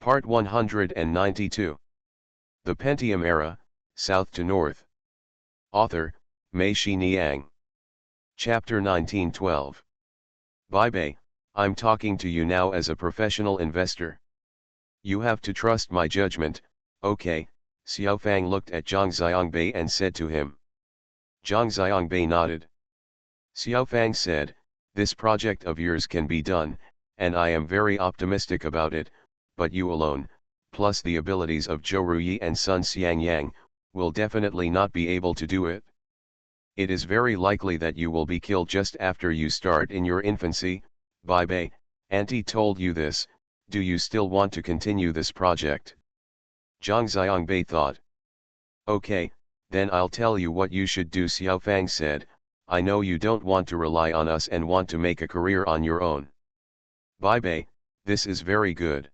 Part 192. The Pentium Era, South to North. Author, Mei Shi Niang. Chapter 1912. Bai, I'm talking to you now as a professional investor. You have to trust my judgment, okay? Xiaofang looked at Zhang Xiangbei and said to him. Zhang Xiangbei nodded. Xiaofang said, this project of yours can be done, and I am very optimistic about it, but you alone, plus the abilities of Zhou Ruyi and Sun Xiangyang, will definitely not be able to do it. It is very likely that you will be killed just after you start in your infancy. Bai, Auntie told you this, do you still want to continue this project? Zhang Xiangbei thought. Okay, then I'll tell you what you should do, Xiaofang said. I know you don't want to rely on us and want to make a career on your own. Bai, this is very good.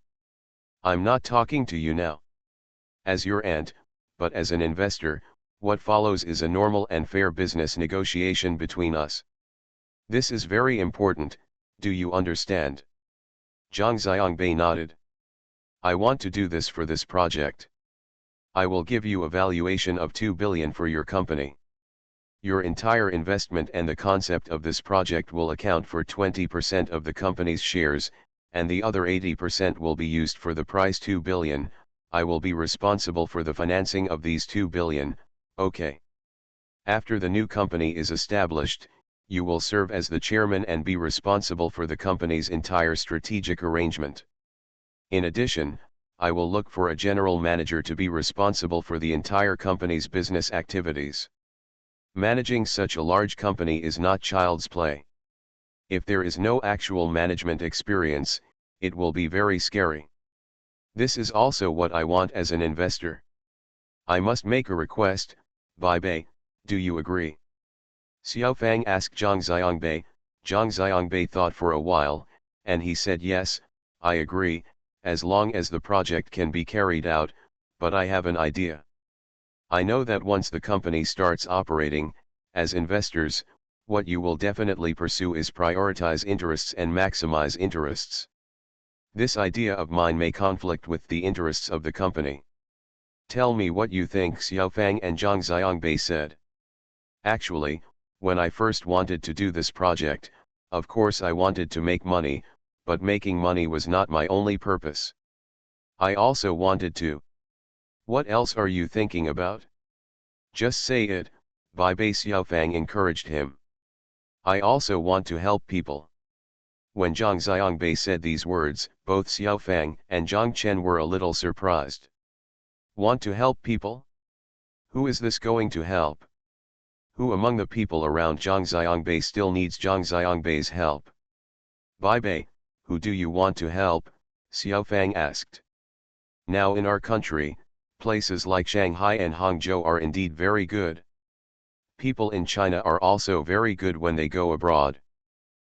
I'm not talking to you now as your aunt, but as an investor. What follows is a normal and fair business negotiation between us. This is very important, do you understand? Zhang Xiangbei nodded. I want to do this for this project. I will give you a valuation of 2 billion for your company. Your entire investment and the concept of this project will account for 20% of the company's shares, and the other 80% will be used for the price 2 billion. I will be responsible for the financing of these 2 billion, okay? After the new company is established, you will serve as the chairman and be responsible for the company's entire strategic arrangement. In addition, I will look for a general manager to be responsible for the entire company's business activities. Managing such a large company is not child's play. If there is no actual management experience, it will be very scary. This is also what I want as an investor. I must make a request, Bai, do you agree? Xiaofang asked Zhang Xiangbei. Zhang Xiangbei thought for a while, and he said yes, I agree, as long as the project can be carried out, but I have an idea. I know that once the company starts operating, as investors, what you will definitely pursue is prioritize interests and maximize interests. This idea of mine may conflict with the interests of the company. Tell me what you think, Xiaofang and Zhang Xiangbei said. Actually, when I first wanted to do this project, of course I wanted to make money, but making money was not my only purpose. I also wanted to. What else are you thinking about? Just say it, Bai. Xiaofang encouraged him. I also want to help people. When Zhang Xiangbei said these words, both Xiaofang and Zhang Chen were a little surprised. Want to help people? Who is this going to help? Who among the people around Zhang Xiangbei still needs Zhang Xiangbei's help? Bai, who do you want to help? Xiaofang asked. Now in our country, places like Shanghai and Hangzhou are indeed very good. People in China are also very good when they go abroad.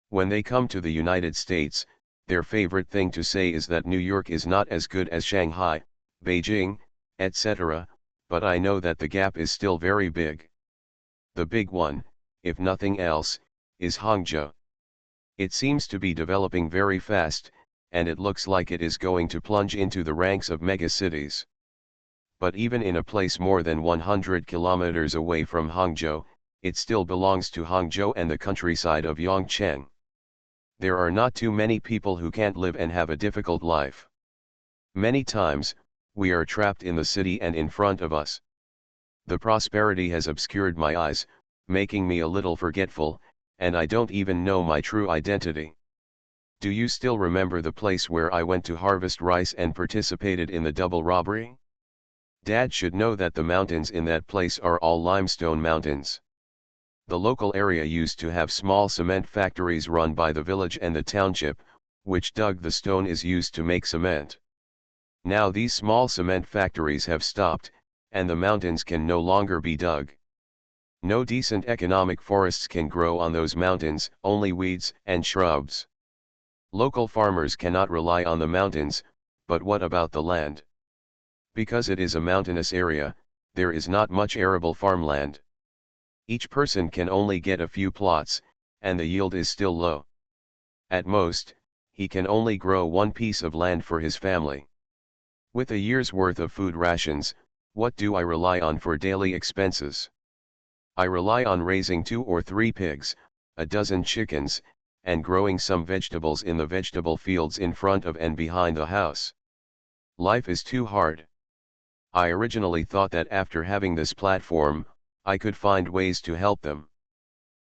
When they come to the United States, their favorite thing to say is that New York is not as good as Shanghai, Beijing, etc., but I know that the gap is still very big. The big one, if nothing else, is Hangzhou. It seems to be developing very fast, and it looks like it is going to plunge into the ranks of megacities. But even in a place more than 100 kilometers away from Hangzhou, it still belongs to Hangzhou and the countryside of Yongcheng. There are not too many people who can't live and have a difficult life. Many times, we are trapped in the city and in front of us. The prosperity has obscured my eyes, making me a little forgetful, and I don't even know my true identity. Do you still remember the place where I went to harvest rice and participated in the double robbery? Dad should know that the mountains in that place are all limestone mountains. The local area used to have small cement factories run by the village, and the township, which dug the stone, is used to make cement. Now these small cement factories have stopped, and the mountains can no longer be dug. No decent economic forests can grow on those mountains, only weeds and shrubs. Local farmers cannot rely on the mountains, but what about the land? Because it is a mountainous area, there is not much arable farmland. Each person can only get a few plots, and the yield is still low. At most, he can only grow one piece of land for his family. With a year's worth of food rations, what do I rely on for daily expenses? I rely on raising 2 or 3 pigs, a dozen chickens, and growing some vegetables in the vegetable fields in front of and behind the house. Life is too hard. I originally thought that after having this platform, I could find ways to help them.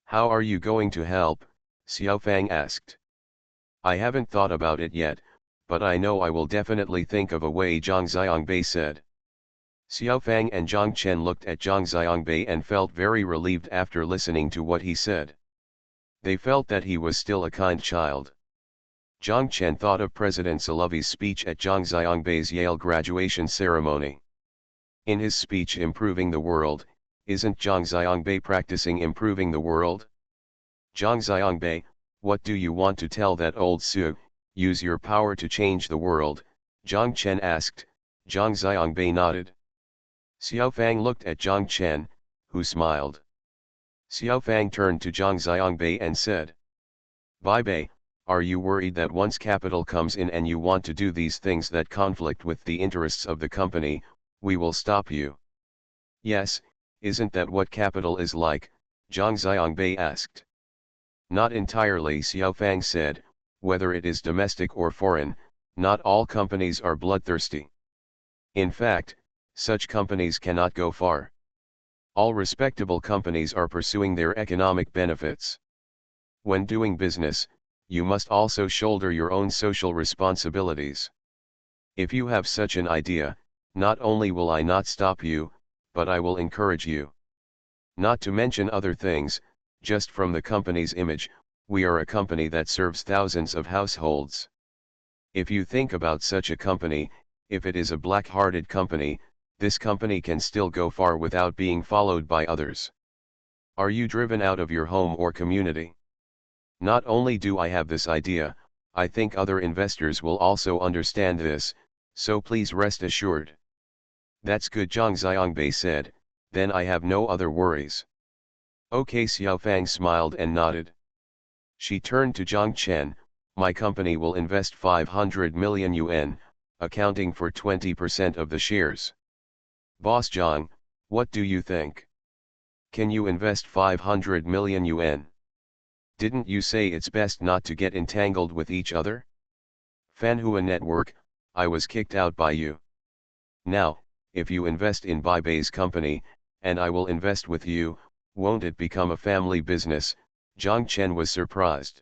How are you going to help? Xiaofang asked. I haven't thought about it yet, but I know I will definitely think of a way, Zhang Xiangbei said. Xiaofang and Zhang Chen looked at Zhang Xiangbei and felt very relieved after listening to what he said. They felt that he was still a kind child. Zhang Chen thought of President Salovey's speech at Zhang Xiangbei's Yale graduation ceremony. In his speech Improving the World, isn't Zhang Xiangbei practicing improving the world? Zhang Xiangbei, what do you want to tell that old Su? Use your power to change the world, Zhang Chen asked. Zhang Xiangbei nodded. Xiaofang looked at Zhang Chen, who smiled. Xiaofang turned to Zhang Xiangbei and said, Bei, are you worried that once capital comes in and you want to do these things that conflict with the interests of the company, we will stop you? Yes, isn't that what capital is like? Zhang Xiangbei asked. Not entirely, Xiaofang said, whether it is domestic or foreign, not all companies are bloodthirsty. In fact, such companies cannot go far. All respectable companies are pursuing their economic benefits. When doing business, you must also shoulder your own social responsibilities. If you have such an idea, not only will I not stop you, but I will encourage you. Not to mention other things, just from the company's image, we are a company that serves thousands of households. If you think about such a company, if it is a black-hearted company, this company can still go far without being followed by others. Are you driven out of your home or community? Not only do I have this idea, I think other investors will also understand this, so please rest assured. That's good, Zhang Xiangbei said, then I have no other worries. Okay, Xiaofang smiled and nodded. She turned to Zhang Chen, my company will invest 500 million yuan, accounting for 20% of the shares. Boss Zhang, what do you think? Can you invest 500 million yuan? Didn't you say it's best not to get entangled with each other? Fanhua Network, I was kicked out by you. Now, if you invest in Beibei's company, and I will invest with you, won't it become a family business? Zhang Chen was surprised.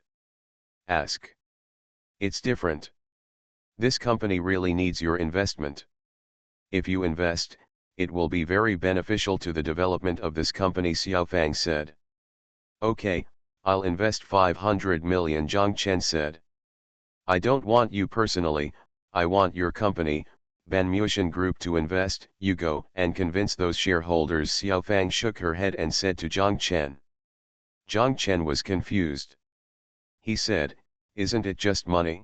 Ask. It's different. This company really needs your investment. If you invest, it will be very beneficial to the development of this company, Xiaofang said. Okay, I'll invest 500 million, Zhang Chen said. I don't want you personally, I want your company, Banmuotian Group, to invest. You go and convince those shareholders. Xiaofang shook her head and said to Zhang Chen. Zhang Chen was confused. He said, isn't it just money?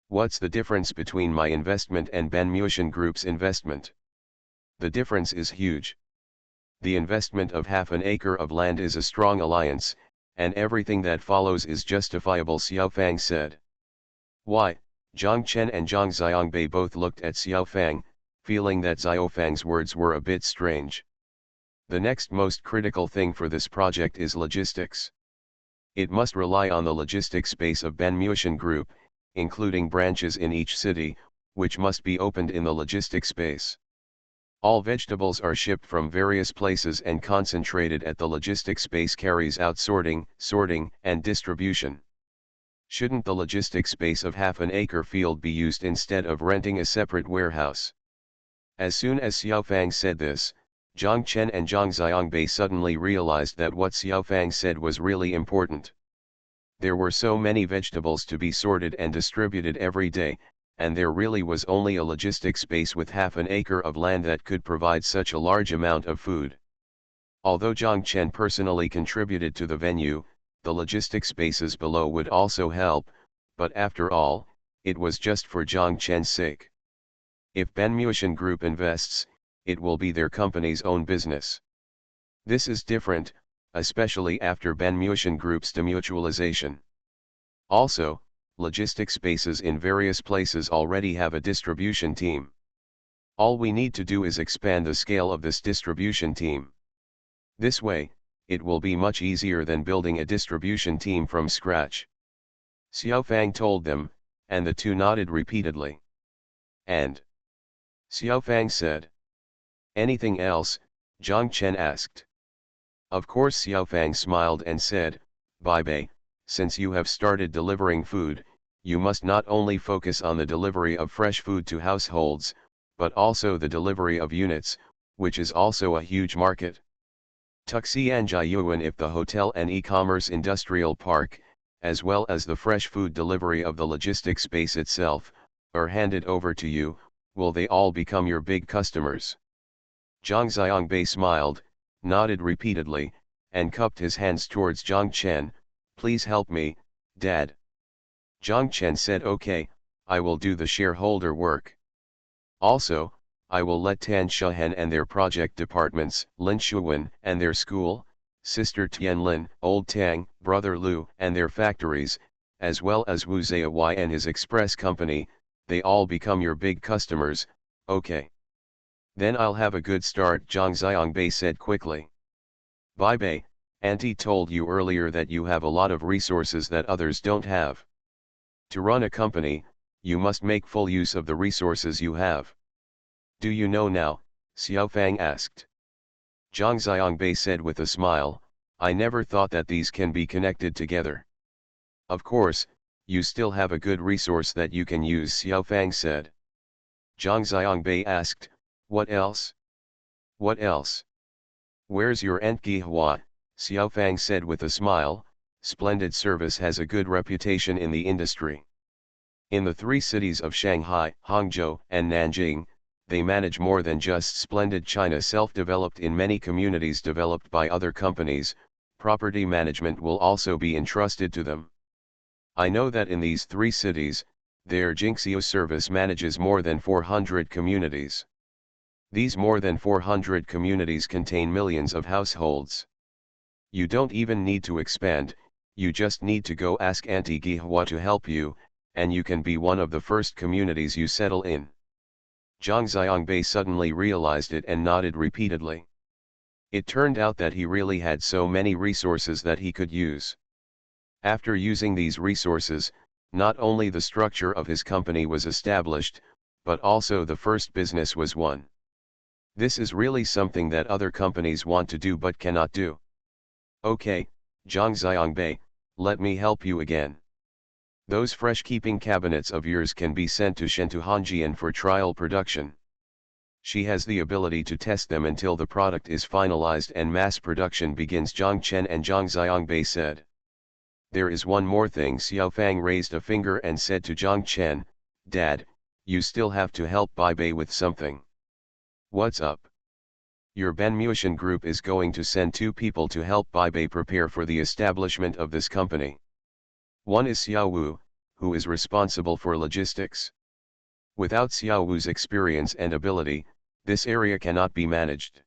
What's the difference between my investment and Banmuotian Group's investment? The difference is huge. The investment of half an acre of land is a strong alliance, and everything that follows is justifiable, Xiaofang said. Why? Zhang Chen and Zhang Xiangbei both looked at Xiaofang, feeling that Xiaofang's words were a bit strange. The next most critical thing for this project is logistics. It must rely on the logistics space of Banmuotian Group, including branches in each city, which must be opened in the logistics space. All vegetables are shipped from various places and concentrated at the logistics space carries out sorting, and distribution. Shouldn't the logistics space of half an acre field be used instead of renting a separate warehouse? As soon as Xiaofang said this, Zhang Chen and Zhang Xiangbei suddenly realized that what Xiaofang said was really important. There were so many vegetables to be sorted and distributed every day, and there really was only a logistics space with half an acre of land that could provide such a large amount of food. Although Zhang Chen personally contributed to the venue, the logistics spaces below would also help, but after all, it was just for Zhang Chen's sake. If Banmuotian Group invests, it will be their company's own business. This is different, especially after Banmuotian Group's demutualization. Also, logistics spaces in various places already have a distribution team. All we need to do is expand the scale of this distribution team. This way, it will be much easier than building a distribution team from scratch. Xiaofang told them, and the two nodded repeatedly. And Xiaofang said. Anything else? Zhang Chen asked. Of course, Xiaofang smiled and said, Bai Bei, since you have started delivering food, you must not only focus on the delivery of fresh food to households, but also the delivery of units, which is also a huge market. Tuxianjiayuan, if the hotel and e-commerce industrial park, as well as the fresh food delivery of the logistics space itself, are handed over to you, will they all become your big customers? Zhang Xiangbei smiled, nodded repeatedly, and cupped his hands towards Zhang Chen. Please help me, Dad. Zhang Chen said, okay, I will do the shareholder work. Also, I will let Tan Shuhen and their project departments, Lin Shuwen and their school, Sister Tianlin, Old Tang, Brother Lu and their factories, as well as Wu Ziyawai and his express company, they all become your big customers, okay. Then I'll have a good start, Zhang Xiangbei said quickly. Bai Bei, Auntie told you earlier that you have a lot of resources that others don't have. To run a company, you must make full use of the resources you have. Do you know now? Xiaofang asked. Zhang Xiangbei said with a smile, I never thought that these can be connected together. Of course, you still have a good resource that you can use, Xiaofang said. Zhang Xiangbei asked, what else? What else? Where's your Entgi Hua? Xiaofang said with a smile, Splendid Service has a good reputation in the industry. In the three cities of Shanghai, Hangzhou, and Nanjing, they manage more than just Splendid China self-developed in many communities developed by other companies, property management will also be entrusted to them. I know that in these three cities, their Jinxiu service manages more than 400 communities. These more than 400 communities contain millions of households. You don't even need to expand, you just need to go ask Auntie Gihua to help you, and you can be one of the first communities you settle in. Zhang Xiangbei suddenly realized it and nodded repeatedly. It turned out that he really had so many resources that he could use. After using these resources, not only the structure of his company was established, but also the first business was won. This is really something that other companies want to do but cannot do. Okay, Zhang Xiangbei, let me help you again. Those fresh keeping cabinets of yours can be sent to Shentu Hanjian for trial production. She has the ability to test them until the product is finalized and mass production begins, Zhang Chen and Zhang Xiangbei said. There is one more thing. Xiaofang raised a finger and said to Zhang Chen, Dad, you still have to help Bai Bei with something. What's up? Your Benmushan group is going to send 2 people to help Bai Bei prepare for the establishment of this company. One is Xiao Wu, who is responsible for logistics. Without Xiao Wu's experience and ability, this area cannot be managed.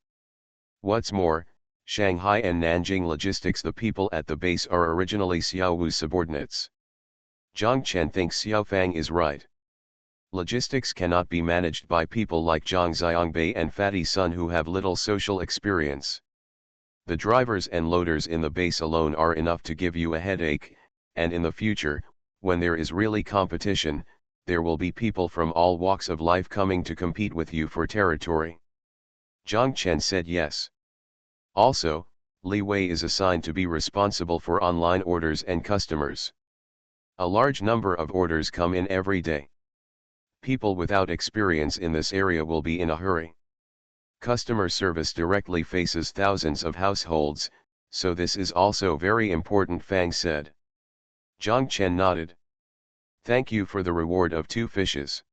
What's more, Shanghai and Nanjing logistics, the people at the base are originally Xiao Wu's subordinates. Zhang Chen thinks Xiaofang is right. Logistics cannot be managed by people like Zhang Xiangbei and Fatty Sun who have little social experience. The drivers and loaders in the base alone are enough to give you a headache, and in the future, when there is really competition, there will be people from all walks of life coming to compete with you for territory. Zhang Chen said yes. Also, Li Wei is assigned to be responsible for online orders and customers. A large number of orders come in every day. People without experience in this area will be in a hurry. Customer service directly faces thousands of households, so this is also very important, Fang said. Zhang Chen nodded. Thank you for the reward of 2 fishes.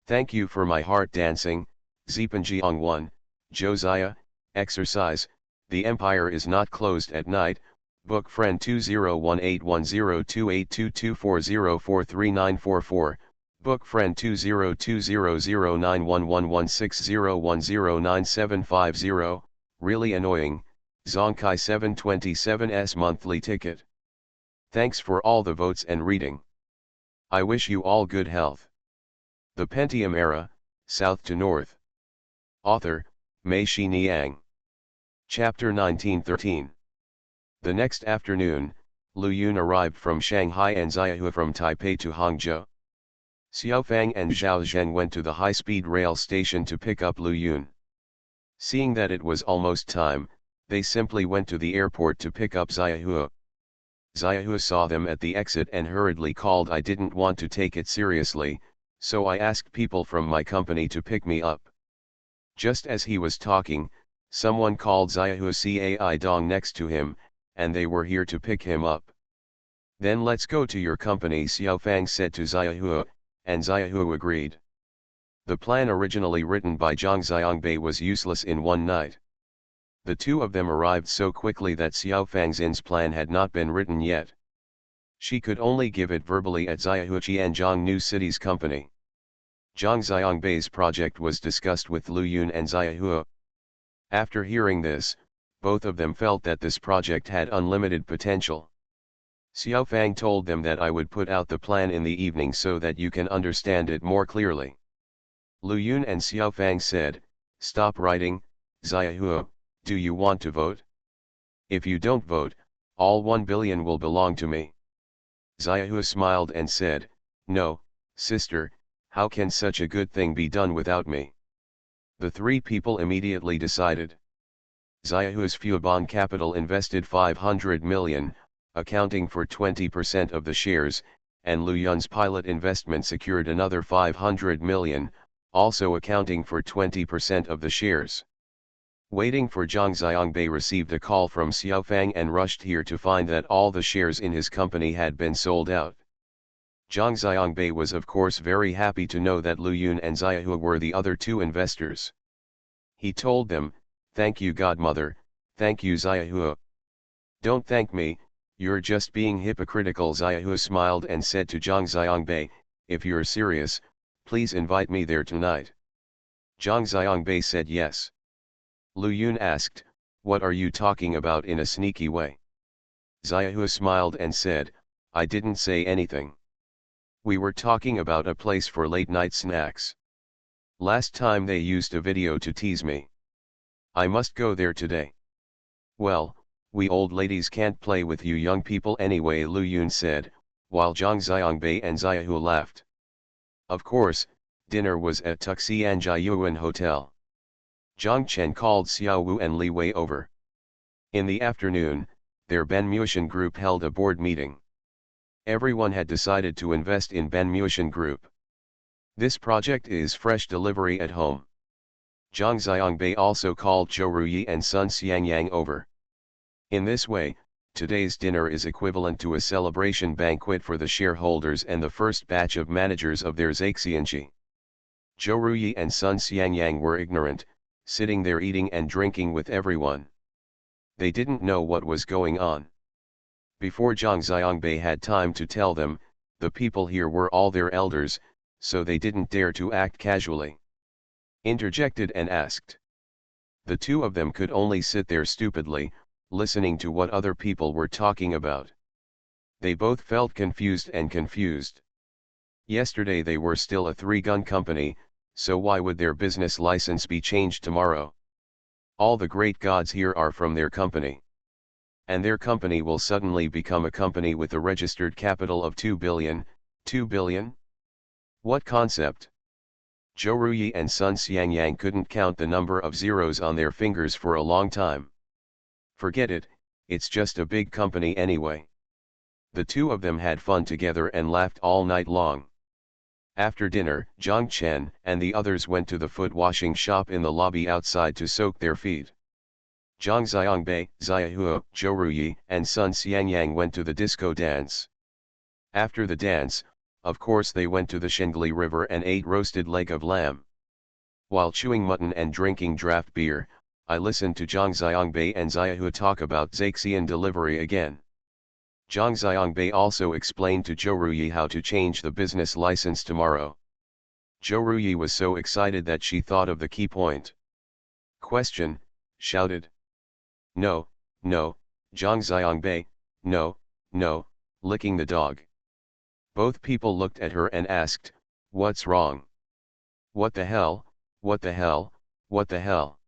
Thank you for my heart dancing, Zipanjiang 1, Josiah, exercise, the empire is not closed at night, book friend 20181028224040439444, book friend 2020091116010970, really annoying, Zonkai 727's monthly ticket. Thanks for all the votes and reading. I wish you all good health. The Pentium era, south to north. Author, Mei Shi Niang. Chapter 1913. The next afternoon, Lu Yun arrived from Shanghai and Xiahua from Taipei to Hangzhou. Xiaofang and Zhao Zhen went to the high-speed rail station to pick up Lu Yun. Seeing that it was almost time, they simply went to the airport to pick up Xiahua. Xiahua saw them at the exit and hurriedly called, "I didn't want to take it seriously, so I asked people from my company to pick me up." Just as he was talking, someone called Xiahua Cai Dong next to him, and they were here to pick him up. "Then let's go to your company," Xiaofang said to Xiahua, and Xiahua agreed. The plan originally written by Zhang Xiangbei was useless in one night. The two of them arrived so quickly that Xiaofang's plan had not been written yet. She could only give it verbally at Xiahua Qianzhong New City's company. Zhang Xiangbei's project was discussed with Lu Yun and Xiahua. After hearing this, both of them felt that this project had unlimited potential. Xiaofang told them that I would put out the plan in the evening so that you can understand it more clearly. Lu Yun and Xiaofang said, "Stop writing, Xiahua, do you want to vote? If you don't vote, all 1 billion will belong to me." Xiahua smiled and said, "No, sister, how can such a good thing be done without me?" The three people immediately decided. Xiahua's Fuobon Capital invested 500 million, accounting for 20% of the shares, and Lu Yun's pilot investment secured another 500 million, also accounting for 20% of the shares. Waiting for Zhang Xiangbei received a call from Xiaofang and rushed here to find that all the shares in his company had been sold out. Zhang Xiangbei was of course very happy to know that Lu Yun and Xiahua were the other two investors. He told them, "Thank you godmother, thank you Xiahua. Don't thank me, you're just being hypocritical." Xiahua smiled and said to Zhang Xiangbei, "If you're serious, please invite me there tonight." Zhang Xiangbei said yes. Lu Yun asked, "What are you talking about?" in a sneaky way. Xiahua smiled and said, "I didn't say anything. We were talking about a place for late night snacks. Last time they used a video to tease me. I must go there today." "Well, we old ladies can't play with you young people anyway," Lu Yun said, while Zhang Xiangbei and Xiahua laughed. Of course, dinner was at Tuxianjiayuan Hotel. Zhang Chen called Xiao Wu and Li Wei over. In the afternoon, their Ben Muishan group held a board meeting. Everyone had decided to invest in Ben Muishan Group. This project is fresh delivery at home. Zhang Xiangbei also called Zhou Ruyi and Sun Xiangyang over. In this way, today's dinner is equivalent to a celebration banquet for the shareholders and the first batch of managers of their Zaixianji. Zhou Ruyi and Sun Xiangyang were ignorant, sitting there eating and drinking with everyone. They didn't know what was going on. Before Zhang Xiangbei had time to tell them, the people here were all their elders, so they didn't dare to act casually. Interjected and asked. The two of them could only sit there stupidly, listening to what other people were talking about. They both felt confused. Yesterday they were still a three-gun company, so why would their business license be changed tomorrow? All the great gods here are from their company. And their company will suddenly become a company with a registered capital of 2 billion, 2 billion? What concept? Zhou Ruyi and Sun Xiangyang couldn't count the number of zeros on their fingers for a long time. Forget it, it's just a big company anyway. The two of them had fun together and laughed all night long. After dinner, Zhang Chen and the others went to the foot washing shop in the lobby outside to soak their feet. Zhang Xiangbei, Xiahua, Zhou Ruyi, and Sun Xiangyang went to the disco dance. After the dance, of course they went to the Shengli River and ate roasted leg of lamb. While chewing mutton and drinking draft beer, I listened to Zhang Xiangbei and Xiahua talk about Zaixian delivery again. Zhang Xiangbei also explained to Zhou Ruyi how to change the business license tomorrow. Zhou Ruyi was so excited that she thought of the key point. "Question," shouted. "No, no, Zhang Xiangbei, no, no," licking the dog. Both people looked at her and asked, "What's wrong?" What the hell, What the hell?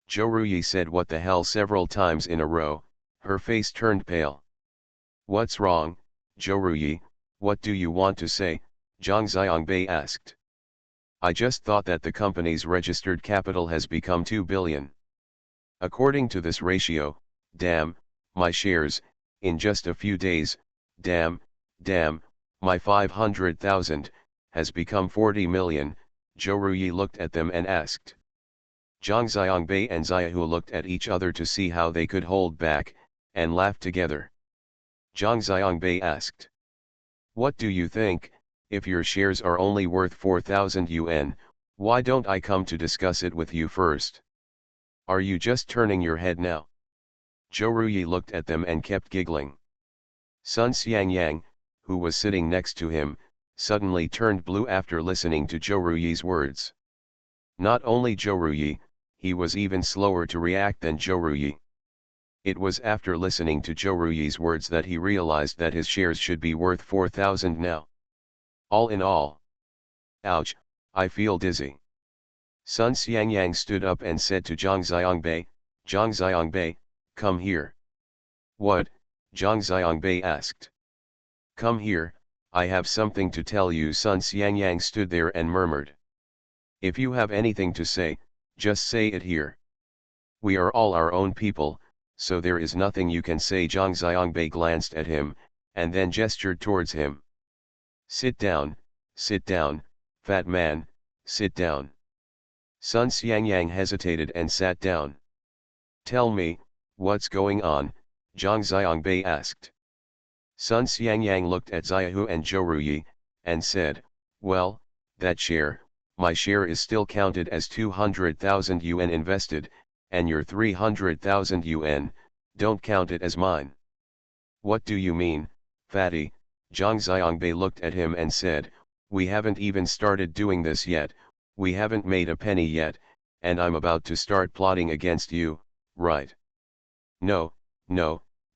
Zhou Ruyi said what the hell several times in a row, her face turned pale. What's wrong, Zhou Ruyi, what do you want to say? Zhang Xiangbei asked. I just thought that the company's registered capital has become 2 billion. According to this ratio, damn, my shares, in just a few days, damn, my 500,000, has become 40 million, Zhou Ruyi looked at them and asked. Zhang Xiangbei and Xiaohu looked at each other to see how they could hold back, and laughed together. Zhang Xiangbei asked. What do you think, if your shares are only worth 4,000 yuan, why don't I come to discuss it with you first? Are you just turning your head now? Zhou Ruyi looked at them and kept giggling. Sun Xiangyang, who was sitting next to him, suddenly turned blue after listening to Zhou Ruyi's words. Not only Zhou Ruyi, he was even slower to react than Zhou Ruyi. It was after listening to Zhou Ruyi's words that he realized that his shares should be worth 4,000 now. All in all. Ouch, I feel dizzy. Sun Xiangyang stood up and said to Zhang Xiangbei, come here. What? Zhang Xiangbei asked. Come here, I have something to tell you. Sun Xiangyang stood there and murmured. If you have anything to say, just say it here. We are all our own people, so there is nothing you can say. Zhang Xiangbei glanced at him, and then gestured towards him. Sit down, fat man, sit down. Sun Xiangyang hesitated and sat down. Tell me, what's going on? Zhang Xiangbei asked. Sun Xiangyang looked at Xiaohu and Zhou Ruyi, and said, well, that share, my share is still counted as 200,000 yuan invested, and your 300,000 yuan, don't count it as mine. What do you mean, fatty? Zhang Xiangbei looked at him and said, we haven't even started doing this yet, we haven't made a penny yet, and I'm about to start plotting against you, right? No,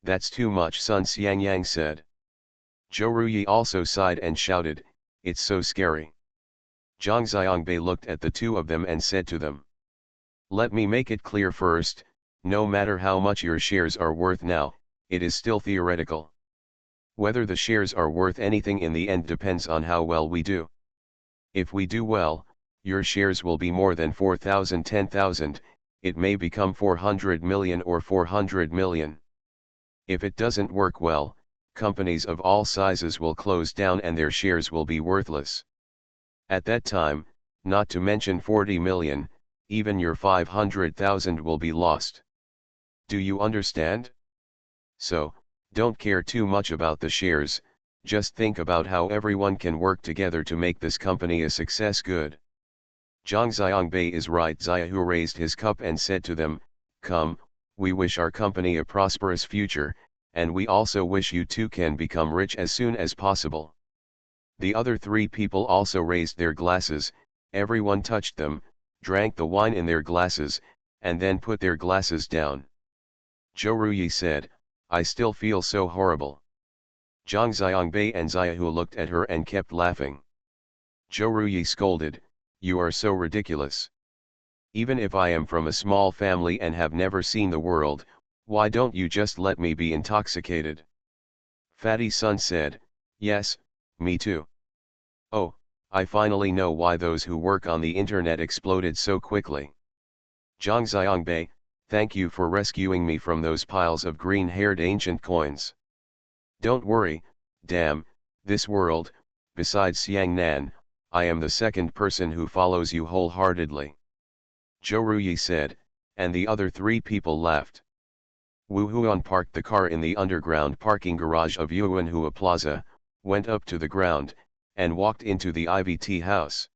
that's too much, Sun Xiangyang said. Zhou Ruyi also sighed and shouted, it's so scary. Zhang Xiangbei looked at the two of them and said to them. Let me make it clear first, no matter how much your shares are worth now, it is still theoretical. Whether the shares are worth anything in the end depends on how well we do. If we do well, your shares will be more than 4,000, 10,000, it may become 400 million or 400 million. If it doesn't work well, companies of all sizes will close down and their shares will be worthless. At that time, not to mention 40 million, even your 500,000 will be lost. Do you understand? So, don't care too much about the shares, just think about how everyone can work together to make this company a success. Good. Zhang Xiangbei is right. Xiaohu raised his cup and said to them, come, we wish our company a prosperous future, and we also wish you two can become rich as soon as possible. The other three people also raised their glasses, everyone touched them, drank the wine in their glasses, and then put their glasses down. Zhou Ruyi said, I still feel so horrible. Zhang Xiangbei and Xiaohu looked at her and kept laughing. Zhou Ruyi scolded, you are so ridiculous. Even if I am from a small family and have never seen the world, why don't you just let me be intoxicated? Fatty Sun said, yes, me too. Oh, I finally know why those who work on the internet exploded so quickly. Zhang Xiangbei, thank you for rescuing me from those piles of green-haired ancient coins. Don't worry, damn, this world, besides Xiang Nan, I am the second person who follows you wholeheartedly. Zhou Ruyi said, and the other three people laughed. Wu Huan parked the car in the underground parking garage of Yuanhua Plaza, went up to the ground, and walked into the IVT house.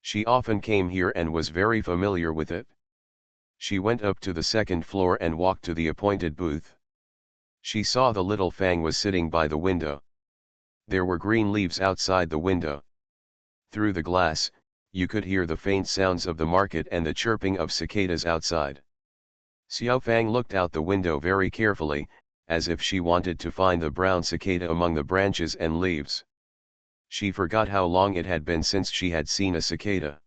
She often came here and was very familiar with it. She went up to the second floor and walked to the appointed booth. She saw the little Fang was sitting by the window. There were green leaves outside the window. Through the glass, you could hear the faint sounds of the market and the chirping of cicadas outside. Xiao Fang looked out the window very carefully, as if she wanted to find the brown cicada among the branches and leaves. She forgot how long it had been since she had seen a cicada.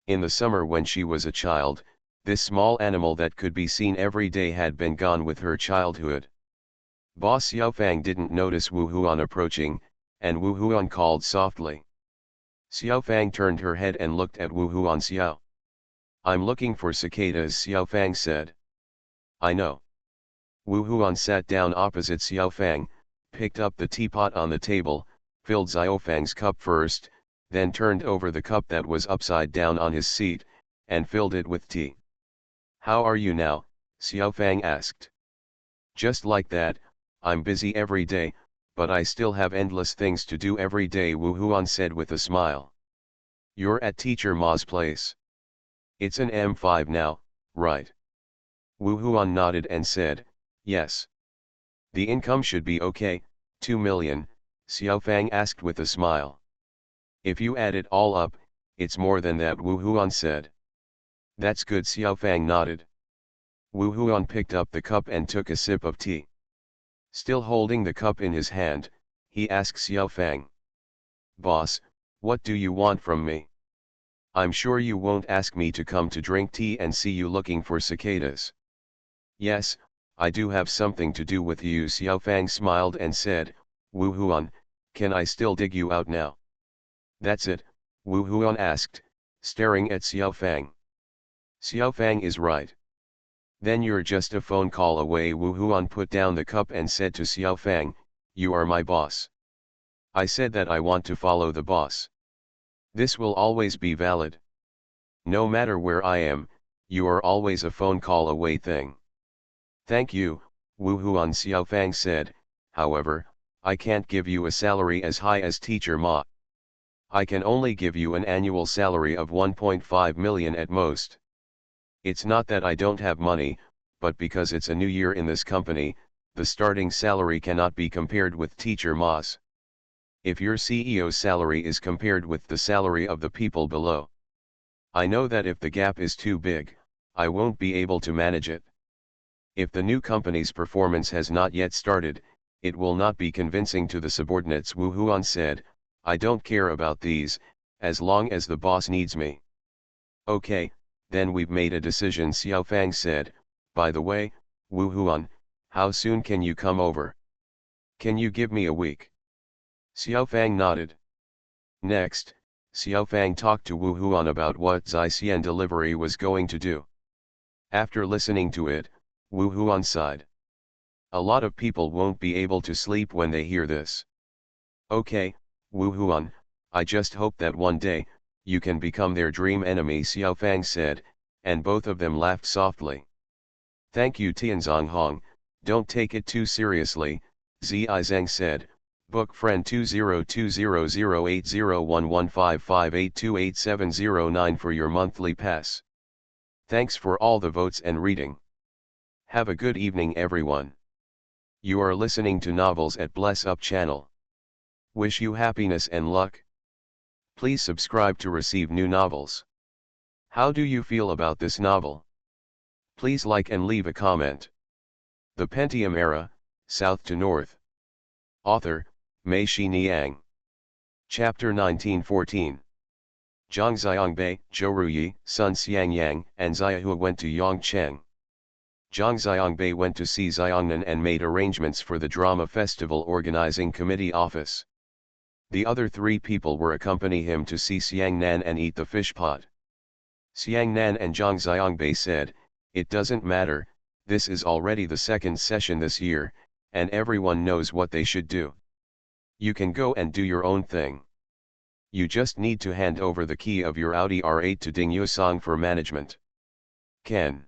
In the summer when she was a child, this small animal that could be seen every day had been gone with her childhood. Boss Xiaofang didn't notice Wu Huan approaching, and Wu Huan called softly. Xiaofang turned her head and looked at Wu Huan. Xiao. I'm looking for cicadas, Xiaofang said. I know. Wu Huan sat down opposite Xiaofang, picked up the teapot on the table, filled Xiaofang's cup first, then turned over the cup that was upside down on his seat, and filled it with tea. How are you now? Xiaofang asked. Just like that, I'm busy every day, but I still have endless things to do every day, Wu Huan said with a smile. You're at Teacher Ma's place. It's an M5 now, right? Wu Huan nodded and said, yes. The income should be okay, 2 million, Xiaofang asked with a smile. If you add it all up, it's more than that, Wu Huan said. That's good, Xiaofang nodded. Wu Huan picked up the cup and took a sip of tea. Still holding the cup in his hand, he asked Xiaofang. Boss, what do you want from me? I'm sure you won't ask me to come to drink tea and see you looking for cicadas. Yes, I do have something to do with you, Xiaofang smiled and said, Wu Huan, can I still dig you out now? That's it, Wu Huan asked, staring at Xiaofang. Xiaofang is right. Then you're just a phone call away. Wu Huan put down the cup and said to Xiaofang, you are my boss. I said that I want to follow the boss. This will always be valid. No matter where I am, you are always a phone call away thing. Thank you, Wu Huan, Xiaofang said. However, I can't give you a salary as high as Teacher Ma. I can only give you an annual salary of 1.5 million at most. It's not that I don't have money, but because it's a new year in this company, the starting salary cannot be compared with Teacher Ma's. If your CEO's salary is compared with the salary of the people below, I know that if the gap is too big, I won't be able to manage it. If the new company's performance has not yet started, it will not be convincing to the subordinates, Wu Huan said. I don't care about these, as long as the boss needs me. Okay, then we've made a decision, Xiaofang said. By the way, Wu Huan, how soon can you come over? Can you give me a week? Xiaofang nodded. Next, Xiaofang talked to Wu Huan about what Zaixian delivery was going to do. After listening to it, Wu Huan sighed. A lot of people won't be able to sleep when they hear this. Okay, Wu Huan, I just hope that one day, you can become their dream enemy, Xiaofang said, and both of them laughed softly. Thank you, Tianzong Hong, don't take it too seriously, Zai Zheng said. Book friend 202008011558287009 for your monthly pass. Thanks for all the votes and reading. Have a good evening, everyone. You are listening to Novels at Bless Up channel. Wish you happiness and luck. Please subscribe to receive new novels. How do you feel about this novel? Please like and leave a comment. The Pentium Era, South to North. Author, Mei Xiniang. Chapter 1914. Zhang Xiangbei, Zhou Ruyi, Sun Xiangyang, and Xiahua went to Yongcheng. Zhang Xiangbei went to see Xiangnan and made arrangements for the drama festival organizing committee office. The other three people were accompany him to see Xiangnan and eat the fish pot. Xiangnan and Zhang Xiangbei said, it doesn't matter, this is already the second session this year, and everyone knows what they should do. You can go and do your own thing. You just need to hand over the key of your Audi R8 to Ding Yusong for management. Ken.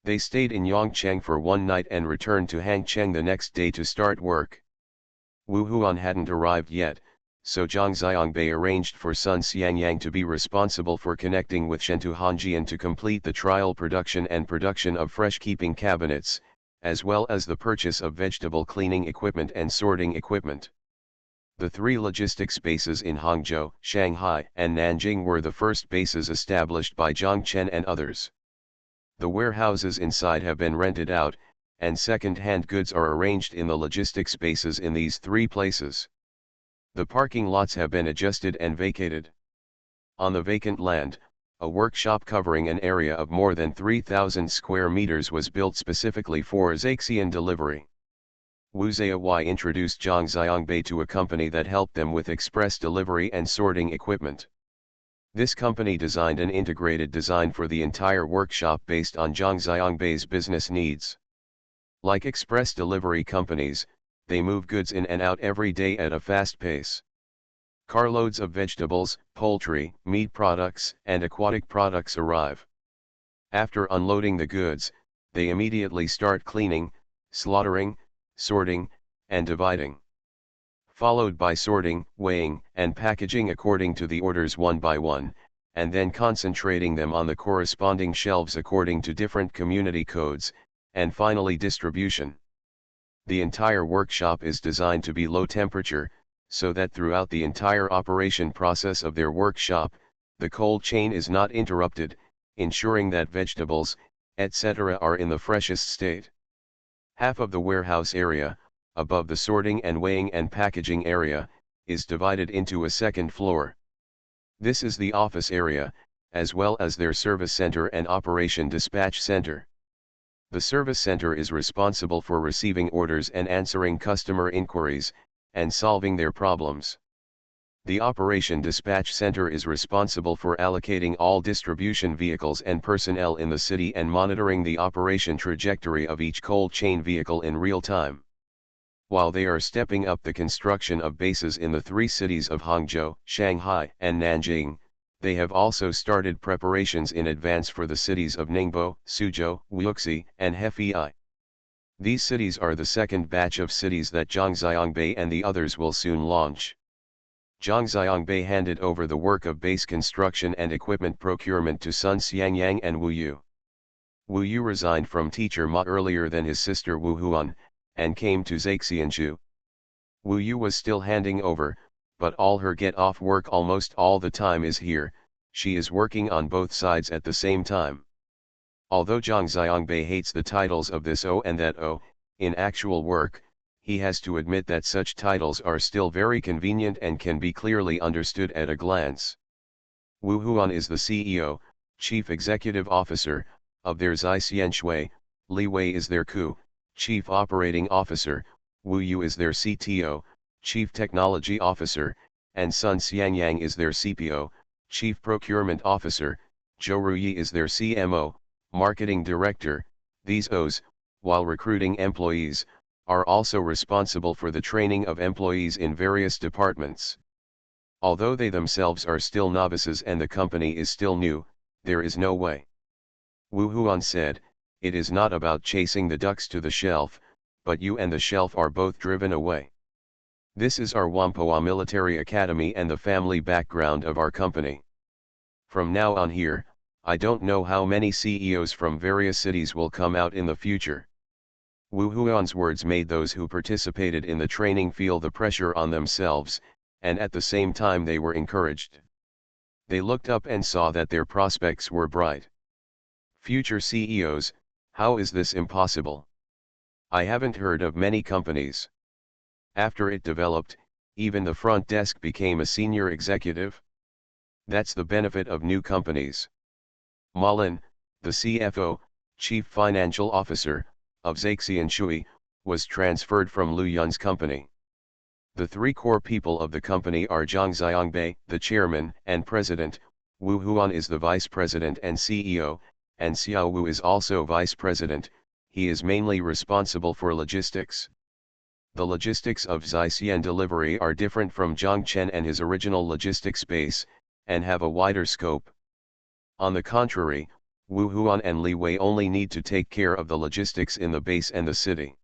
They stayed in Yongcheng for one night and returned to Hangcheng the next day to start work. Wu Huan hadn't arrived yet, so Zhang Xiangbei arranged for Sun Xiangyang to be responsible for connecting with Shentu Hongjian to complete the trial production and production of fresh keeping cabinets, as well as the purchase of vegetable cleaning equipment and sorting equipment. The three logistics bases in Hangzhou, Shanghai, and Nanjing were the first bases established by Zhang Chen and others. The warehouses inside have been rented out, and second-hand goods are arranged in the logistics bases in these three places. The parking lots have been adjusted and vacated. On the vacant land, a workshop covering an area of more than 3,000 square meters was built specifically for Zaixian delivery. Wu Ziyai introduced Zhang Xiangbei to a company that helped them with express delivery and sorting equipment. This company designed an integrated design for the entire workshop based on Zhang Xiangbei's business needs. Like express delivery companies, they move goods in and out every day at a fast pace. Carloads of vegetables, poultry, meat products, and aquatic products arrive. After unloading the goods, they immediately start cleaning, slaughtering, sorting, and dividing. Followed by sorting, weighing, and packaging according to the orders one by one, and then concentrating them on the corresponding shelves according to different community codes, and finally distribution. The entire workshop is designed to be low temperature, so that throughout the entire operation process of their workshop, the cold chain is not interrupted, ensuring that vegetables, etc. are in the freshest state. Half of the warehouse area, above the sorting and weighing and packaging area, is divided into a second floor. This is the office area, as well as their service center and operation dispatch center. The service center is responsible for receiving orders and answering customer inquiries, and solving their problems. The Operation Dispatch Center is responsible for allocating all distribution vehicles and personnel in the city and monitoring the operation trajectory of each cold chain vehicle in real time. While they are stepping up the construction of bases in the three cities of Hangzhou, Shanghai, and Nanjing, they have also started preparations in advance for the cities of Ningbo, Suzhou, Wuxi, and Hefei. These cities are the second batch of cities that Zhang Xiangbei and the others will soon launch. Zhang Xiangbei handed over the work of base construction and equipment procurement to Sun Xiangyang and Wu Yu. Wu Yu resigned from teacher Ma earlier than his sister Wu Huan, and came to Zaixianshu. Wu Yu was still handing over, but all her get-off work almost all the time is here. She is working on both sides at the same time. Although Zhang Xiangbei hates the titles of this O and that O, in actual work, he has to admit that such titles are still very convenient and can be clearly understood at a glance. Wu Huan is the CEO, Chief Executive Officer, of their Zaixian Shui, Li Wei is their Ku, Chief Operating Officer, Wu Yu is their CTO, Chief Technology Officer, and Sun Xiangyang is their CPO, Chief Procurement Officer, Zhou Ruyi is their CMO, Marketing Director. These O's, while recruiting employees, are also responsible for the training of employees in various departments. Although they themselves are still novices and the company is still new, there is no way. Wu Huan said, "It is not about chasing the ducks to the shelf, but you and the shelf are both driven away. This is our Whampoa Military Academy and the family background of our company. From now on here, I don't know how many CEOs from various cities will come out in the future." Wu Huan's words made those who participated in the training feel the pressure on themselves, and at the same time they were encouraged. They looked up and saw that their prospects were bright. Future CEOs, how is this impossible? I haven't heard of many companies. After it developed, even the front desk became a senior executive. That's the benefit of new companies. Malin, the CFO, Chief Financial Officer, of Zaixian Shui, was transferred from Lu Yun's company. The three core people of the company are Zhang Xiangbei, the chairman and president, Wu Huan is the vice president and CEO, and Xiao Wu is also vice president. He is mainly responsible for logistics. The logistics of Zaixian delivery are different from Zhang Chen and his original logistics base, and have a wider scope. On the contrary, Wu Huan and Li Wei only need to take care of the logistics in the base and the city.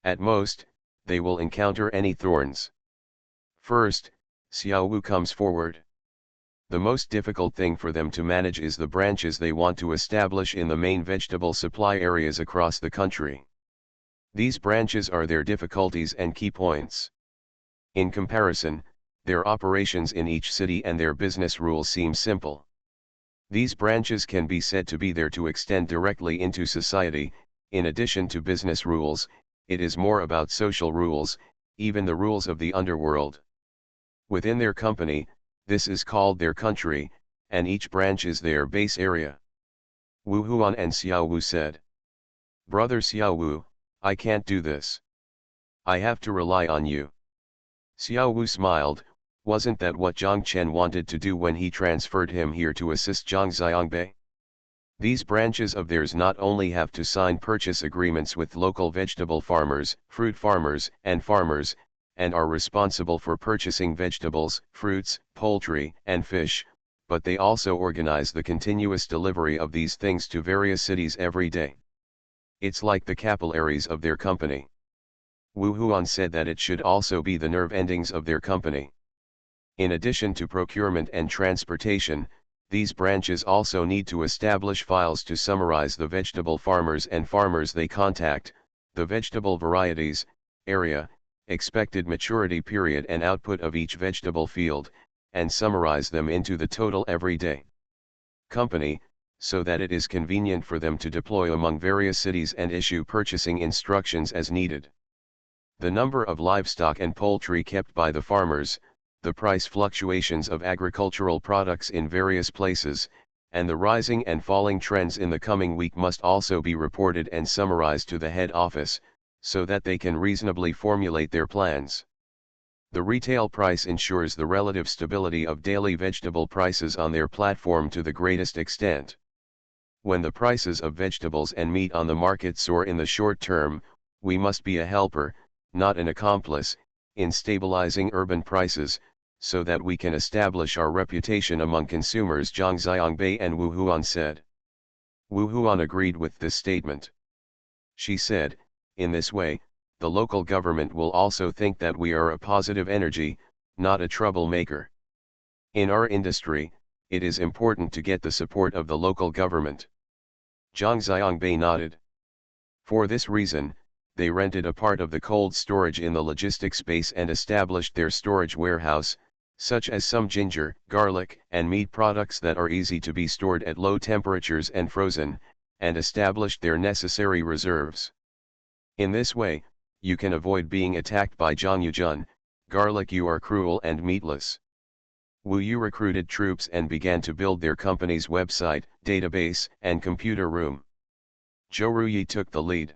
At most, they will encounter any thorns. First, Xiao Wu comes forward. The most difficult thing for them to manage is the branches they want to establish in the main vegetable supply areas across the country. These branches are their difficulties and key points. In comparison, their operations in each city and their business rules seem simple. These branches can be said to be there to extend directly into society. In addition to business rules, it is more about social rules, even the rules of the underworld. Within their company, this is called their country, and each branch is their base area. Wu Huan and Xiao Wu said, "Brother Xiao Wu, I can't do this. I have to rely on you." Xiao Wu smiled. Wasn't that what Zhang Chen wanted to do when he transferred him here to assist Zhang Xiangbei? These branches of theirs not only have to sign purchase agreements with local vegetable farmers, fruit farmers, and farmers, and are responsible for purchasing vegetables, fruits, poultry, and fish, but they also organize the continuous delivery of these things to various cities every day. It's like the capillaries of their company. Wu Huan said that it should also be the nerve endings of their company. In addition to procurement and transportation, these branches also need to establish files to summarize the vegetable farmers and farmers they contact, the vegetable varieties, area, expected maturity period and output of each vegetable field, and summarize them into the total everyday company, so that it is convenient for them to deploy among various cities and issue purchasing instructions as needed. The number of livestock and poultry kept by the farmers, the price fluctuations of agricultural products in various places, and the rising and falling trends in the coming week must also be reported and summarized to the head office, so that they can reasonably formulate their plans. The retail price ensures the relative stability of daily vegetable prices on their platform to the greatest extent. When the prices of vegetables and meat on the market soar in the short term, we must be a helper, not an accomplice, in stabilizing urban prices, so that we can establish our reputation among consumers, Zhang Xiangbei and Wu Huan said. Wu Huan agreed with this statement. She said, "In this way, the local government will also think that we are a positive energy, not a troublemaker. In our industry, it is important to get the support of the local government." Zhang Xiangbei nodded. For this reason, they rented a part of the cold storage in the logistics space and established their storage warehouse, such as some ginger, garlic, and meat products that are easy to be stored at low temperatures and frozen, and established their necessary reserves. In this way, you can avoid being attacked by Zhang Yujun, "Garlic, you are cruel and meatless." Wu Yu recruited troops and began to build their company's website, database, and computer room. Zhou Ruyi took the lead.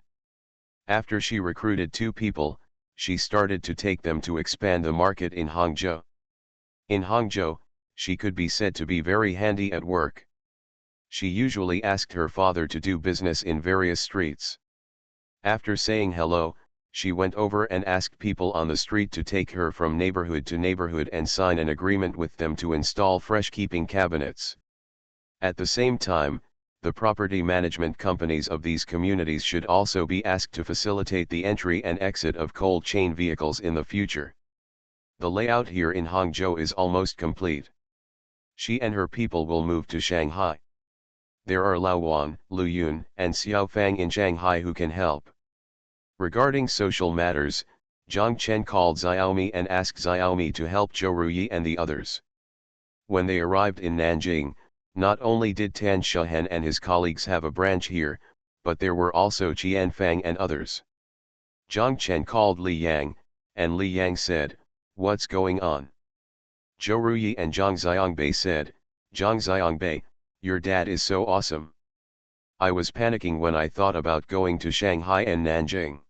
After she recruited 2 people, she started to take them to expand the market in Hangzhou. In Hangzhou, she could be said to be very handy at work. She usually asked her father to do business in various streets. After saying hello, she went over and asked people on the street to take her from neighborhood to neighborhood and sign an agreement with them to install fresh keeping cabinets. At the same time, the property management companies of these communities should also be asked to facilitate the entry and exit of cold chain vehicles in the future. The layout here in Hangzhou is almost complete. She and her people will move to Shanghai. There are Lao Wan, Lu Yun, and Xiao Fang in Shanghai who can help. Regarding social matters, Zhang Chen called Xiaomi and asked Xiaomi to help Zhou Ruyi and the others. When they arrived in Nanjing, not only did Tan Shuhen and his colleagues have a branch here, but there were also Qian Fang and others. Zhang Chen called Li Yang, and Li Yang said, "What's going on?" Zhou Ruyi and Zhang Xiangbei said, "Zhang Xiangbei, your dad is so awesome. I was panicking when I thought about going to Shanghai and Nanjing.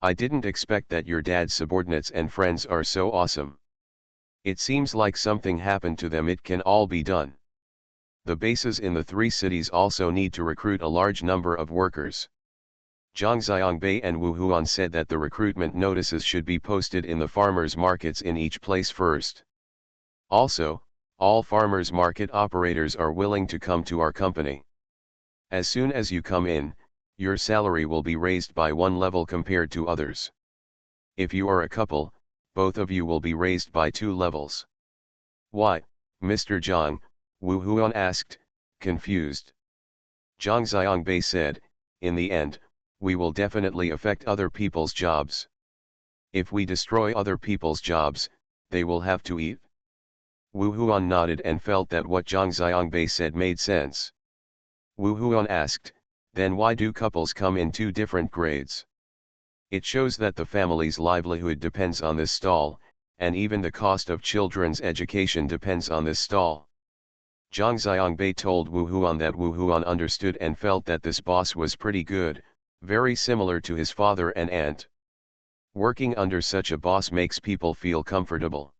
I didn't expect that your dad's subordinates and friends are so awesome. It seems like something happened to them. It can all be done." The bases in the 3 cities also need to recruit a large number of workers. Zhang Xiangbei and Wu Huan said that the recruitment notices should be posted in the farmers' markets in each place first. Also, all farmers' market operators are willing to come to our company. As soon as you come in, your salary will be raised by 1 level compared to others. If you are a couple, both of you will be raised by 2 levels. "Why, Mr. Zhang?" Wu Huan asked, confused. Zhang Xiangbei said, "In the end, we will definitely affect other people's jobs. If we destroy other people's jobs, they will have to eat." Wu Huan nodded and felt that what Zhang Xiangbei said made sense. Wu Huan asked, "Then why do couples come in 2 different grades?" "It shows that the family's livelihood depends on this stall, and even the cost of children's education depends on this stall." Zhang Xiangbei told Wu Huan that Wu Huan understood and felt that this boss was pretty good, very similar to his father and aunt. Working under such a boss makes people feel comfortable.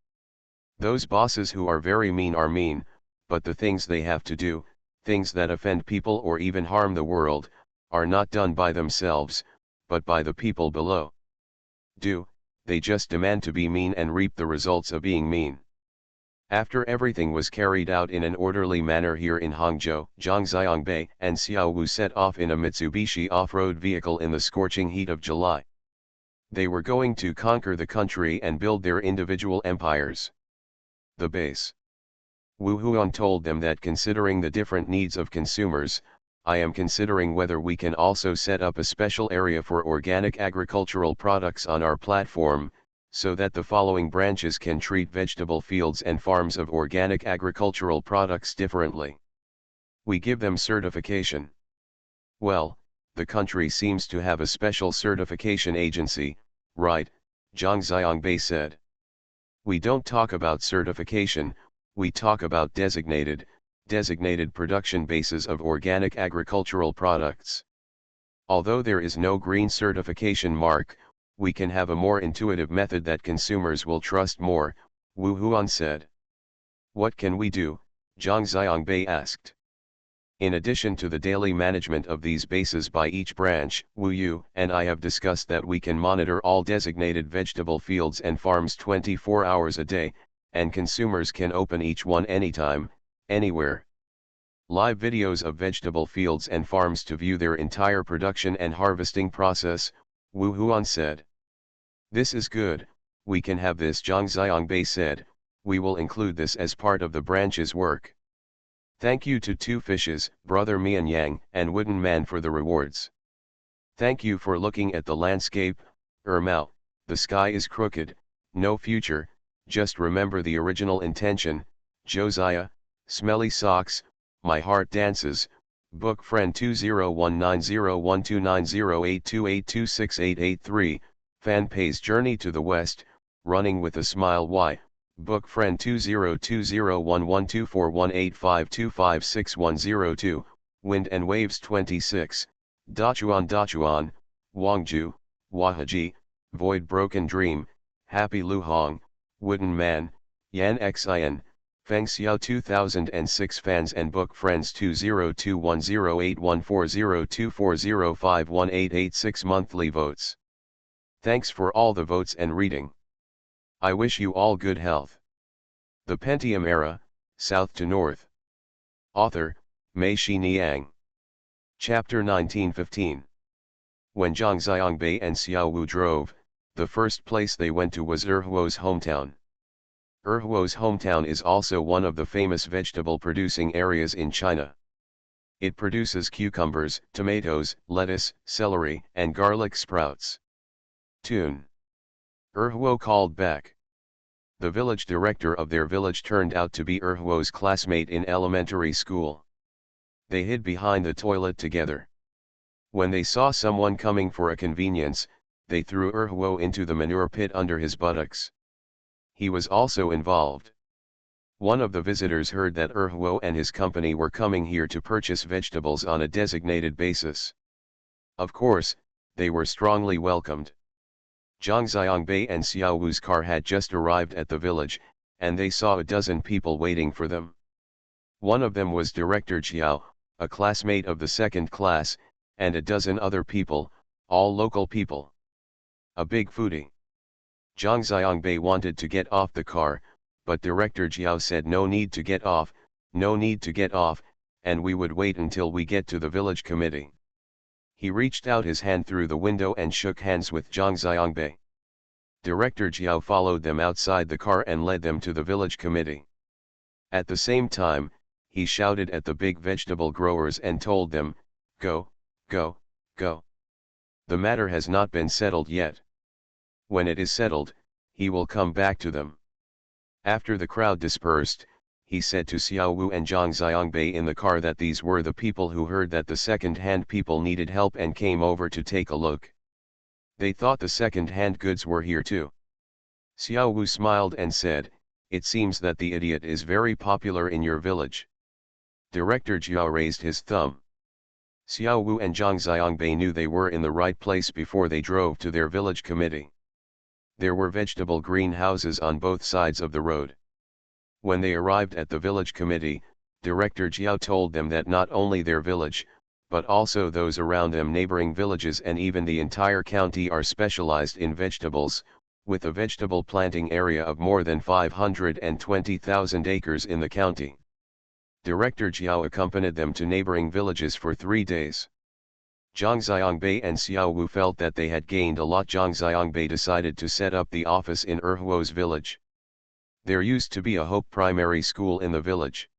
Those bosses who are very mean are mean, but the things they have to do, things that offend people or even harm the world, are not done by themselves, but by the people below. They just demand to be mean and reap the results of being mean. After everything was carried out in an orderly manner here in Hangzhou, Zhang Xiangbei and Xiao Wu set off in a Mitsubishi off-road vehicle in the scorching heat of July. They were going to conquer the country and build their individual empires. The base. Wu Huan told them that considering the different needs of consumers, I am considering whether we can also set up a special area for organic agricultural products on our platform, so that the following branches can treat vegetable fields and farms of organic agricultural products differently. We give them certification. Well, the country seems to have a special certification agency, right? Zhang Xiangbei said. We don't talk about certification, we talk about designated production bases of organic agricultural products. Although there is no green certification mark, we can have a more intuitive method that consumers will trust more, Wu Huan said. What can we do? Zhang Xiangbei asked. In addition to the daily management of these bases by each branch, Wu Yu and I have discussed that we can monitor all designated vegetable fields and farms 24 hours a day, and consumers can open each one anytime, anywhere. Live videos of vegetable fields and farms to view their entire production and harvesting process, Wu Huan said. This is good, we can have this, Zhang Xiangbei said, we will include this as part of the branch's work. Thank you to Two Fishes, Brother Mian Yang and Wooden Man for the rewards. Thank you for looking at the landscape, Mao, the sky is crooked, no future, just remember the original intention, Josiah, Smelly Socks, My Heart Dances, Book Friend 201901290828268883, Fan Pays Journey to the West, Running with a Smile Y, Book Friend 202011241852561002, Wind and Waves 26, Dachuan, Wangju, Wahaji, Void Broken Dream, Happy Lu Hong, Wooden Man, Yan Xin, Feng Xiao 2006 Fans and Book Friends 202108140240518886 Monthly Votes. Thanks for all the votes and reading. I wish you all good health. The Pentium Era, South to North. Author, Mei Xiniang. Chapter 1915. When Zhang Xiangbei and Xiao Wu drove, the first place they went to was Erhuo's hometown. Erhuo's hometown is also one of the famous vegetable-producing areas in China. It produces cucumbers, tomatoes, lettuce, celery, and garlic sprouts. Tune. Erhuo called back. The village director of their village turned out to be Erhuo's classmate in elementary school. They hid behind the toilet together. When they saw someone coming for a convenience, they threw Erhuo into the manure pit under his buttocks. He was also involved. One of the visitors heard that Erhuo and his company were coming here to purchase vegetables on a designated basis. Of course, they were strongly welcomed. Zhang Xiangbei and Xiao Wu's car had just arrived at the village, and they saw a dozen people waiting for them. One of them was Director Jiao, a classmate of the second class, and a dozen other people, all local people. A big foodie. Zhang Xiangbei wanted to get off the car, but Director Jiao said no need to get off, and we would wait until we get to the village committee. He reached out his hand through the window and shook hands with Zhang Xiangbei. Director Jiao followed them outside the car and led them to the village committee. At the same time, he shouted at the big vegetable growers and told them, "Go, go, go. The matter has not been settled yet. When it is settled, he will come back to them." After the crowd dispersed, he said to Xiao Wu and Zhang Xiangbei in the car that these were the people who heard that the second-hand people needed help and came over to take a look. They thought the second-hand goods were here too. Xiao Wu smiled and said, "It seems that the idiot is very popular in your village. Director Jiao raised his thumb. Xiao Wu and Zhang Xiangbei knew they were in the right place before they drove to their village committee. There were vegetable greenhouses on both sides of the road. When they arrived at the village committee, Director Jiao told them that not only their village, but also those around them neighboring villages and even the entire county are specialized in vegetables, with a vegetable planting area of more than 520,000 acres in the county. Director Jiao accompanied them to neighboring villages for 3 days. Zhang Xiangbei and Xiao Wu felt that they had gained a lot. Zhang Xiangbei decided to set up the office in Erhuo's village. There used to be a Hope Primary School in the village.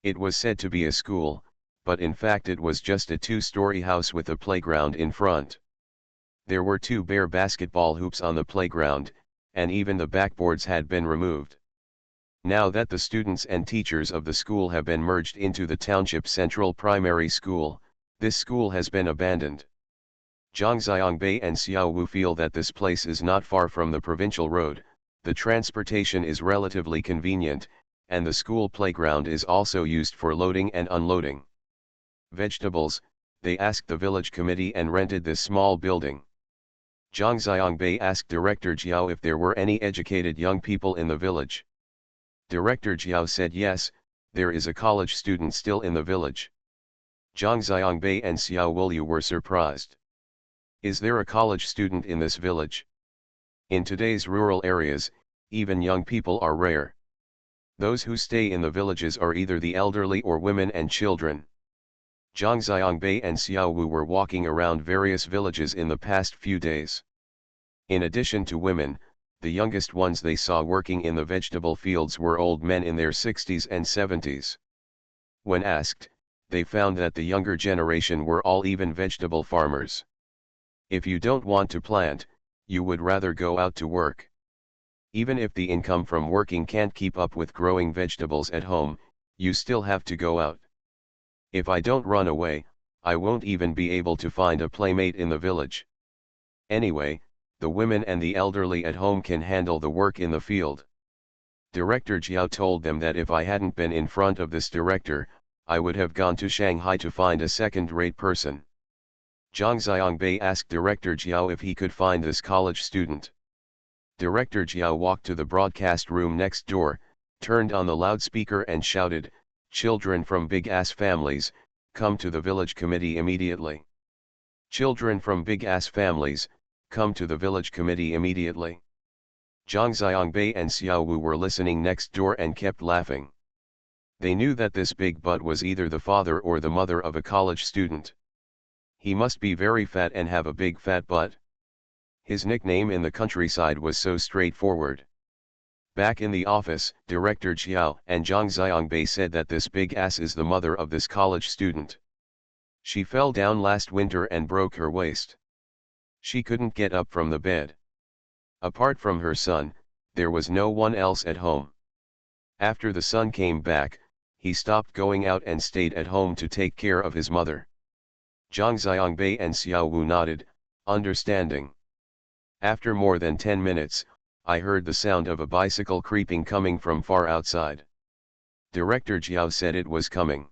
It was said to be a school, but in fact it was just a 2-story house with a playground in front. There were 2 bare basketball hoops on the playground, and even the backboards had been removed. Now that the students and teachers of the school have been merged into the Township Central Primary School, this school has been abandoned. Zhang Xiangbei and Xiao Wu feel that this place is not far from the provincial road, the transportation is relatively convenient, and the school playground is also used for loading and unloading vegetables. They asked the village committee and rented this small building. Zhang Xiangbei asked Director Jiao if there were any educated young people in the village. Director Jiao said yes, there is a college student still in the village. Zhang Xiangbei and Xiao Wuliu were surprised. Is there a college student in this village? In today's rural areas, even young people are rare. Those who stay in the villages are either the elderly or women and children. Zhang Xiangbei and Xiao Wu were walking around various villages in the past few days. In addition to women, the youngest ones they saw working in the vegetable fields were old men in their 60s and 70s. When asked, they found that the younger generation were all even vegetable farmers. If you don't want to plant, you would rather go out to work. Even if the income from working can't keep up with growing vegetables at home, you still have to go out. If I don't run away, I won't even be able to find a playmate in the village. Anyway, the women and the elderly at home can handle the work in the field. Director Jiao told them that if I hadn't been in front of this director, I would have gone to Shanghai to find a second-rate person. Zhang Xiangbei asked Director Jiao if he could find this college student. Director Jiao walked to the broadcast room next door, turned on the loudspeaker and shouted, "Children from big-ass families, come to the village committee immediately. Children from big-ass families, come to the village committee immediately." Zhang Xiangbei and Xiao Wu were listening next door and kept laughing. They knew that this big butt was either the father or the mother of a college student. He must be very fat and have a big fat butt. His nickname in the countryside was so straightforward. Back in the office, Director Jiao and Zhang Xiangbei said that this big ass is the mother of this college student. She fell down last winter and broke her waist. She couldn't get up from the bed. Apart from her son, there was no one else at home. After the son came back, he stopped going out and stayed at home to take care of his mother. Zhang Xiangbei and Xiao Wu nodded, understanding. After more than 10 minutes, I heard the sound of a bicycle creeping coming from far outside. Director Jiao said it was coming.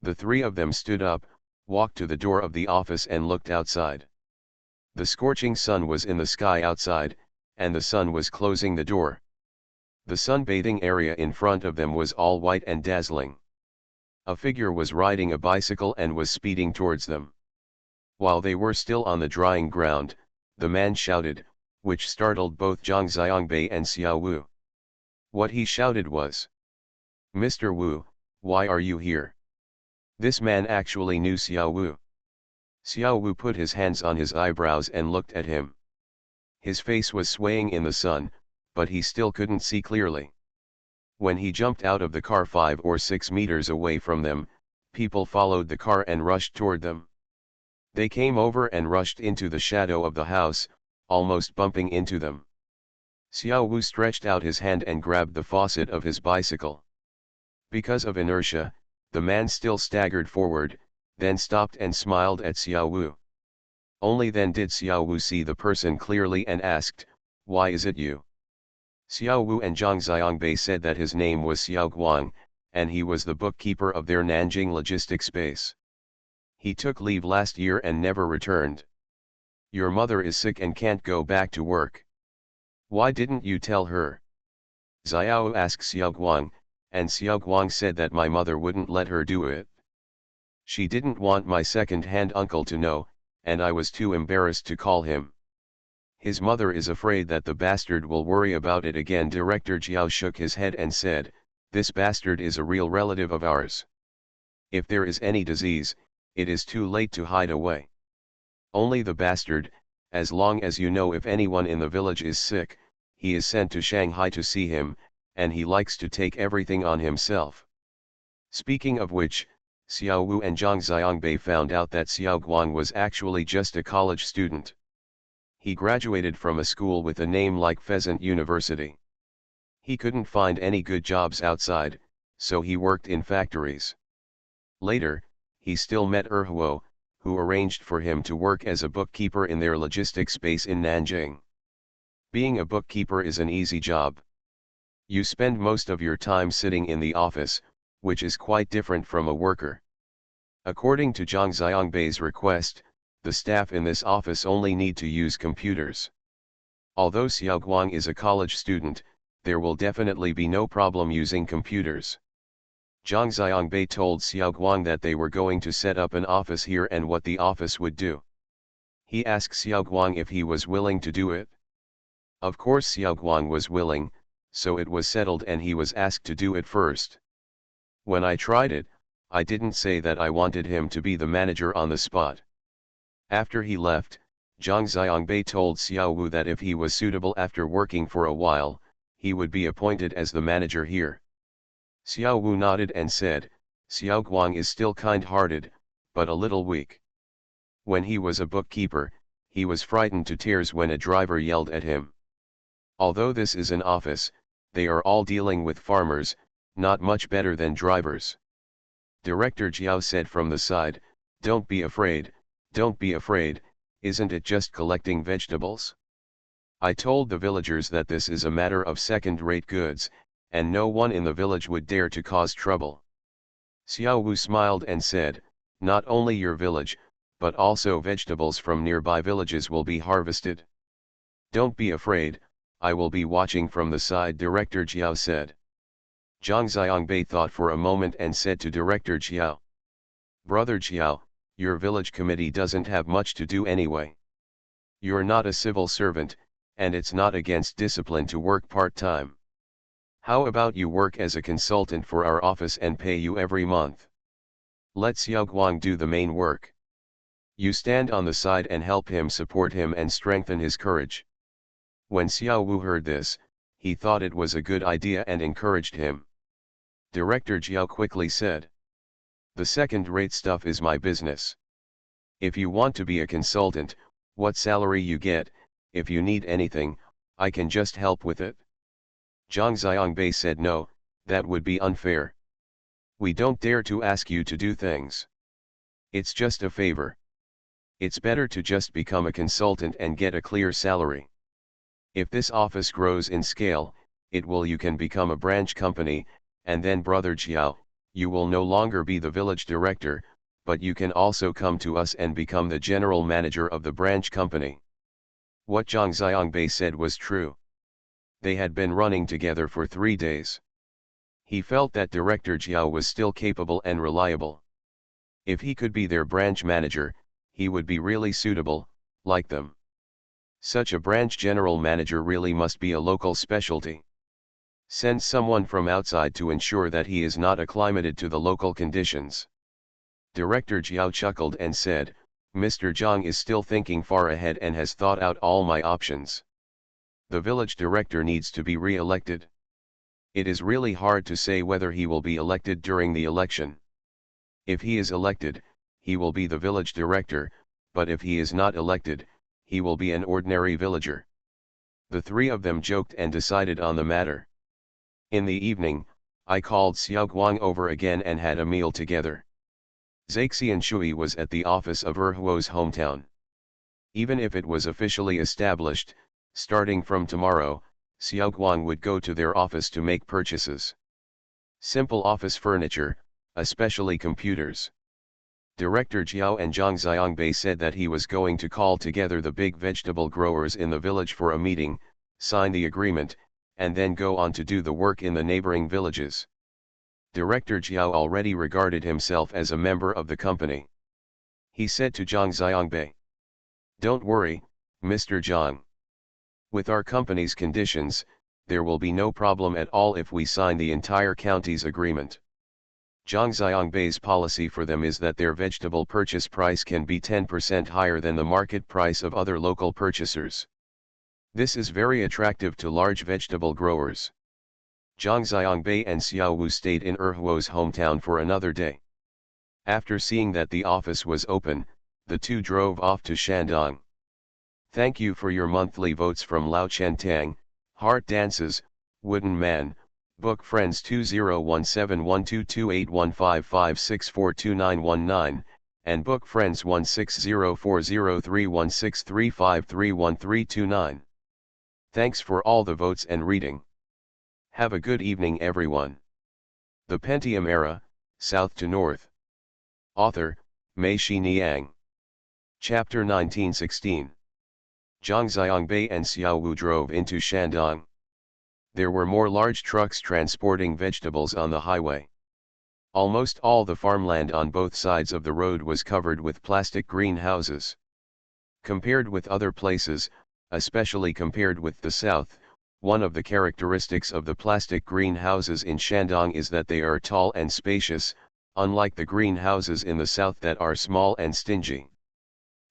The 3 of them stood up, walked to the door of the office and looked outside. The scorching sun was in the sky outside, and the sun was closing the door. The sunbathing area in front of them was all white and dazzling. A figure was riding a bicycle and was speeding towards them. While they were still on the drying ground, the man shouted, which startled both Zhang Xiangbei and Xiao Wu. What he shouted was, "Mr. Wu, why are you here?" This man actually knew Xiao Wu. Xiao Wu put his hands on his eyebrows and looked at him. His face was swaying in the sun, but he still couldn't see clearly. When he jumped out of the car 5 or 6 meters away from them, people followed the car and rushed toward them. They came over and rushed into the shadow of the house, almost bumping into them. Xiao Wu stretched out his hand and grabbed the faucet of his bicycle. Because of inertia, the man still staggered forward, then stopped and smiled at Xiao Wu. Only then did Xiao Wu see the person clearly and asked, "Why is it you?" Xiao Wu and Zhang Xiangbei said that his name was Xiao Guang, and he was the bookkeeper of their Nanjing logistics base. He took leave last year and never returned. Your mother is sick and can't go back to work. Why didn't you tell her? Xiao asked Xiaoguang, and Xiaoguang said that my mother wouldn't let her do it. She didn't want my second-hand uncle to know, and I was too embarrassed to call him. His mother is afraid that the bastard will worry about it again. Director Jiao shook his head and said, this bastard is a real relative of ours. If there is any disease, it is too late to hide away. Only the bastard, as long as you know if anyone in the village is sick, he is sent to Shanghai to see him, and he likes to take everything on himself. Speaking of which, Xiao Wu and Zhang Xiangbei found out that Xiao Guang was actually just a college student. He graduated from a school with a name like Pheasant University. He couldn't find any good jobs outside, so he worked in factories. Later, he still met Huo, who arranged for him to work as a bookkeeper in their logistics base in Nanjing. Being a bookkeeper is an easy job. You spend most of your time sitting in the office, which is quite different from a worker. According to Zhang Xiangbei's request, the staff in this office only need to use computers. Although Xiao Guang is a college student, there will definitely be no problem using computers. Zhang Xiangbei told Xiao Guang that they were going to set up an office here and what the office would do. He asked Xiao Guang if he was willing to do it. Of course Xiao Guang was willing, so it was settled and he was asked to do it first. When I tried it, I didn't say that I wanted him to be the manager on the spot. After he left, Zhang Xiangbei told Xiao Wu that if he was suitable after working for a while, he would be appointed as the manager here. Xiao Wu nodded and said, Xiao Guang is still kind-hearted, but a little weak. When he was a bookkeeper, he was frightened to tears when a driver yelled at him. Although this is an office, they are all dealing with farmers, not much better than drivers. Director Jiao said from the side, don't be afraid, isn't it just collecting vegetables? I told the villagers that this is a matter of second-rate goods, and no one in the village would dare to cause trouble. Xiao Wu smiled and said, not only your village, but also vegetables from nearby villages will be harvested. Don't be afraid, I will be watching from the side, Director Jiao said. Zhang Xiangbei thought for a moment and said to Director Jiao, Brother Jiao, your village committee doesn't have much to do anyway. You're not a civil servant, and it's not against discipline to work part-time. How about you work as a consultant for our office and pay you every month? Let Xiao Guang do the main work. You stand on the side and help him, support him and strengthen his courage. When Xiao Wu heard this, he thought it was a good idea and encouraged him. Director Jiao quickly said, the second-rate stuff is my business. If you want to be a consultant, what salary you get, if you need anything, I can just help with it. Zhang Xiangbei said no, that would be unfair. We don't dare to ask you to do things. It's just a favor. It's better to just become a consultant and get a clear salary. If this office grows in scale, you can become a branch company, and then Brother Jiao, you will no longer be the village director, but you can also come to us and become the general manager of the branch company. What Zhang Xiangbei said was true. They had been running together for 3 days. He felt that Director Jiao was still capable and reliable. If he could be their branch manager, he would be really suitable, like them. Such a branch general manager really must be a local specialty. Send someone from outside to ensure that he is not acclimated to the local conditions. Director Jiao chuckled and said, Mr. Zhang is still thinking far ahead and has thought out all my options. The village director needs to be re-elected. It is really hard to say whether he will be elected during the election. If he is elected, he will be the village director, but if he is not elected, he will be an ordinary villager. The three of them joked and decided on the matter. In the evening, I called Xiao Guang over again and had a meal together. Zaixian Shui was at the office of Huo's hometown. Even if it was officially established, starting from tomorrow, Xiao Guang would go to their office to make purchases. Simple office furniture, especially computers. Director Jiao and Zhang Xiangbei said that he was going to call together the big vegetable growers in the village for a meeting, sign the agreement, and then go on to do the work in the neighboring villages. Director Jiao already regarded himself as a member of the company. He said to Zhang Xiangbei, "Don't worry, Mr. Zhang. With our company's conditions, there will be no problem at all if we sign the entire county's agreement." Zhang Xiangbei's policy for them is that their vegetable purchase price can be 10% higher than the market price of other local purchasers. This is very attractive to large vegetable growers. Zhang Xiangbei and Xiao Wu stayed in Erhuo's hometown for another day. After seeing that the office was open, the two drove off to Shandong. Thank you for your monthly votes from Lao Chentang, Heart Dances, Wooden Man, Book Friends 201712281556429119, and Book Friends 1604031635311329. Thanks for all the votes and reading. Have a good evening everyone. The Pentium Era, South to North. Author, Mei Xiniang. Chapter 1916. Zhang Xiangbei and Xiao Wu drove into Shandong. There were more large trucks transporting vegetables on the highway. Almost all the farmland on both sides of the road was covered with plastic greenhouses. Compared with other places, especially compared with the south, one of the characteristics of the plastic greenhouses in Shandong is that they are tall and spacious, unlike the greenhouses in the south that are small and stingy.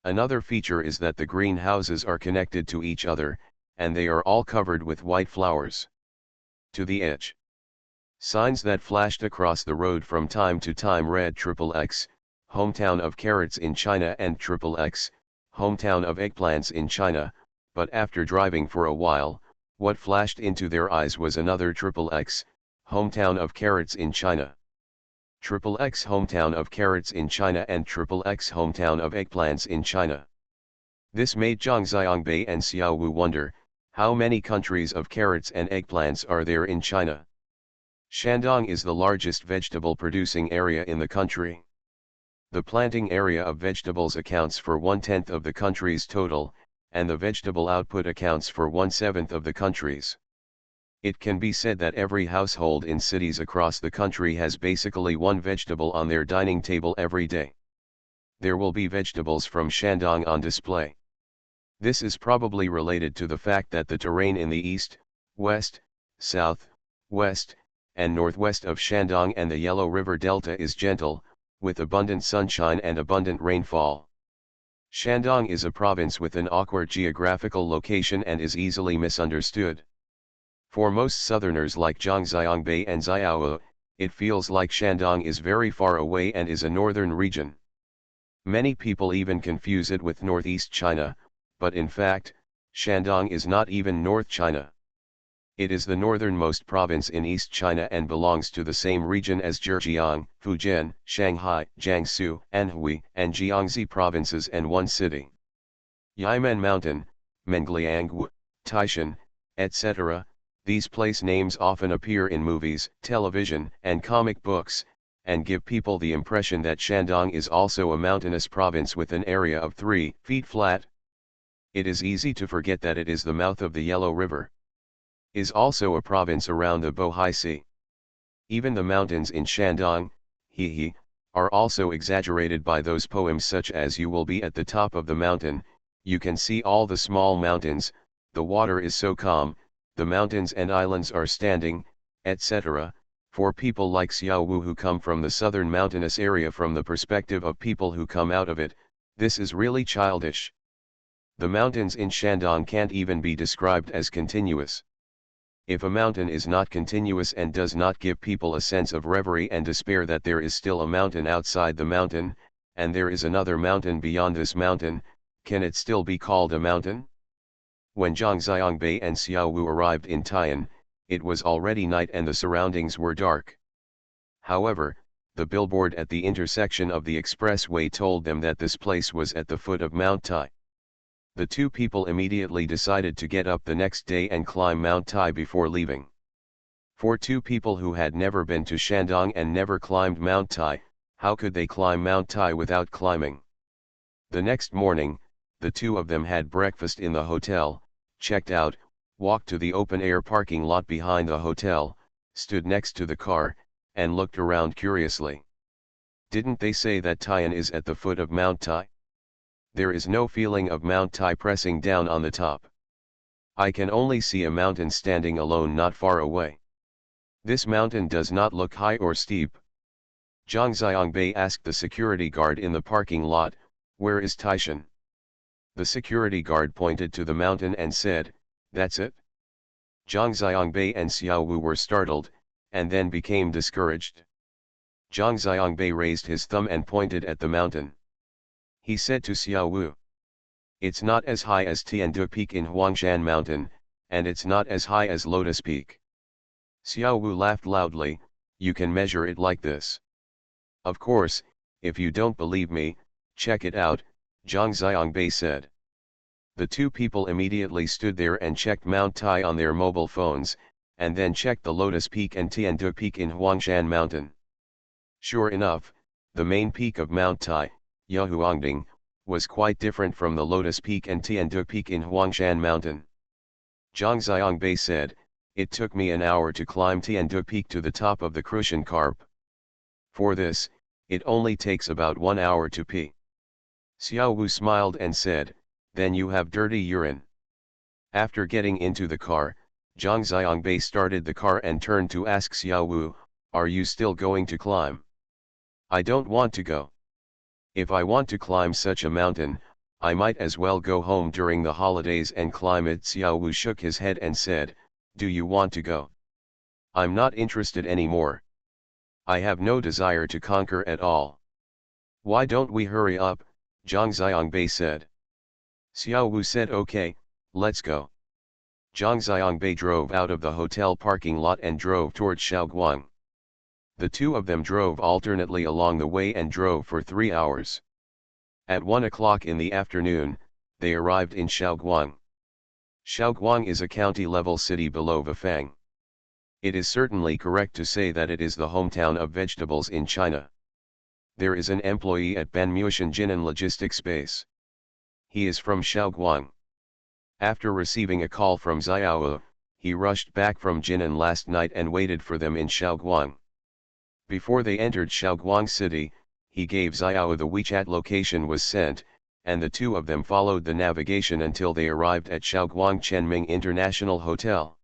Another feature is that the greenhouses are connected to each other, and they are all covered with white flowers. To the edge. Signs that flashed across the road from time to time read XXX, hometown of carrots in China, and XXX, hometown of eggplants in China, but after driving for a while, what flashed into their eyes was another XXX, hometown of carrots in China. XXX hometown of carrots in China and XXX hometown of eggplants in China. This made Zhang Xiangbei and Xiao Wu wonder, how many countries of carrots and eggplants are there in China? Shandong is the largest vegetable producing area in the country. The planting area of vegetables accounts for 1/10 of the country's total, and the vegetable output accounts for 1/7 of the country's. It can be said that every household in cities across the country has basically one vegetable on their dining table every day. There will be vegetables from Shandong on display. This is probably related to the fact that the terrain in the east, west, south, west, and northwest of Shandong and the Yellow River Delta is gentle, with abundant sunshine and abundant rainfall. Shandong is a province with an awkward geographical location and is easily misunderstood. For most southerners like Zhang Xiangbei and Xiao Wu, it feels like Shandong is very far away and is a northern region. Many people even confuse it with northeast China, but in fact, Shandong is not even North China. It is the northernmost province in East China and belongs to the same region as Zhejiang, Fujian, Shanghai, Jiangsu, Anhui, and Jiangxi provinces and one city. Yimen Mountain, Mengliangwu, Taishan, etc. These place names often appear in movies, television, and comic books, and give people the impression that Shandong is also a mountainous province with an area of 3 feet flat. It is easy to forget that it is the mouth of the Yellow River. Is also a province around the Bohai Sea. Even the mountains in Shandong, are also exaggerated by those poems such as "You will be at the top of the mountain, you can see all the small mountains, the water is so calm, the mountains and islands are standing," etc. For people like Xiao Wu who come from the southern mountainous area from the perspective of people who come out of it, this is really childish. The mountains in Shandong can't even be described as continuous. If a mountain is not continuous and does not give people a sense of reverie and despair that there is still a mountain outside the mountain, and there is another mountain beyond this mountain, can it still be called a mountain? When Zhang Xiangbei and Xiao Wu arrived in Taiyan, it was already night and the surroundings were dark. However, the billboard at the intersection of the expressway told them that this place was at the foot of Mount Tai. The two people immediately decided to get up the next day and climb Mount Tai before leaving. For two people who had never been to Shandong and never climbed Mount Tai, how could they climb Mount Tai without climbing? The next morning, the two of them had breakfast in the hotel, checked out, walked to the open-air parking lot behind the hotel, stood next to the car, and looked around curiously. Didn't they say that Tai'an is at the foot of Mount Tai? There is no feeling of Mount Tai pressing down on the top. I can only see a mountain standing alone not far away. This mountain does not look high or steep. Zhang Xiangbei asked the security guard in the parking lot, "Where is Taishan?" The security guard pointed to the mountain and said, "That's it." Zhang Xiangbei and Xiao Wu were startled, and then became discouraged. Zhang Xiangbei raised his thumb and pointed at the mountain. He said to Xiao Wu, "It's not as high as Tiandu Peak in Huangshan Mountain, and it's not as high as Lotus Peak." Xiao Wu laughed loudly, "You can measure it like this." "Of course, if you don't believe me, check it out," Zhang Xiangbei said. The two people immediately stood there and checked Mount Tai on their mobile phones, and then checked the Lotus Peak and Tiandu Peak in Huangshan Mountain. Sure enough, the main peak of Mount Tai, Yahuangding, was quite different from the Lotus Peak and Tiandu Peak in Huangshan Mountain. Zhang Xiangbei said, "It took me an hour to climb Tiandu Peak to the top of the Crucian Carp. For this, it only takes about 1 hour to pee." Xiao Wu smiled and said, "Then you have dirty urine." After getting into the car, Zhang Xiangbei started the car and turned to ask Xiao Wu, "Are you still going to climb?" "I don't want to go. If I want to climb such a mountain, I might as well go home during the holidays and climb it." Xiao Wu shook his head and said, "Do you want to go?" "I'm not interested anymore. I have no desire to conquer at all." "Why don't we hurry up?" Zhang Xiangbei said. Xiao Wu said, "Okay, let's go." Zhang Xiangbei drove out of the hotel parking lot and drove towards Shaoguang. The two of them drove alternately along the way and drove for 3 hours. At 1 o'clock in the afternoon, they arrived in Shaoguang. Shaoguang is a county-level city below Vifang. It is certainly correct to say that it is the hometown of vegetables in China. There is an employee at Banmuishan Jinan Logistics Base. He is from Shaoguang. After receiving a call from Xiao, he rushed back from Jinan last night and waited for them in Shaoguang. Before they entered Shaoguang city, he gave Xiao the WeChat location was sent, and the two of them followed the navigation until they arrived at Shaoguang Chenming International Hotel.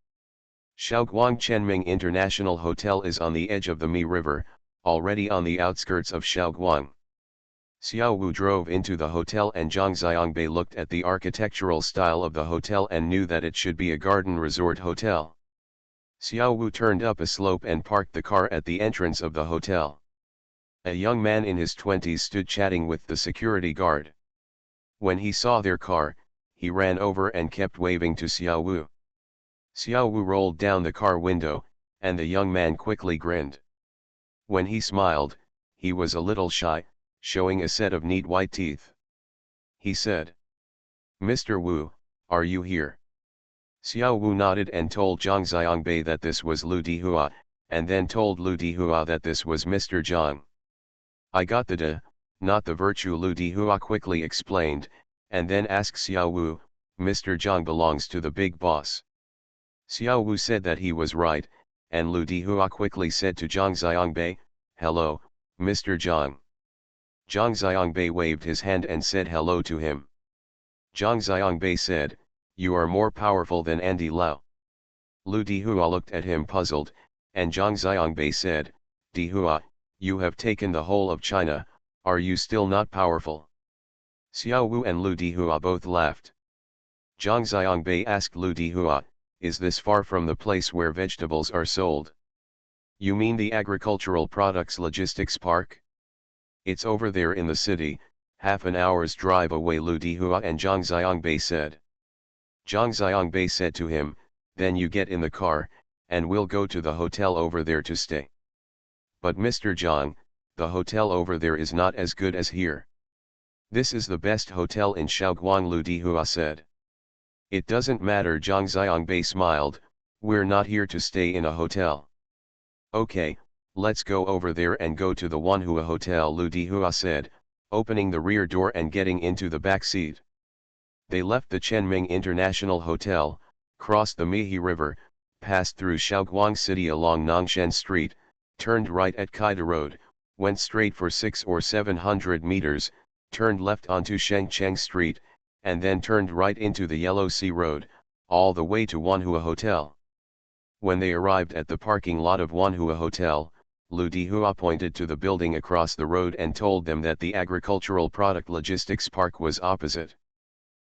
Shaoguang Chenming International Hotel is on the edge of the Mi River, already on the outskirts of Shaoguang. Xiao Wu drove into the hotel and Zhang Xiangbei looked at the architectural style of the hotel and knew that it should be a garden resort hotel. Xiao Wu turned up a slope and parked the car at the entrance of the hotel. A young man in his 20s stood chatting with the security guard. When he saw their car, he ran over and kept waving to Xiao Wu. Xiao Wu rolled down the car window, and the young man quickly grinned. When he smiled, he was a little shy, showing a set of neat white teeth. He said, "Mr. Wu, are you here?" Xiao Wu nodded and told Zhang Xiangbei that this was Lu Dihua, and then told Lu Dihua that this was Mr. Zhang. "I got the de, not the virtue," Lu Dihua quickly explained, and then asked Xiao Wu, "Mr. Zhang belongs to the big boss." Xiao Wu said that he was right, and Lu Dihua quickly said to Zhang Xiangbei, "Hello, Mr. Zhang." Zhang Xiangbei waved his hand and said hello to him. Zhang Xiangbei said, "You are more powerful than Andy Lau." Lu Dihua looked at him puzzled, and Zhang Xiangbei said, "Dihua, you have taken the whole of China, are you still not powerful?" Xiao Wu and Lu Dihua both laughed. Zhang Xiangbei asked Lu Dihua, "Is this far from the place where vegetables are sold?" "You mean the agricultural products logistics park?" "It's over there in the city, half an hour's drive away," Lu Dihua and Zhang Xiangbei said. Zhang Xiangbei said to him, "Then you get in the car, and we'll go to the hotel over there to stay." "But Mr. Zhang, the hotel over there is not as good as here." "This is the best hotel in Shaoguang," Lu Dihua said. "It doesn't matter," Zhang Xiangbei smiled, We're not here to stay in a hotel. Okay, let's go over there and go to the Wanhua Hotel, Lu Dihua said, opening the rear door and getting into the back seat. They left the Chenming International Hotel, crossed the Mihi River, passed through Shaoguang City along Nangshan Street, turned right at Kaida Road, went straight for 600 or 700 meters, turned left onto Shengcheng Street, and then turned right into the Yellow Sea Road, all the way to Wanhua Hotel. When they arrived at the parking lot of Wanhua Hotel, Lu Dihua pointed to the building across the road and told them that the Agricultural Product Logistics Park was opposite.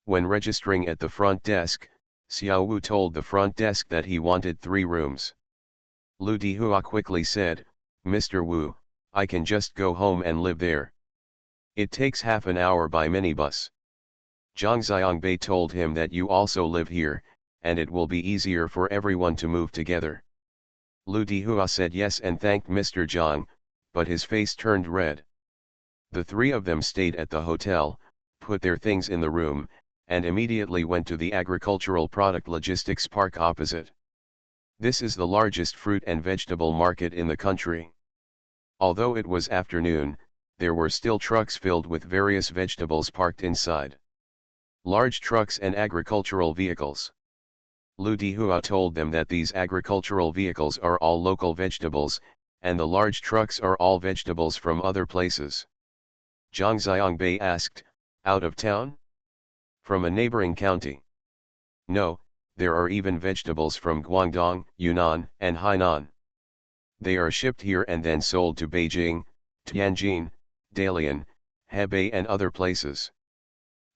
When registering at the front desk, Xiao Wu told the front desk that he wanted 3 rooms. Lu Dihua quickly said, "Mr. Wu, I can just go home and live there. It takes half an hour by minibus." Zhang Xiangbei told him that you also live here, and it will be easier for everyone to move together. Lu Dihua said yes and thanked Mr. Zhang, but his face turned red. The 3 of them stayed at the hotel, put their things in the room, and immediately went to the Agricultural Product Logistics Park opposite. This is the largest fruit and vegetable market in the country. Although it was afternoon, there were still trucks filled with various vegetables parked inside. Large trucks and agricultural vehicles. Lu Dihua told them that these agricultural vehicles are all local vegetables, and the large trucks are all vegetables from other places. Zhang Xiangbei asked, "Out of town? From a neighboring county?" "No, there are even vegetables from Guangdong, Yunnan, and Hainan. They are shipped here and then sold to Beijing, Tianjin, Dalian, Hebei and other places."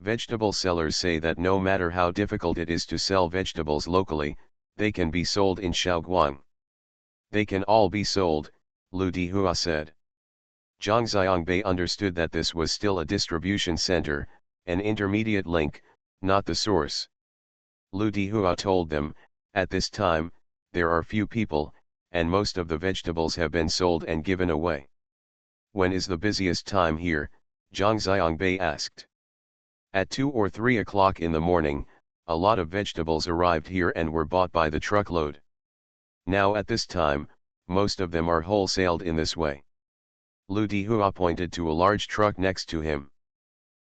Vegetable sellers say that no matter how difficult it is to sell vegetables locally, they can be sold in Shaoguang. "They can all be sold," Lu Dihua said. Zhang Xiangbei understood that this was still a distribution center, an intermediate link, not the source. Lu Dihua told them, "At this time, there are few people, and most of the vegetables have been sold and given away." "When is the busiest time here?" Zhang Xiangbei asked. "At 2 or 3 o'clock in the morning, a lot of vegetables arrived here and were bought by the truckload. Now at this time, most of them are wholesaled in this way." Lu Dihua pointed to a large truck next to him.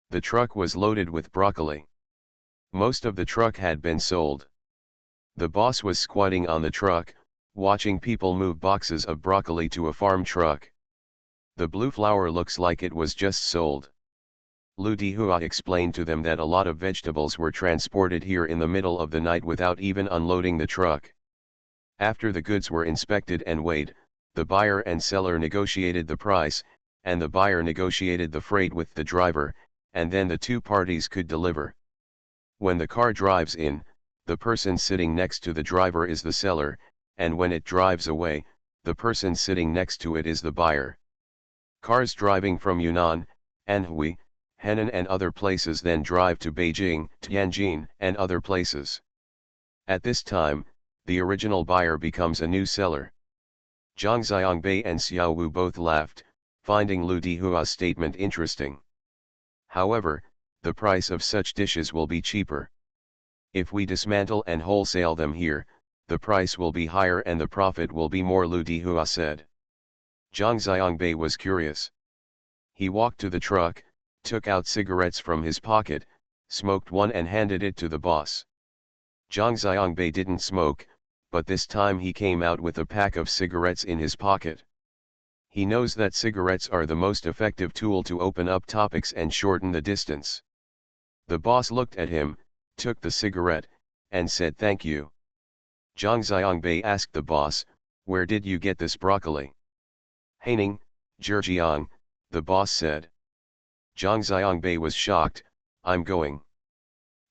The truck was loaded with broccoli. Most of the truck had been sold. The boss was squatting on the truck, watching people move boxes of broccoli to a farm truck. "The blue flower looks like it was just sold." Lu Dihua explained to them that a lot of vegetables were transported here in the middle of the night without even unloading the truck. After the goods were inspected and weighed, the buyer and seller negotiated the price, and the buyer negotiated the freight with the driver, and then the 2 parties could deliver. When the car drives in, the person sitting next to the driver is the seller, and when it drives away, the person sitting next to it is the buyer. Cars driving from Yunnan, Anhui, Henan and other places then drive to Beijing, Tianjin and other places. At this time, the original buyer becomes a new seller. Zhang Xiangbei and Xiao Wu both laughed, finding Lu Dihua's statement interesting. However, the price of such dishes will be cheaper. If we dismantle and wholesale them here, the price will be higher and the profit will be more, Lu Dihua said. Zhang Xiangbei was curious. He walked to the truck, took out cigarettes from his pocket, smoked one and handed it to the boss. Zhang Xiangbei didn't smoke, but this time he came out with a pack of cigarettes in his pocket. He knows that cigarettes are the most effective tool to open up topics and shorten the distance. The boss looked at him, took the cigarette, and said thank you. Zhang Xiangbei asked the boss, "Where did you get this broccoli?" "Haining, Zhejiang," the boss said. Zhang Xiangbei was shocked. "I'm going.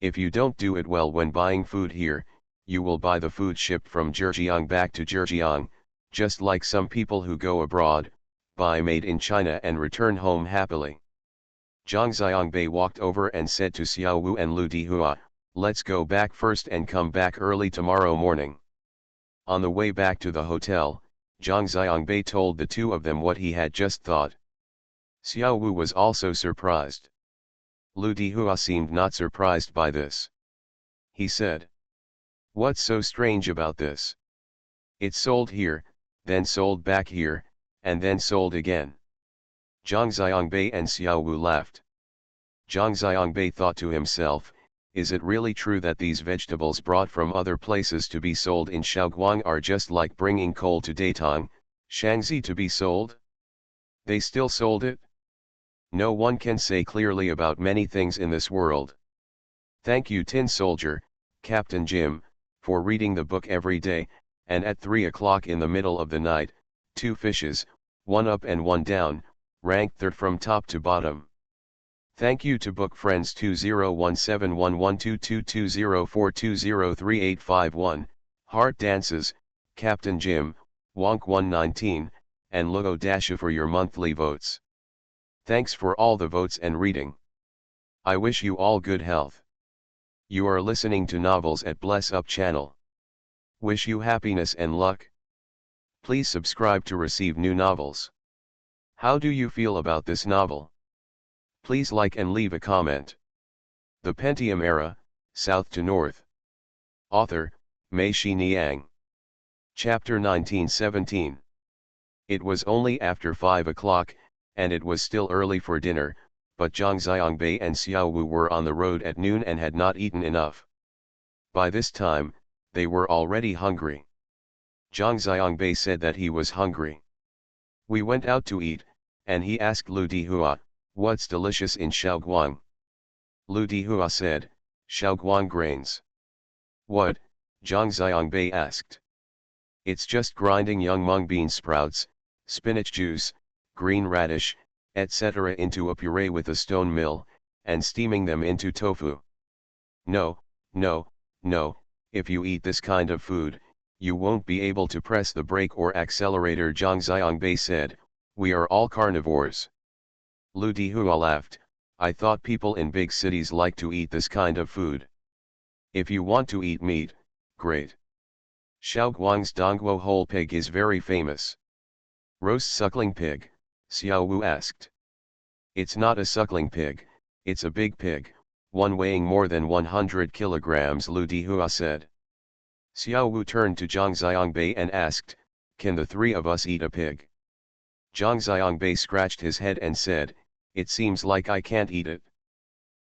If you don't do it well when buying food here, you will buy the food shipped from Zhejiang back to Zhejiang, just like some people who go abroad, buy made in China and return home happily." Zhang Xiangbei walked over and said to Xiao Wu and Lu Dihua, "Let's go back first and come back early tomorrow morning." On the way back to the hotel, Zhang Xiangbei told the 2 of them what he had just thought. Xiao Wu was also surprised. Lu Dihua seemed not surprised by this. He said, What's so strange about this? It's sold here, then sold back here, and then sold again. Zhang Xiangbei and Xiao Wu laughed. Zhang Xiangbei thought to himself, is it really true that these vegetables brought from other places to be sold in Shaoguang are just like bringing coal to Datong, Shangzi to be sold? They still sold it? No one can say clearly about many things in this world. Thank you Tin Soldier, Captain Jim, for reading the book every day, and at 3 o'clock in the middle of the night, 2 fishes, 1 up and 1 down, ranked third from top to bottom. Thank you to book friends 201711222042038851, Heart Dances, Captain Jim, Wonk 119, and Luo Dasha for your monthly votes. Thanks for all the votes and reading. I wish you all good health. You are listening to Novels at Bless Up channel. Wish you happiness and luck. Please subscribe to receive new novels. How do you feel about this novel? Please like and leave a comment. The Pentium Era, South to North. Author, Mei-Shi Niang. Chapter 1917. It was only after 5 o'clock, and it was still early for dinner, but Zhang Xiangbei and Xiao Wu were on the road at noon and had not eaten enough. By this time, they were already hungry. Zhang Xiangbei said that he was hungry. We went out to eat, and he asked Lu Dihua, what's delicious in Shaoguang? Lu Dihua said, Shaoguang grains. What? Zhang Xiangbei asked. It's just grinding young mung bean sprouts, spinach juice, green radish, etc. into a puree with a stone mill, and steaming them into tofu. No, no, no, if you eat this kind of food, you won't be able to press the brake or accelerator, Zhang Xiangbei said, we are all carnivores. Lu Dihua laughed, I thought people in big cities like to eat this kind of food. If you want to eat meat, great. Shaoguang's Dongguo whole pig is very famous. Roast suckling pig, Xiao Wu asked. It's not a suckling pig, it's a big pig, one weighing more than 100 kilograms, Lu Dihua said. Xiao Wu turned to Zhang Xiangbei and asked, can the 3 of us eat a pig? Zhang Xiangbei scratched his head and said, it seems like I can't eat it.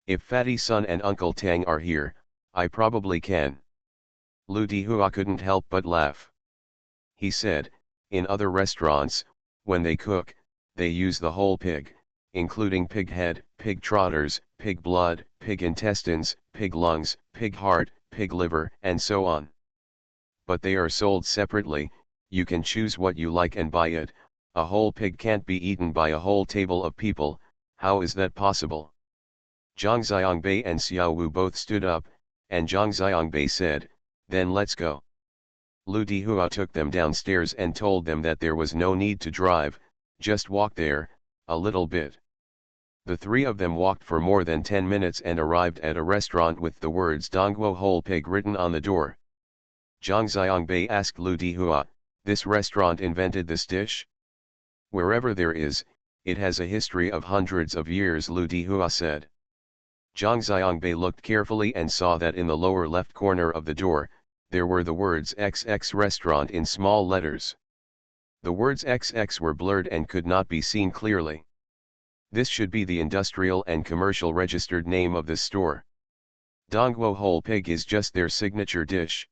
If Fatty Sun and Uncle Tang are here, I probably can. Lu Dihua couldn't help but laugh. He said, in other restaurants, when they cook, they use the whole pig, including pig head, pig trotters, pig blood, pig intestines, pig lungs, pig heart, pig liver, and so on. But they are sold separately, you can choose what you like and buy it. A whole pig can't be eaten by a whole table of people, how is that possible? Zhang Xiangbei and Xiao Wu both stood up, and Zhang Xiangbei said, then let's go. Lu Dihua took them downstairs and told them that there was no need to drive, just walk there, a little bit. The 3 of them walked for more than 10 minutes and arrived at a restaurant with the words Dongguo whole pig written on the door. Zhang Xiangbei asked Lu Dihua, this restaurant invented this dish? Wherever there is, it has a history of hundreds of years, Lu Dihua said. Zhang Xiangbei looked carefully and saw that in the lower left corner of the door, there were the words XX Restaurant in small letters. The words XX were blurred and could not be seen clearly. This should be the industrial and commercial registered name of this store. Dongguo whole pig is just their signature dish.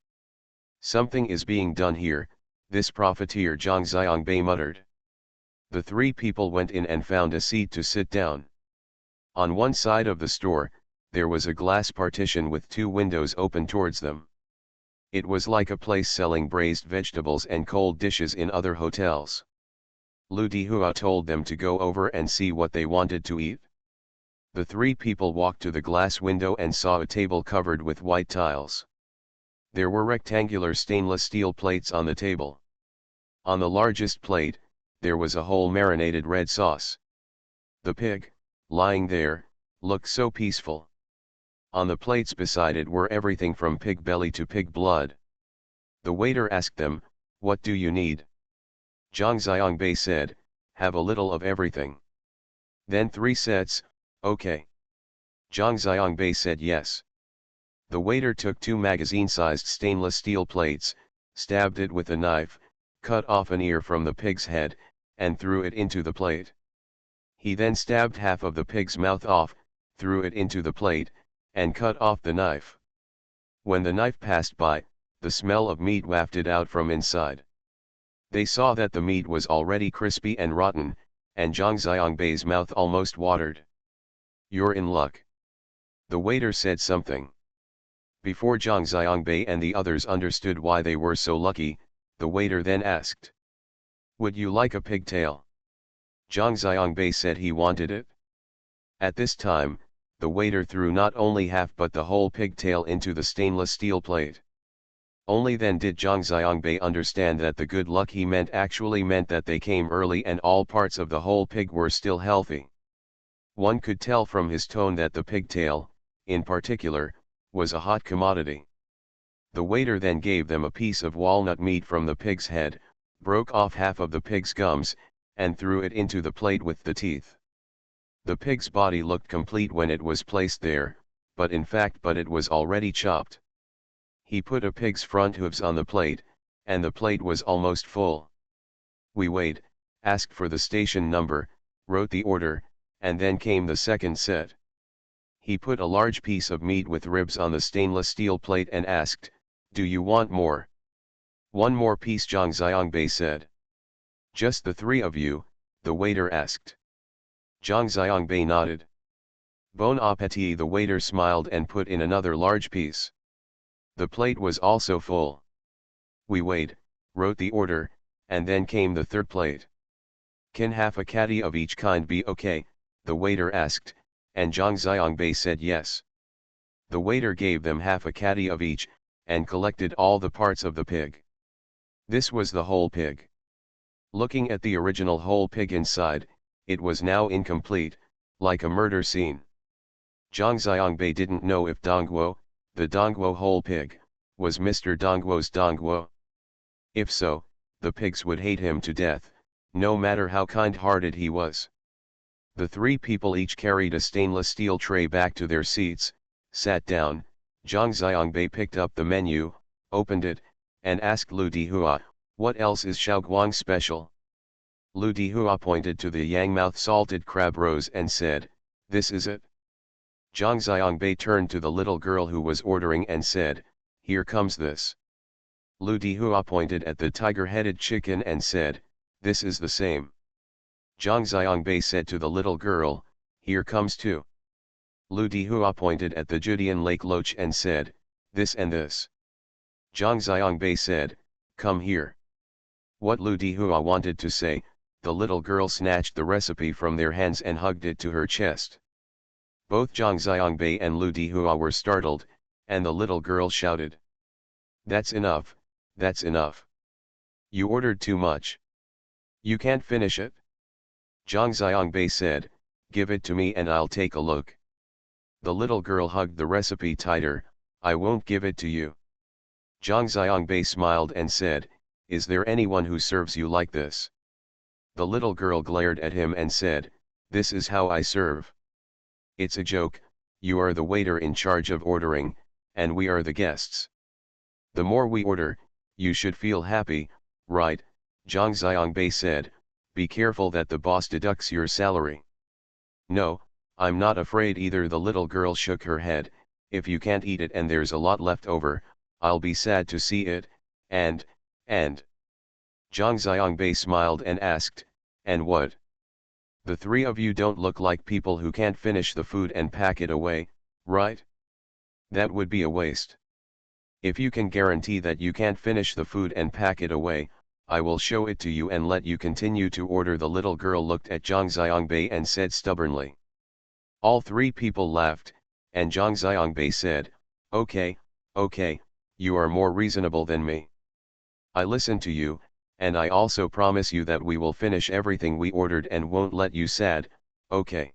Something is being done here, this profiteer, Zhang Xiangbei muttered. The 3 people went in and found a seat to sit down. On one side of the store, there was a glass partition with 2 windows open towards them. It was like a place selling braised vegetables and cold dishes in other hotels. Lu Dihua told them to go over and see what they wanted to eat. The 3 people walked to the glass window and saw a table covered with white tiles. There were rectangular stainless steel plates on the table. On the largest plate, there was a whole marinated red sauce. The pig, lying there, looked so peaceful. On the plates beside it were everything from pig belly to pig blood. The waiter asked them, what do you need? Zhang Xiangbei said, have a little of everything. Then 3 sets, okay. Zhang Xiangbei said yes. The waiter took 2 magazine-sized stainless steel plates, stabbed it with a knife, cut off an ear from the pig's head, and threw it into the plate. He then stabbed half of the pig's mouth off, threw it into the plate, and cut off the knife. When the knife passed by, the smell of meat wafted out from inside. They saw that the meat was already crispy and rotten, and Zhang Xiangbei's mouth almost watered. "You're in luck." The waiter said something. Before Zhang Xiangbei and the others understood why they were so lucky, the waiter then asked, "Would you like a pigtail?" Zhang Xiangbei said he wanted it. At this time, the waiter threw not only half but the whole pigtail into the stainless steel plate. Only then did Zhang Xiangbei understand that the good luck he meant actually meant that they came early and all parts of the whole pig were still healthy. One could tell from his tone that the pigtail, in particular, was a hot commodity. The waiter then gave them a piece of walnut meat from the pig's head, broke off half of the pig's gums, and threw it into the plate with the teeth. The pig's body looked complete when it was placed there, but it was already chopped. He put a pig's front hooves on the plate, and the plate was almost full. We weighed, asked for the station number, wrote the order, and then came the second set. He put a large piece of meat with ribs on the stainless steel plate and asked, "Do you want more?" "One more piece," Zhang Xiangbei said. "Just the 3 of you?" the waiter asked. Zhang Xiangbei nodded. "Bon appétit," the waiter smiled and put in another large piece. The plate was also full. We weighed, wrote the order, and then came the third plate. "Can half a caddy of each kind be okay?" the waiter asked, and Zhang Xiangbei said yes. The waiter gave them half a caddy of each, and collected all the parts of the pig. This was the whole pig. Looking at the original whole pig inside, it was now incomplete, like a murder scene. Zhang Xiangbei didn't know if Dongguo, the Dongguo whole pig, was Mr. Dongguo's Dongguo. If so, the pigs would hate him to death, no matter how kind-hearted he was. The 3 people each carried a stainless steel tray back to their seats, sat down. Zhang Xiangbei picked up the menu, opened it, and asked Lu Dihua, "What else is Shaoguang special?" Lu Dihua pointed to the Yangmouth salted crab roes and said, "This is it." Zhang Xiangbei turned to the little girl who was ordering and said, "Here comes this." Lu Dihua pointed at the tiger-headed chicken and said, "This is the same." Zhang Xiangbei said to the little girl, "Here comes 2. Lu Dihua pointed at the Judean lake loach and said, "This and this." Zhang Xiangbei said, "Come here." What Lu Dihua wanted to say, the little girl snatched the recipe from their hands and hugged it to her chest. Both Zhang Xiangbei and Lu Dihua were startled, and the little girl shouted, "That's enough, that's enough. You ordered too much. You can't finish it." Zhang Xiangbei said, "Give it to me and I'll take a look." The little girl hugged the recipe tighter, "I won't give it to you." Zhang Xiangbei smiled and said, "Is there anyone who serves you like this?" The little girl glared at him and said, "This is how I serve. It's a joke, you are the waiter in charge of ordering, and we are the guests. The more we order, you should feel happy, right?" Zhang Xiangbei said, "Be careful that the boss deducts your salary." "No, I'm not afraid either." The little girl shook her head, "If you can't eat it and there's a lot left over, I'll be sad to see it, and. Zhang Xiangbei smiled and asked, "And what? The 3 of you don't look like people who can't finish the food and pack it away, right? That would be a waste. If you can guarantee that you can't finish the food and pack it away, I will show it to you and let you continue to order." The little girl looked at Zhang Xiangbei and said stubbornly. All 3 people laughed, and Zhang Xiangbei said, Okay, you are more reasonable than me. I listen to you, and I also promise you that we will finish everything we ordered and won't let you sad, okay?"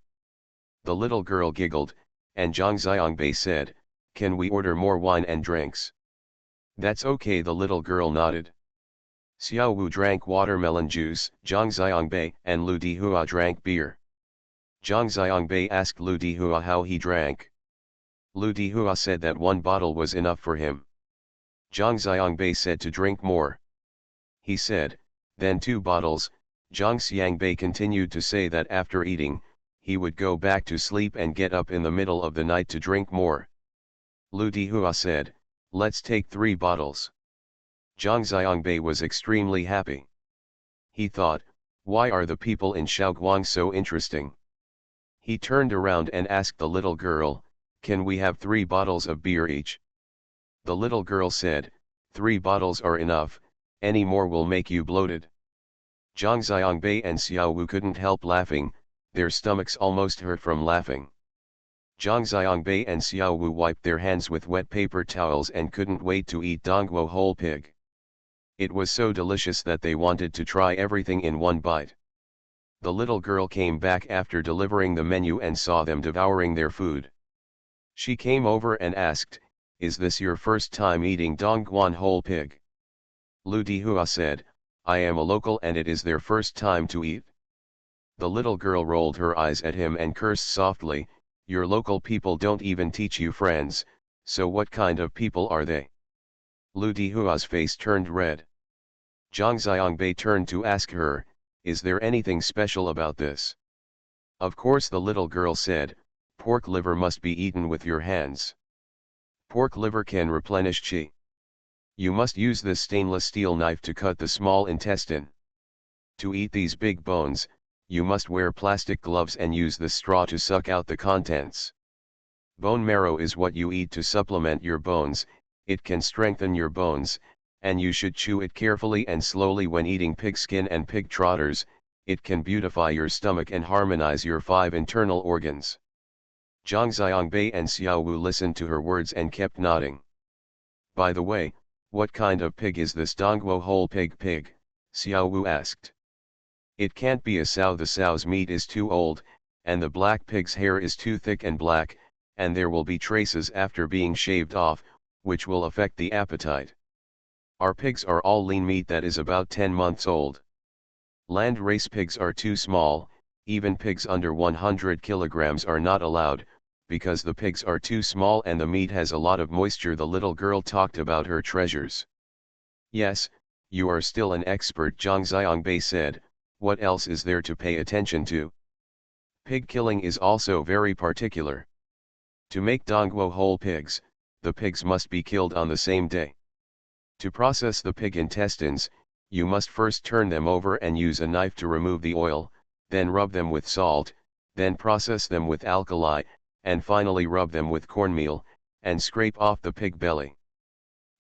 The little girl giggled, and Zhang Xiangbei said, "Can we order more wine and drinks?" "That's okay," the little girl nodded. Xiao Wu drank watermelon juice, Zhang Xiangbei and Lu Dihua drank beer. Zhang Xiangbei asked Lu Dihua how he drank. Lu Dihua said that one bottle was enough for him. Zhang Xiangbei said to drink more. He said, then 2 bottles. Zhang Xiangbei continued to say that after eating, he would go back to sleep and get up in the middle of the night to drink more. Lu Dihua said, let's take 3 bottles. Zhang Xiangbei was extremely happy. He thought, why are the people in Shaoguang so interesting? He turned around and asked the little girl, can we have 3 bottles of beer each? The little girl said, 3 bottles are enough, any more will make you bloated. Zhang Xiangbei and Xiao Wu couldn't help laughing, their stomachs almost hurt from laughing. Zhang Xiangbei and Xiao Wu wiped their hands with wet paper towels and couldn't wait to eat Dongguo whole pig. It was so delicious that they wanted to try everything in one bite. The little girl came back after delivering the menu and saw them devouring their food. She came over and asked, is this your first time eating Dongguan whole pig? Lu Dihua said, I am a local and it is their first time to eat. The little girl rolled her eyes at him and cursed softly, your local people don't even teach you friends, so what kind of people are they? Lu Dihua's face turned red. Zhang Xiangbei turned to ask her, is there anything special about this? Of course the little girl said, pork liver must be eaten with your hands. Pork liver can replenish qi. You must use this stainless steel knife to cut the small intestine. To eat these big bones, you must wear plastic gloves and use the straw to suck out the contents. Bone marrow is what you eat to supplement your bones, it can strengthen your bones, and you should chew it carefully and slowly when eating pig skin and pig trotters, it can beautify your stomach and harmonize your 5 internal organs. Zhang Xiangbei and Xiao Wu listened to her words and kept nodding. By the way, what kind of pig is this Dongguo whole pig? Xiao Wu asked. It can't be a sow, the sow's meat is too old, and the black pig's hair is too thick and black, and there will be traces after being shaved off, which will affect the appetite. Our pigs are all lean meat that is about 10 months old. Land race pigs are too small, even pigs under 100 kilograms are not allowed, because the pigs are too small and the meat has a lot of moisture. The little girl talked about her treasures. Yes, you are still an expert, Zhang Xiangbei said, what else is there to pay attention to? Pig killing is also very particular. To make Dongguo whole pigs, the pigs must be killed on the same day. To process the pig intestines, you must first turn them over and use a knife to remove the oil, then rub them with salt, then process them with alkali, and finally rub them with cornmeal, and scrape off the pig belly.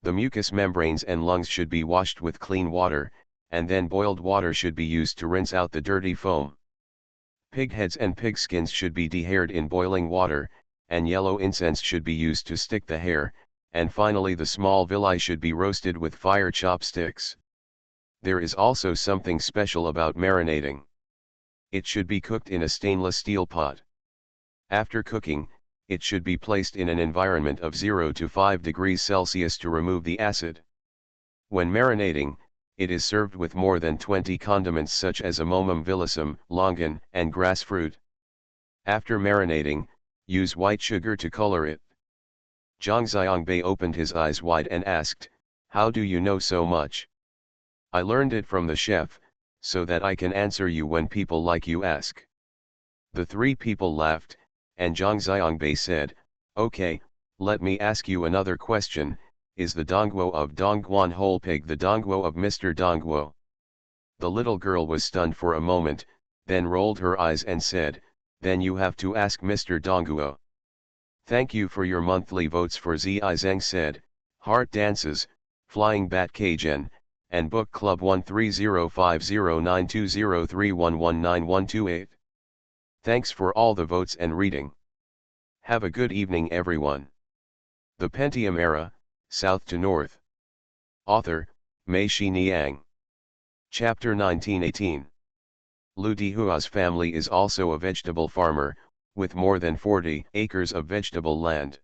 The mucous membranes and lungs should be washed with clean water, and then boiled water should be used to rinse out the dirty foam. Pig heads and pig skins should be dehaired in boiling water, and yellow incense should be used to stick the hair, and finally the small villi should be roasted with fire chopsticks. There is also something special about marinating. It should be cooked in a stainless steel pot. After cooking, it should be placed in an environment of 0 to 5 degrees Celsius to remove the acid. When marinating, it is served with more than 20 condiments such as amomum villicum, longan, and grass fruit. After marinating, use white sugar to color it. Zhang Xiangbei opened his eyes wide and asked, how do you know so much? I learned it from the chef, so that I can answer you when people like you ask. The 3 people laughed, and Zhang Xiangbei said, okay, let me ask you another question. Is the Dongguo of Dongguan whole pig the Dongguo of Mr. Dongguo? The little girl was stunned for a moment, then rolled her eyes and said, then you have to ask Mr. Dongguo. Thank you for your monthly votes for Zi Zheng said, Heart Dances, Flying Bat Kgen, and Book Club 1305092031191128. Thanks for all the votes and reading. Have a good evening everyone. The Pentium Era, South to North. Author, Mei Niang. Chapter 1918. Lu Dihua's family is also a vegetable farmer, with more than 40 acres of vegetable land.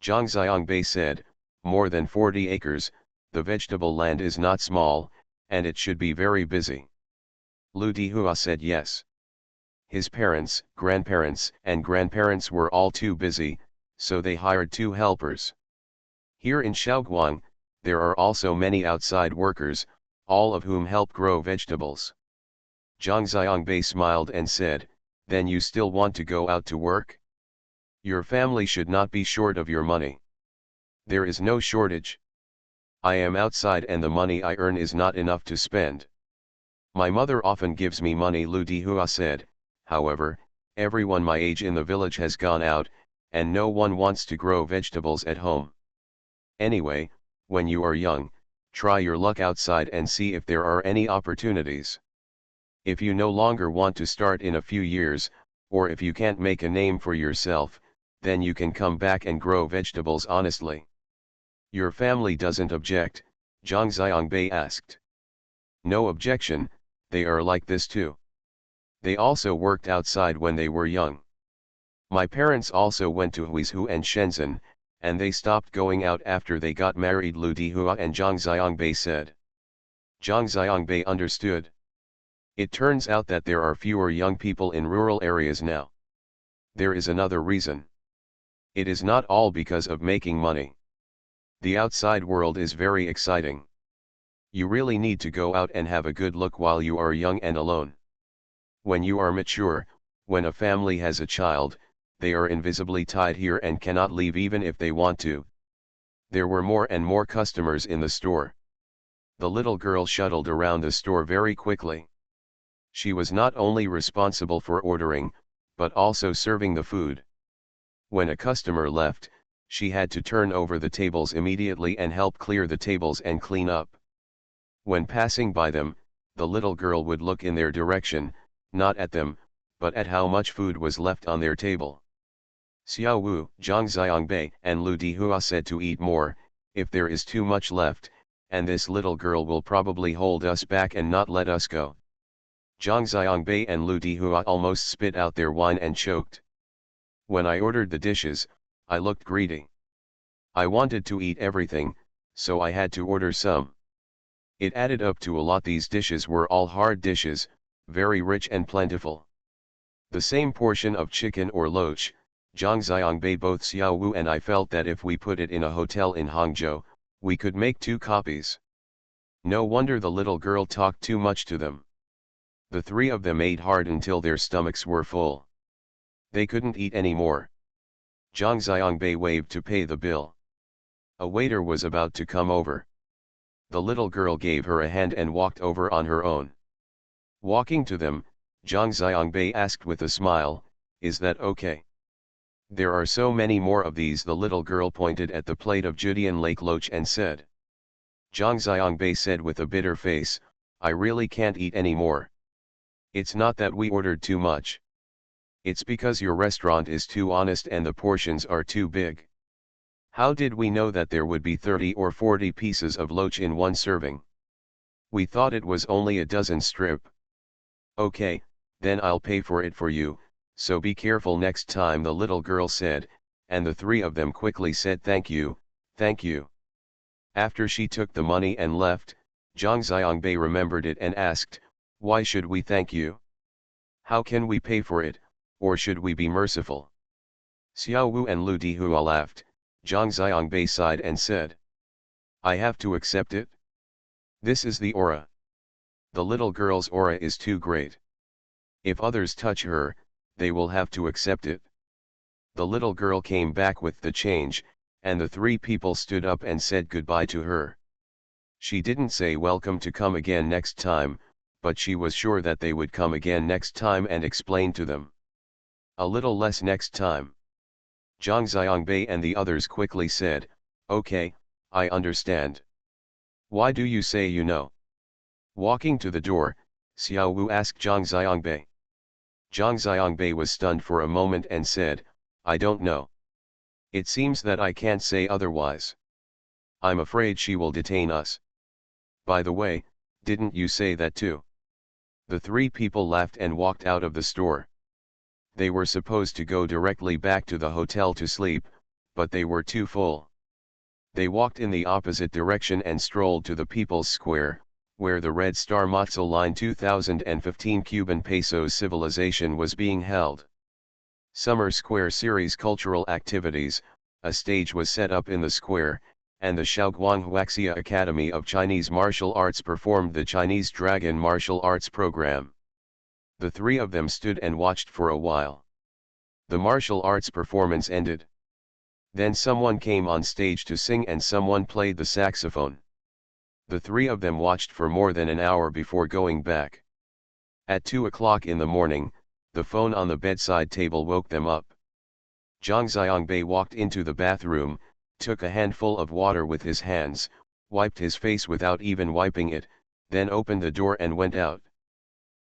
Zhang Xiangbei said, more than 40 acres, the vegetable land is not small, and it should be very busy. Lu Dihua said yes. His parents, grandparents, and grandparents were all too busy, so they hired 2 helpers. Here in Shaoguang, there are also many outside workers, all of whom help grow vegetables. Zhang Xiangbei smiled and said, "Then you still want to go out to work? Your family should not be short of your money. There is no shortage. I am outside and the money I earn is not enough to spend. My mother often gives me money," Lu Dihua said. "However, everyone my age in the village has gone out, and no one wants to grow vegetables at home. Anyway, when you are young, try your luck outside and see if there are any opportunities. If you no longer want to start in a few years, or if you can't make a name for yourself, then you can come back and grow vegetables honestly." "Your family doesn't object?" Zhang Xiangbei asked. "No objection, they are like this too. They also worked outside when they were young. My parents also went to Huizhou and Shenzhen, and they stopped going out after they got married," Lu Dihua and Zhang Xiangbei said. Zhang Xiangbei understood. It turns out that there are fewer young people in rural areas now. There is another reason. It is not all because of making money. The outside world is very exciting. You really need to go out and have a good look while you are young and alone. When you are mature, when a family has a child, they are invisibly tied here and cannot leave even if they want to." There were more and more customers in the store. The little girl shuttled around the store very quickly. She was not only responsible for ordering, but also serving the food. When a customer left, she had to turn over the tables immediately and help clear the tables and clean up. When passing by them, the little girl would look in their direction, not at them, but at how much food was left on their table. Xiao Wu, Zhang Xiangbei, and Lu Dihua said to eat more, if there is too much left, and this little girl will probably hold us back and not let us go. Zhang Xiangbei and Lu Dihua almost spit out their wine and choked. When I ordered the dishes, I looked greedy. I wanted to eat everything, so I had to order some. It added up to a lot. These dishes were all hard dishes, very rich and plentiful. The same portion of chicken or loach, Zhang Xiangbei, both Xiao Wu and I felt that if we put it in a hotel in Hangzhou, we could make 2 copies. No wonder the little girl talked too much to them. The 3 of them ate hard until their stomachs were full. They couldn't eat any more. Zhang Xiangbei waved to pay the bill. A waiter was about to come over. The little girl gave her a hand and walked over on her own. Walking to them, Zhang Xiangbei asked with a smile, "Is that okay?" "There are so many more of these." The little girl pointed at the plate of Judian Lake Loach and said. Zhang Xiangbei said with a bitter face, "I really can't eat any more. It's not that we ordered too much. It's because your restaurant is too honest and the portions are too big. How did we know that there would be 30 or 40 pieces of loach in one serving? We thought it was only a dozen strip." "Okay, then I'll pay for it for you, so be careful next time," the little girl said, and the 3 of them quickly said thank you, thank you. After she took the money and left, Zhang Xiangbei remembered it and asked, "Why should we thank you? How can we pay for it, or should we be merciful?" Xiao Wu and Lu Dihua laughed. Zhang Xiangbei sighed and said, "I have to accept it. This is the aura. The little girl's aura is too great. If others touch her, they will have to accept it." The little girl came back with the change, and the 3 people stood up and said goodbye to her. She didn't say welcome to come again next time, but she was sure that they would come again next time and explain to them. A little less next time. Zhang Xiangbei and the others quickly said, "Okay, I understand. Why do you say you know?" Walking to the door, Xiao Wu asked Zhang Xiangbei. Zhang Xiangbei was stunned for a moment and said, "I don't know. It seems that I can't say otherwise. I'm afraid she will detain us." "By the way, didn't you say that too?" The 3 people laughed and walked out of the store. They were supposed to go directly back to the hotel to sleep, but they were too full. They walked in the opposite direction and strolled to the People's Square, where the Red Star Matzo Line 2015 Cuban Pesos Civilization was being held. Summer Square Series cultural activities, A stage was set up in the square, and the Shaoguang Huaxia Academy of Chinese Martial Arts performed the Chinese Dragon Martial Arts program. The three of them stood and watched for a while. The martial arts performance ended. Then someone came on stage to sing and someone played the saxophone. The three of them watched for more than an hour before going back. At 2 o'clock in the morning, the phone on the bedside table woke them up. Zhang Xiangbei walked into the bathroom, took a handful of water with his hands, wiped his face without even wiping it, then opened the door and went out.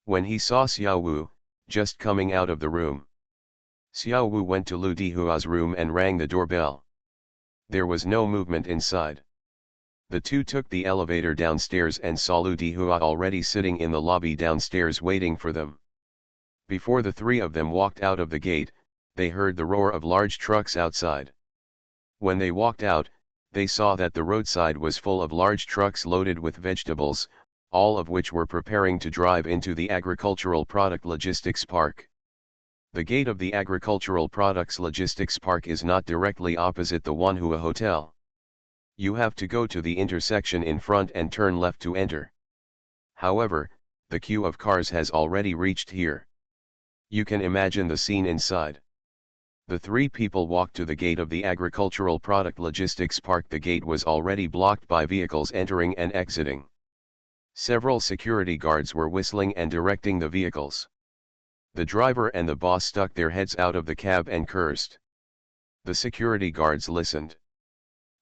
When he saw Xiao Wu, just coming out of the room, Xiao Wu went to Lu Dihua's room and rang the doorbell. There was no movement inside. The two took the elevator downstairs and saw Lu Dihua already sitting in the lobby downstairs waiting for them. Before the three of them walked out of the gate, they heard the roar of large trucks outside. When they walked out, they saw that the roadside was full of large trucks loaded with vegetables, all of which were preparing to drive into the Agricultural Product Logistics Park. The gate of the Agricultural Products Logistics Park is not directly opposite the Wanhua Hotel. You have to go to the intersection in front and turn left to enter. However, the queue of cars has already reached here. You can imagine the scene inside. The three people walked to the gate of the Agricultural Product Logistics Park. The gate was already blocked by vehicles entering and exiting. Several security guards were whistling and directing the vehicles. The driver and the boss stuck their heads out of the cab and cursed. The security guards listened.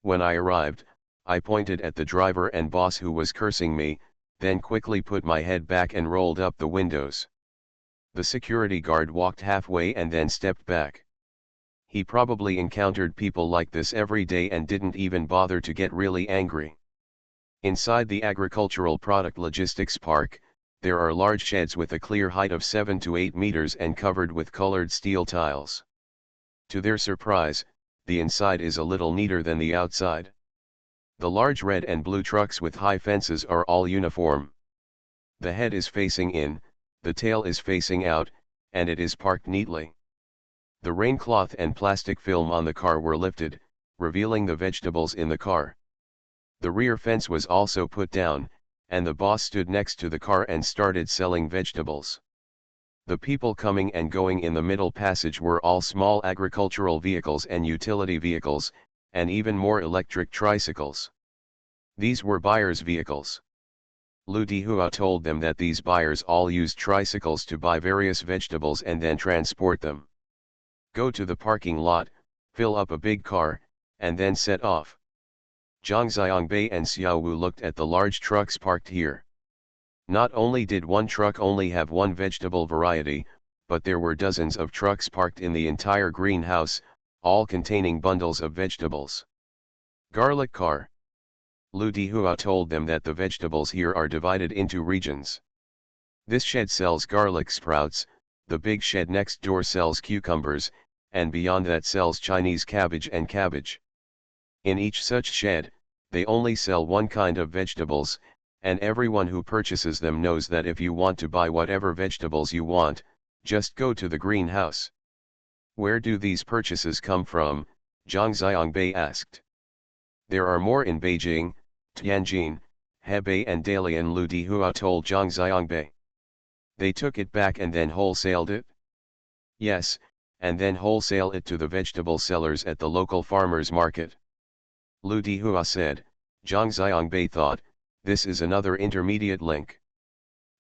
When I arrived, I pointed at the driver and boss who was cursing me, then quickly put my head back and rolled up the windows. The security guard walked halfway and then stepped back. He probably encountered people like this every day and didn't even bother to get really angry. Inside the Agricultural Product Logistics Park, there are large sheds with a clear height of 7 to 8 meters and covered with colored steel tiles. To their surprise, the inside is a little neater than the outside. The large red and blue trucks with high fences are all uniform. The head is facing in, the tail is facing out, and it is parked neatly. The rain cloth and plastic film on the car were lifted, revealing the vegetables in the car. The rear fence was also put down, and the boss stood next to the car and started selling vegetables. The people coming and going in the middle passage were all small agricultural vehicles and utility vehicles, and even more electric tricycles. These were buyers' vehicles. Lu Dihua told them that these buyers all used tricycles to buy various vegetables and then transport them. Go to the parking lot, fill up a big car, and then set off. Zhang Xiangbei and Xiao Wu looked at the large trucks parked here. Not only did one truck only have one vegetable variety, but there were dozens of trucks parked in the entire greenhouse, all containing bundles of vegetables. Garlic car. Lu Dihua told them that the vegetables here are divided into regions. This shed sells garlic sprouts, the big shed next door sells cucumbers, and beyond that sells Chinese cabbage and cabbage. In each such shed, they only sell one kind of vegetables, and everyone who purchases them knows that if you want to buy whatever vegetables you want, just go to the greenhouse. Where do these purchases come from? Zhang Xiangbei asked. There are more in Beijing, Tianjin, Hebei and Dalian, Lu Dihua told Zhang Xiangbei. They took it back and then wholesaled it? Yes, and then wholesale it to the vegetable sellers at the local farmers' market. Lu Dihua said. Zhang Xiangbei thought, this is another intermediate link.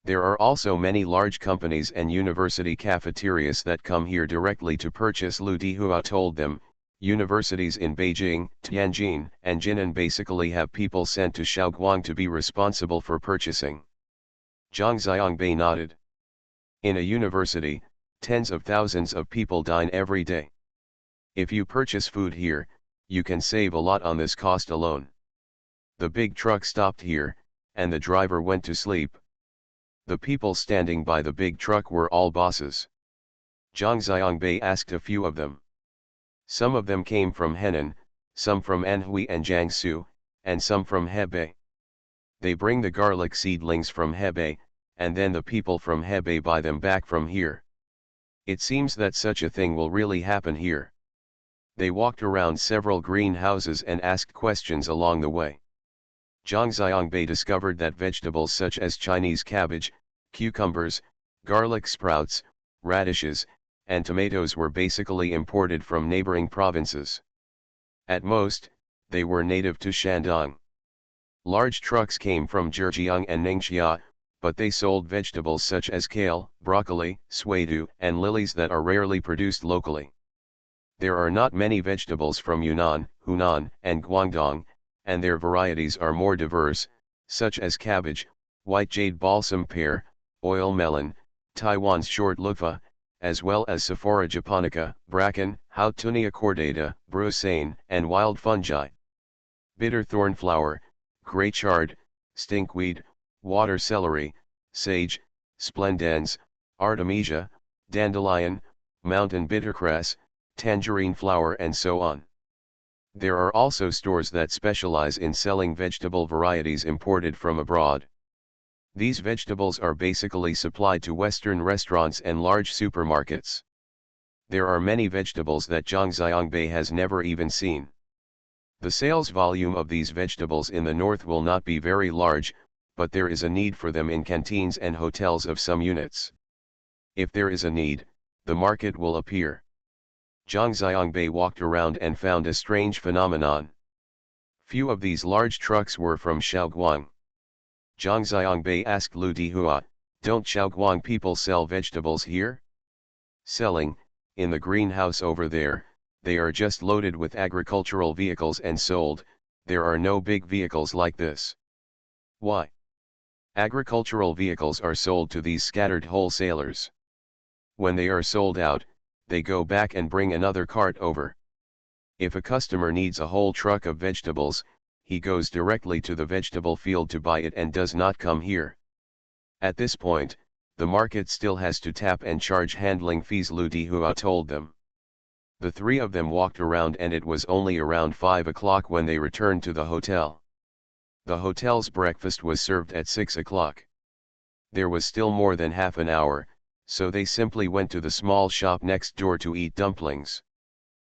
There are also many large companies and university cafeterias that come here directly to purchase. Lu Dihua told them, universities in Beijing, Tianjin, and Jinan basically have people sent to Shaoguang to be responsible for purchasing. Zhang Xiangbei nodded. In a university, tens of thousands of people dine every day. If you purchase food here, you can save a lot on this cost alone. The big truck stopped here, and the driver went to sleep. The people standing by the big truck were all bosses. Zhang Xiangbei asked a few of them. Some of them came from Henan, some from Anhui and Jiangsu, and some from Hebei. They bring the garlic seedlings from Hebei, and then the people from Hebei buy them back from here. It seems that such a thing will really happen here. They walked around several greenhouses and asked questions along the way. Zhang Xiangbei discovered that vegetables such as Chinese cabbage, cucumbers, garlic sprouts, radishes, and tomatoes were basically imported from neighboring provinces. At most, they were native to Shandong. Large trucks came from Zhejiang and Ningxia, but they sold vegetables such as kale, broccoli, suidu, and lilies that are rarely produced locally. There are not many vegetables from Yunnan, Hunan, and Guangdong, and their varieties are more diverse, such as cabbage, white jade balsam pear, oil melon, Taiwan's short loofah, as well as Sephora japonica, bracken, Houtunia cordata, brucine, and wild fungi. Bitter thornflower, grey chard, stinkweed, water celery, sage, splendens, artemisia, dandelion, mountain bittercress, tangerine flower, and so on. There are also stores that specialize in selling vegetable varieties imported from abroad. These vegetables are basically supplied to Western restaurants and large supermarkets. There are many vegetables that Zhang Xiangbei has never even seen. The sales volume of these vegetables in the north will not be very large, but there is a need for them in canteens and hotels of some units. If there is a need, the market will appear. Zhang Xiangbei walked around and found a strange phenomenon. Few of these large trucks were from Shaoguang. Zhang Xiangbei asked Lu Dihua, "Don't Shaoguang people sell vegetables here?" "Selling, in the greenhouse over there, they are just loaded with agricultural vehicles and sold, there are no big vehicles like this." "Why?" "Agricultural vehicles are sold to these scattered wholesalers. When they are sold out, they go back and bring another cart over. If a customer needs a whole truck of vegetables, he goes directly to the vegetable field to buy it and does not come here. At this point, the market still has to tap and charge handling fees," Lu Dihua told them. The three of them walked around and it was only around 5 o'clock when they returned to the hotel. The hotel's breakfast was served at 6 o'clock. There was still more than half an hour, so they simply went to the small shop next door to eat dumplings.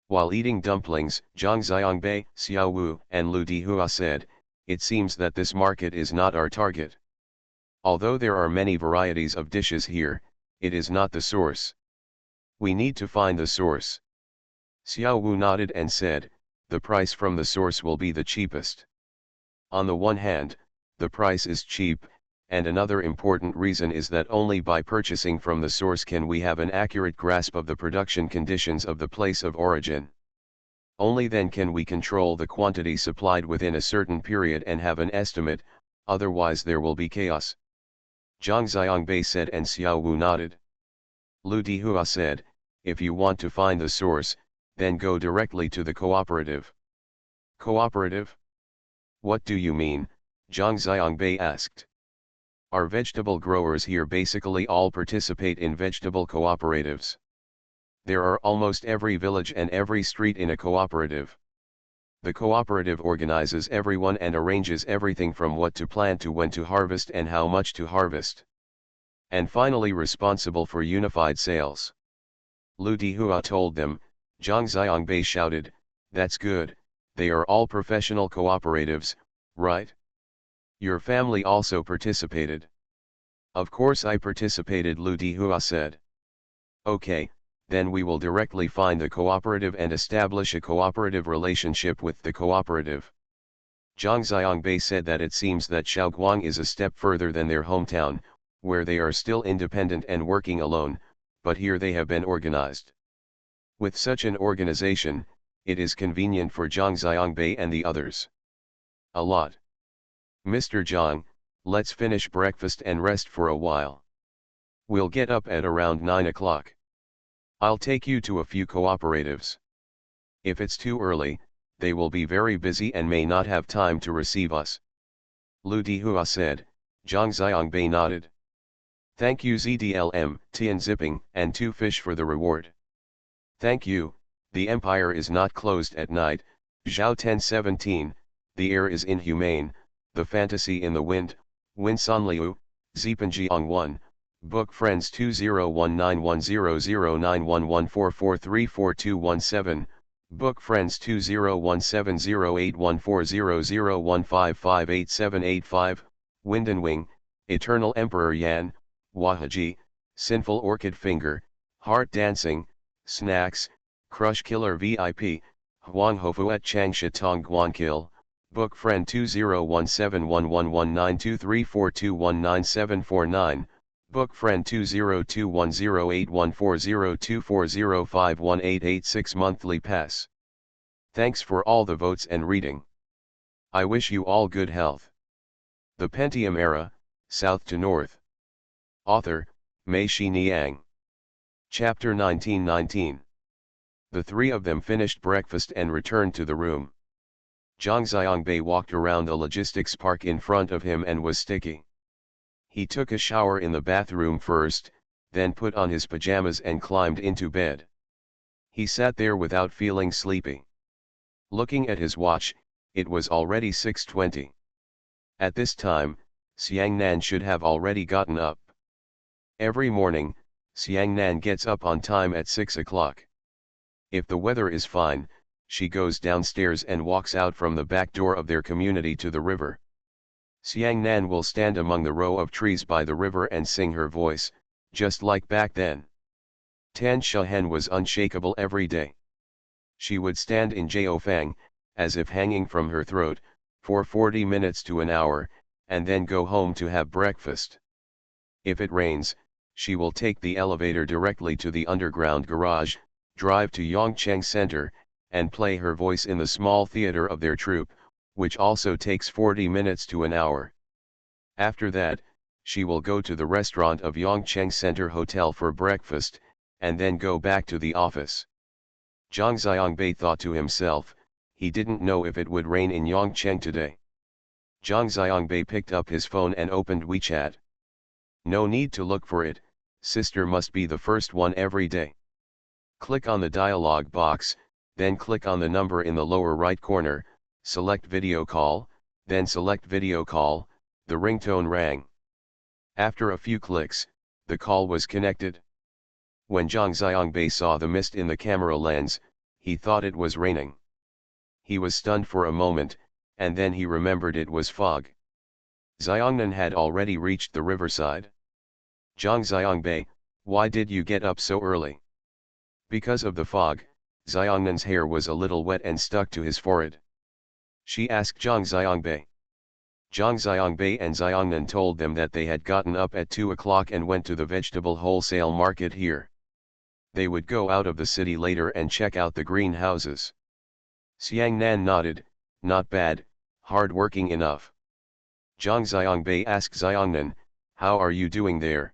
While eating dumplings, Zhang Xiangbei, Xiao Wu, and Lu Dihua said, "It seems that this market is not our target. Although there are many varieties of dishes here, it is not the source. We need to find the source." Xiao Wu nodded and said, "The price from the source will be the cheapest. On the one hand, the price is cheap, and another important reason is that only by purchasing from the source can we have an accurate grasp of the production conditions of the place of origin. Only then can we control the quantity supplied within a certain period and have an estimate, otherwise there will be chaos." Zhang Xiangbei said and Xiao Wu nodded. Lu Dihua said, "If you want to find the source, then go directly to the cooperative." "Cooperative? What do you mean?" Zhang Xiangbei asked. "Our vegetable growers here basically all participate in vegetable cooperatives. There are almost every village and every street in a cooperative. The cooperative organizes everyone and arranges everything from what to plant to when to harvest and how much to harvest. And finally responsible for unified sales." Lu Dihua told them. Zhang Xiangbei shouted, "That's good, they are all professional cooperatives, right? Your family also participated?" "Of course I participated," Lu Dihua said. "Okay, then we will directly find the cooperative and establish a cooperative relationship with the cooperative." Zhang Xiangbei said that it seems that Shaoguang is a step further than their hometown, where they are still independent and working alone, but here they have been organized. With such an organization, it is convenient for Zhang Xiangbei and the others. A lot. "Mr. Zhang, let's finish breakfast and rest for a while. We'll get up at around 9 o'clock. I'll take you to a few cooperatives. If it's too early, they will be very busy and may not have time to receive us." Lu Dihua said. Zhang Xiangbei nodded. "Thank you ZDLM, Tian Zipping, and 2 fish for the reward." "Thank you, the empire is not closed at night." Zhao 1017, "The air is inhumane, the fantasy in the wind." Win San Liu, Zipanjiang 1, Book Friends 201910091144344217, Book Friends 201708140015588785, Wind and Wing, Eternal Emperor Yan, Wahaji, Sinful Orchid Finger, Heart Dancing, Snacks, Crush Killer VIP, Huang Hofuet Chang Shatong Guan Kill, Book Friend 201711192342199749, Book Friend 202108140240518886 Monthly Pass. Thanks for all the votes and reading. I wish you all good health. The Pentium Era, South to North. Author, Mei Shi Niang. Chapter 1919. The three of them finished breakfast and returned to the room. Zhang Xiangbei walked around a logistics park in front of him and was sticky. He took a shower in the bathroom first, then put on his pajamas and climbed into bed. He sat there without feeling sleepy. Looking at his watch, it was already 6:20. At this time, Xiangnan should have already gotten up. Every morning, Xiangnan gets up on time at 6 o'clock. If the weather is fine, she goes downstairs and walks out from the back door of their community to the river. Xiangnan will stand among the row of trees by the river and sing her voice, just like back then. Tan Shahen was unshakable every day. She would stand in Jiaofang, as if hanging from her throat, for 40 minutes to an hour, and then go home to have breakfast. If it rains, she will take the elevator directly to the underground garage, drive to Yongcheng Center, and play her voice in the small theater of their troupe, which also takes 40 minutes to an hour. After that, she will go to the restaurant of Yongcheng Center Hotel for breakfast, and then go back to the office. Zhang Xiangbei thought to himself, he didn't know if it would rain in Yongcheng today. Zhang Xiangbei picked up his phone and opened WeChat. No need to look for it, sister must be the first one every day. Click on the dialog box, then click on the number in the lower right corner, select video call, then select video call, the ringtone rang. After a few clicks, the call was connected. When Zhang Xiangbei saw the mist in the camera lens, he thought it was raining. He was stunned for a moment, and then he remembered it was fog. Xiangnan had already reached the riverside. Zhang Xiangbei, why did you get up so early? Because of the fog, Xiangnan's hair was a little wet and stuck to his forehead. She asked Zhang Xiangbei. Zhang Xiangbei and Xiangnan told them that they had gotten up at 2 o'clock and went to the vegetable wholesale market here. They would go out of the city later and check out the greenhouses. Xiangnan nodded, not bad, hard-working enough. Zhang Xiangbei asked Xiangnan, how are you doing there?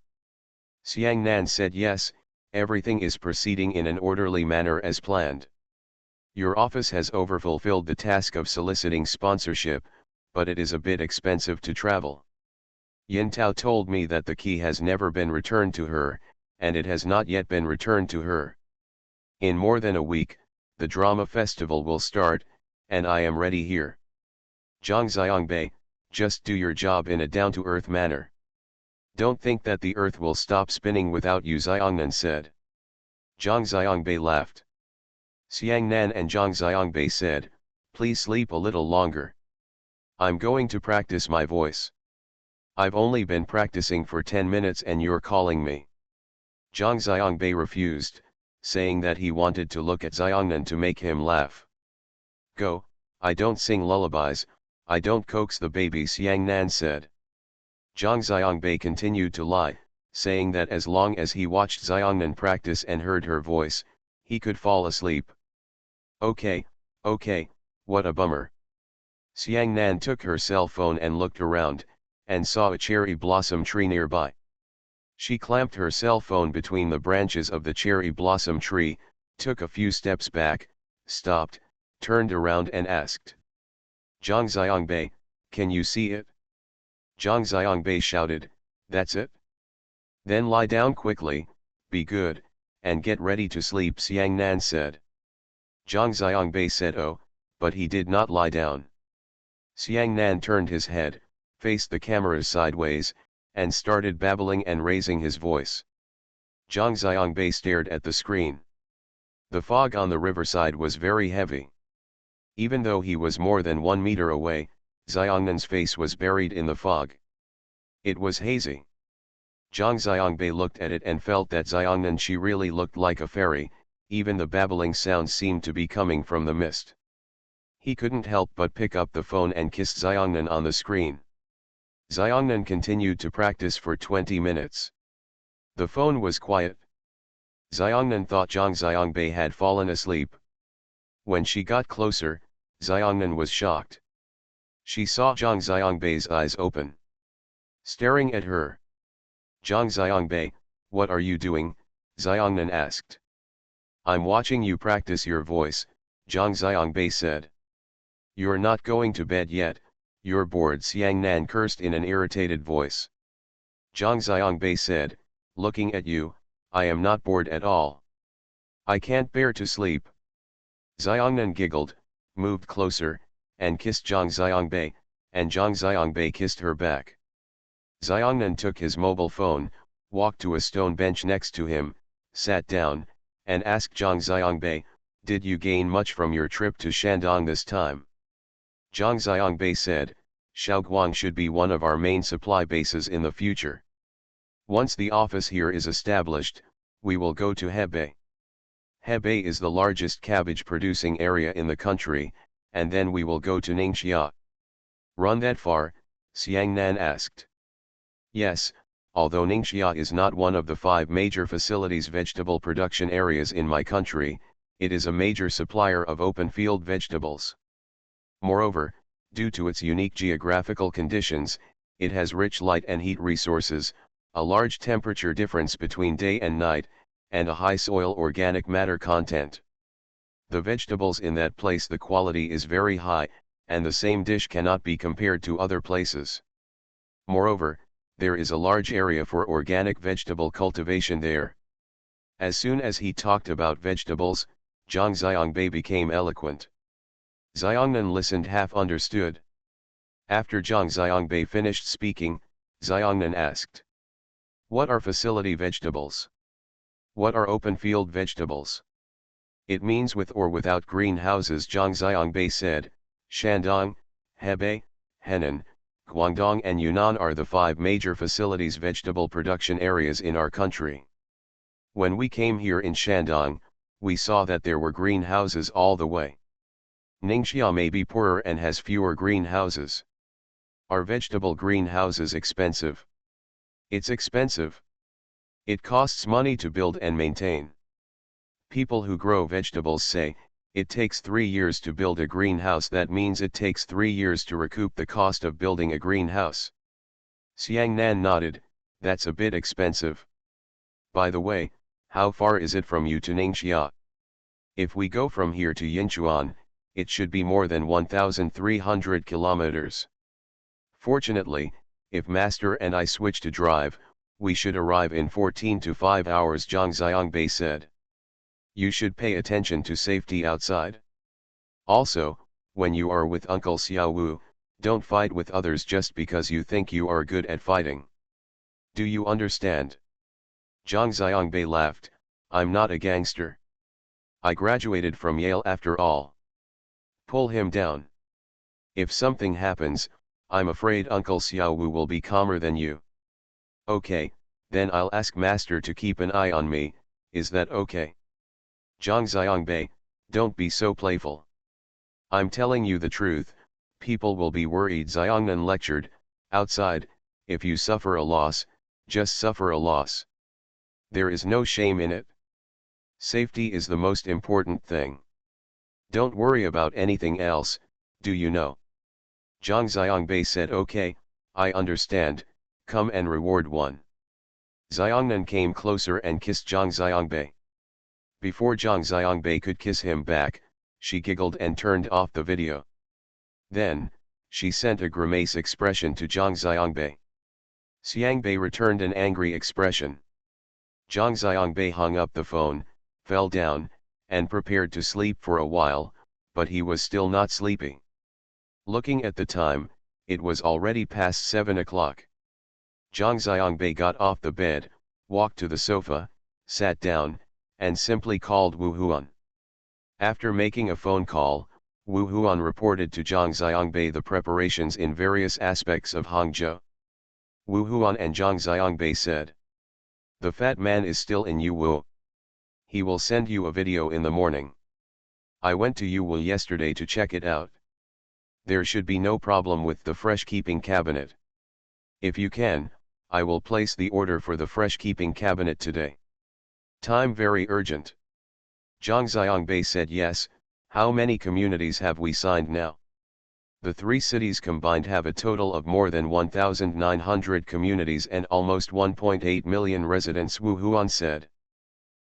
Xiangnan said yes, everything is proceeding in an orderly manner as planned. Your office has overfulfilled the task of soliciting sponsorship, but it is a bit expensive to travel. Yin Tao told me that the key has never been returned to her, and it has not yet been returned to her. In more than a week, the drama festival will start, and I am ready here. Zhang Xiangbei, just do your job in a down-to-earth manner. Don't think that the earth will stop spinning without you, Xiangnan said. Zhang Xiangbei laughed. Xiangnan and Zhang Xiangbei said, please sleep a little longer. I'm going to practice my voice. I've only been practicing for 10 minutes and you're calling me. Zhang Xiangbei refused, saying that he wanted to look at Xiangnan to make him laugh. Go, I don't sing lullabies, I don't coax the baby, Xiangnan said. Zhang Xiangbei continued to lie, saying that as long as he watched Xiangnan practice and heard her voice, he could fall asleep. Okay, what a bummer. Xiangnan took her cell phone and looked around, and saw a cherry blossom tree nearby. She clamped her cell phone between the branches of the cherry blossom tree, took a few steps back, stopped, turned around and asked. Zhang Xiangbei, can you see it? Zhang Xiangbei shouted, that's it? Then lie down quickly, be good, and get ready to sleep, Xiangnan said. Zhang Xiangbei said oh, but he did not lie down. Xiangnan turned his head, faced the camera sideways, and started babbling and raising his voice. Zhang Xiangbei stared at the screen. The fog on the riverside was very heavy. Even though he was more than 1 meter away, Xiangnan's face was buried in the fog. It was hazy. Zhang Xiangbei looked at it and felt that Xiangnan she really looked like a fairy, even the babbling sounds seemed to be coming from the mist. He couldn't help but pick up the phone and kiss Xiangnan on the screen. Xiangnan continued to practice for 20 minutes. The phone was quiet. Xiangnan thought Zhang Xiangbei had fallen asleep. When she got closer, Xiangnan was shocked. She saw Zhang Xiangbei's eyes open, staring at her. "Zhang Xiangbei, what are you doing?" Xiangnan asked. "I'm watching you practice your voice," Zhang Xiangbei said. "You're not going to bed yet, you're bored," Xiangnan cursed in an irritated voice. Zhang Xiangbei said, "Looking at you, I am not bored at all. I can't bear to sleep." Xiangnan giggled, moved closer, and kissed Zhang Xiangbei, and Zhang Xiangbei kissed her back. Xiangnan took his mobile phone, walked to a stone bench next to him, sat down, and asked Zhang Xiangbei, "Did you gain much from your trip to Shandong this time?" Zhang Xiangbei said, "Shaoguang should be one of our main supply bases in the future. Once the office here is established, we will go to Hebei. Hebei is the largest cabbage producing area in the country, and then we will go to Ningxia." "Run that far?" Xiangnan asked. "Yes, although Ningxia is not one of the 5 major facilities vegetable production areas in my country, it is a major supplier of open field vegetables. Moreover, due to its unique geographical conditions, it has rich light and heat resources, a large temperature difference between day and night, and a high soil organic matter content. The vegetables in that place, the quality is very high, and the same dish cannot be compared to other places. Moreover, there is a large area for organic vegetable cultivation there." As soon as he talked about vegetables, Zhang Xiangbei became eloquent. Xiangnan listened, half understood. After Zhang Xiangbei finished speaking, Xiangnan asked, "What are facility vegetables? What are open field vegetables?" "It means with or without greenhouses," Zhang Xiangbei said. "Shandong, Hebei, Henan, Guangdong and Yunnan are the 5 major facilities vegetable production areas in our country. When we came here in Shandong, we saw that there were greenhouses all the way. Ningxia may be poorer and has fewer greenhouses. Are vegetable greenhouses expensive?" "It's expensive. It costs money to build and maintain. People who grow vegetables say, it takes 3 years to build a greenhouse. That means it takes 3 years to recoup the cost of building a greenhouse." Xiangnan nodded, "That's a bit expensive. By the way, how far is it from you to Ningxia?" "If we go from here to Yinchuan, it should be more than 1,300 kilometers. Fortunately, if Master and I switch to drive, we should arrive in 14 to 5 hours, Zhang Xiangbei said. "You should pay attention to safety outside. Also, when you are with Uncle Xiao Wu, don't fight with others just because you think you are good at fighting. Do you understand?" Zhang Xiangbei laughed, "I'm not a gangster. I graduated from Yale after all." "Pull him down. If something happens, I'm afraid Uncle Xiao Wu will be calmer than you." "Okay, then I'll ask Master to keep an eye on me, is that okay?" "Zhang Xiangbei, don't be so playful. I'm telling you the truth, people will be worried," Xiangnan lectured. "Outside, if you suffer a loss, just suffer a loss. There is no shame in it. Safety is the most important thing. Don't worry about anything else, do you know?" Zhang Xiangbei said, "Okay, I understand, come and reward one." Xiangnan came closer and kissed Zhang Xiangbei. Before Zhang Xiangbei could kiss him back, she giggled and turned off the video. Then, she sent a grimace expression to Zhang Xiangbei. Xiangbei returned an angry expression. Zhang Xiangbei hung up the phone, fell down, and prepared to sleep for a while, but he was still not sleeping. Looking at the time, it was already past 7 o'clock. Zhang Xiangbei got off the bed, walked to the sofa, sat down, and simply called Wu Huan. After making a phone call, Wu Huan reported to Zhang Xiangbei the preparations in various aspects of Hangzhou. Wu Huan and Zhang Xiangbei said, "The fat man is still in Yuwu. He will send you a video in the morning. I went to Yuwu yesterday to check it out. There should be no problem with the fresh keeping cabinet. If you can, I will place the order for the fresh keeping cabinet today. Time very urgent." Zhang Xiangbei said, "Yes, how many communities have we signed now?" The three cities combined have a total of more than 1,900 communities and almost 1.8 million residents, Wu Huan said.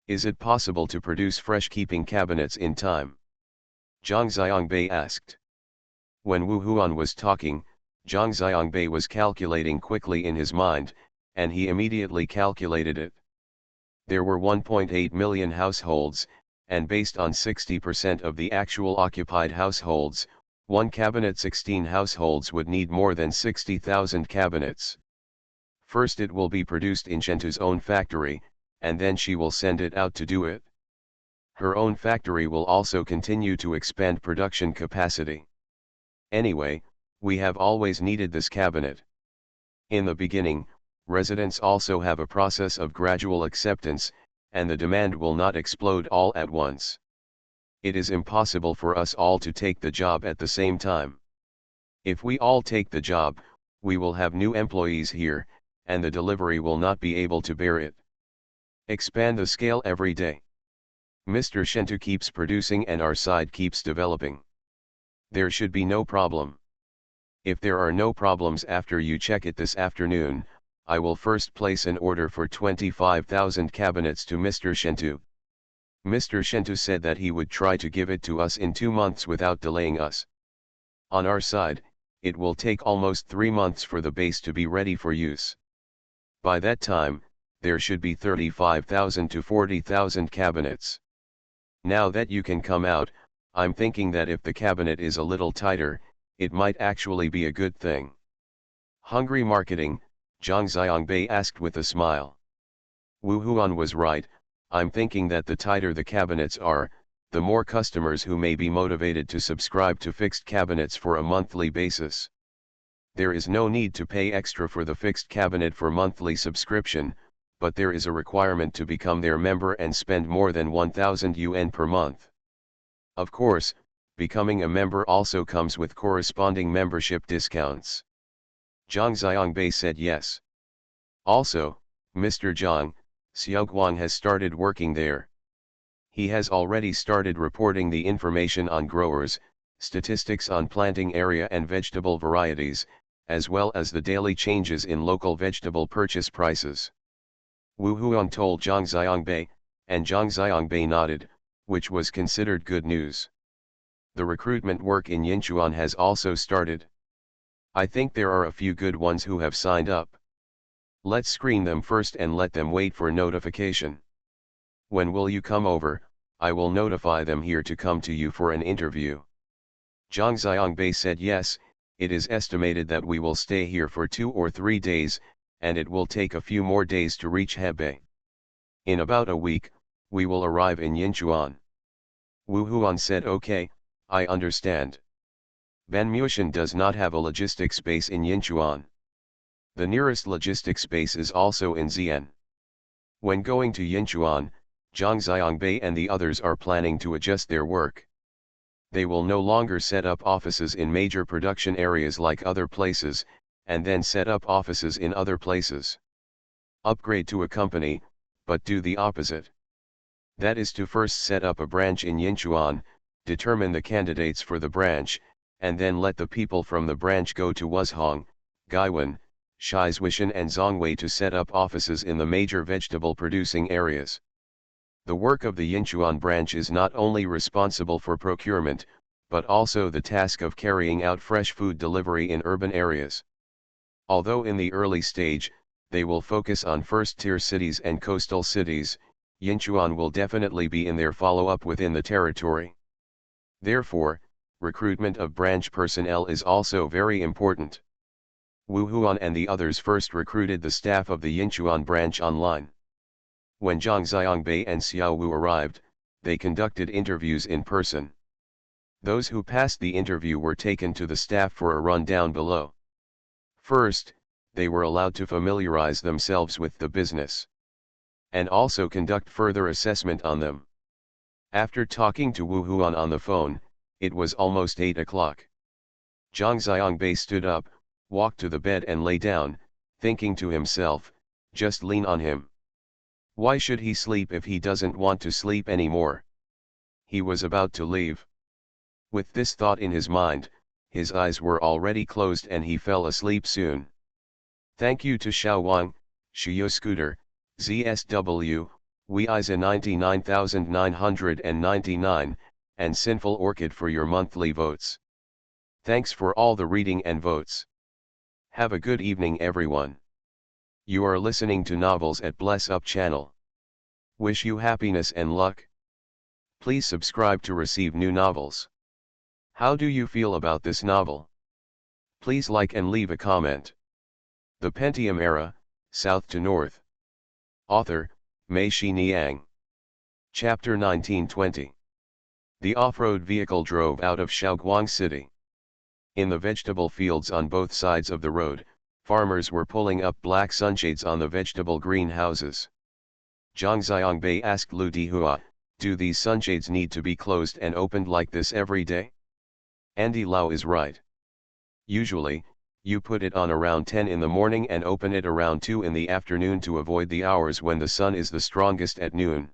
"Is it possible to produce fresh keeping cabinets in time?" Zhang Xiangbei asked. When Wu Huan was talking, Zhang Xiangbei was calculating quickly in his mind, and he immediately calculated it. There were 1.8 million households, and based on 60% of the actual occupied households, one cabinet 16 households would need more than 60,000 cabinets. First it will be produced in Shentu's own factory, and then she will send it out to do it. Her own factory will also continue to expand production capacity. Anyway, we have always needed this cabinet. In the beginning, residents also have a process of gradual acceptance, and the demand will not explode all at once. It is impossible for us all to take the job at the same time. If we all take the job, we will have new employees here, and the delivery will not be able to bear it. Expand the scale every day. Mr. Shentu keeps producing and our side keeps developing. There should be no problem. If there are no problems after you check it this afternoon, I will first place an order for 25,000 cabinets to Mr. Shentu. Mr. Shentu said that he would try to give it to us in 2 months without delaying us. On our side, it will take almost 3 months for the base to be ready for use. By that time, there should be 35,000 to 40,000 cabinets. Now that you can come out, I'm thinking that if the cabinet is a little tighter, it might actually be a good thing. Hungry marketing, Zhang Xiangbei asked with a smile. Wu Huan was right. I'm thinking that the tighter the cabinets are, the more customers who may be motivated to subscribe to fixed cabinets for a monthly basis. There is no need to pay extra for the fixed cabinet for monthly subscription, but there is a requirement to become their member and spend more than 1,000 yuan per month. Of course, becoming a member also comes with corresponding membership discounts. Zhang Xiangbei said yes. Also, Mr. Zhang, Xiaoguang has started working there. He has already started reporting the information on growers, statistics on planting area and vegetable varieties, as well as the daily changes in local vegetable purchase prices. Wu Huan told Zhang Xiangbei, and Zhang Xiangbei nodded, which was considered good news. The recruitment work in Yinchuan has also started. I think there are a few good ones who have signed up. Let's screen them first and let them wait for notification. When will you come over? I will notify them here to come to you for an interview. Zhang Xiangbei said yes. It is estimated that we will stay here for 2 or 3 days, and it will take a few more days to reach Hebei. In about a week, we will arrive in Yinchuan. Wu Huan said, "Okay, I understand." Ben Muishan does not have a logistics base in Yinchuan. The nearest logistics base is also in Xi'an. When going to Yinchuan, Zhang Xiangbei and the others are planning to adjust their work. They will no longer set up offices in major production areas like other places, and then set up offices in other places. Upgrade to a company, but do the opposite. That is to first set up a branch in Yinchuan, determine the candidates for the branch, and then let the people from the branch go to Wuzhong, Gaiwan, Shizuishan and Zhongwei to set up offices in the major vegetable producing areas. The work of the Yinchuan branch is not only responsible for procurement, but also the task of carrying out fresh food delivery in urban areas. Although in the early stage, they will focus on first-tier cities and coastal cities, Yinchuan will definitely be in their follow-up within the territory. Therefore, recruitment of branch personnel is also very important. Wu Huan and the others first recruited the staff of the Yinchuan branch online. When Zhang Xiangbei and Xiao Wu arrived, they conducted interviews in person. Those who passed the interview were taken to the staff for a rundown below. First, they were allowed to familiarize themselves with the business, and also conduct further assessment on them. After talking to Wu Huan on the phone, it was almost 8 o'clock. Zhang Xiangbei stood up, walked to the bed and lay down, thinking to himself, just lean on him. Why should he sleep if he doesn't want to sleep anymore? He was about to leave. With this thought in his mind, his eyes were already closed and he fell asleep soon. Thank you to Xiao Wang, Shiyo Scooter, ZSW, Weiza 99999, and Sinful Orchid for your monthly votes. Thanks for all the reading and votes. Have a good evening everyone. You are listening to Novels at Bless Up channel. Wish you happiness and luck. Please subscribe to receive new novels. How do you feel about this novel? Please like and leave a comment. The Pentium Era, South to North. Author, Mei-Shi Niang. Chapter 1920. The off-road vehicle drove out of Shaoguang City. In the vegetable fields on both sides of the road, farmers were pulling up black sunshades on the vegetable greenhouses. Zhang Xiangbei asked Lu Dihua, do these sunshades need to be closed and opened like this every day? Andy Lau is right. Usually, you put it on around 10 in the morning and open it around 2 in the afternoon to avoid the hours when the sun is the strongest at noon.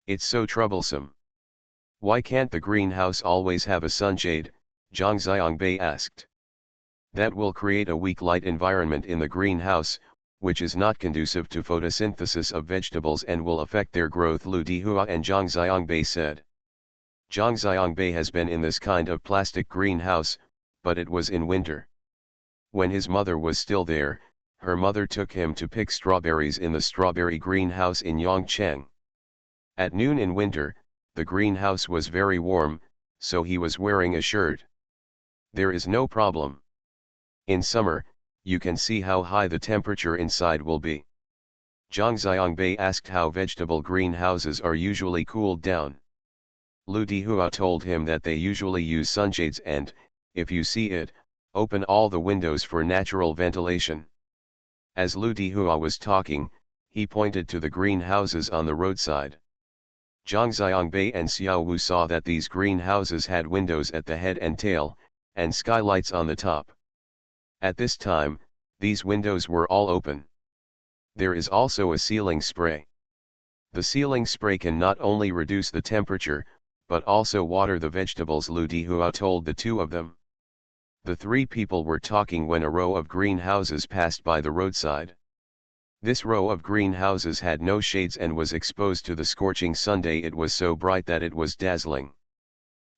It's so troublesome. Why can't the greenhouse always have a sunshade? Zhang Xiangbei asked. That will create a weak light environment in the greenhouse, which is not conducive to photosynthesis of vegetables and will affect their growth, Lu Dihua and Zhang Xiangbei said. Zhang Xiangbei has been in this kind of plastic greenhouse, but it was in winter. When his mother was still there, her mother took him to pick strawberries in the strawberry greenhouse in Yongcheng. At noon in winter, the greenhouse was very warm, so he was wearing a shirt. There is no problem. In summer, you can see how high the temperature inside will be. Zhang Xiangbei asked how vegetable greenhouses are usually cooled down. Lu Dihua told him that they usually use sunshades and, if you see it, open all the windows for natural ventilation. As Lu Dihua was talking, he pointed to the greenhouses on the roadside. Zhang Xiangbei and Xiao Wu saw that these greenhouses had windows at the head and tail, and skylights on the top. At this time, these windows were all open. There is also a ceiling spray. The ceiling spray can not only reduce the temperature, but also water the vegetables, Lu Dihua told the two of them. The three people were talking when a row of greenhouses passed by the roadside. This row of greenhouses had no shades and was exposed to the scorching sunday. It was so bright that it was dazzling.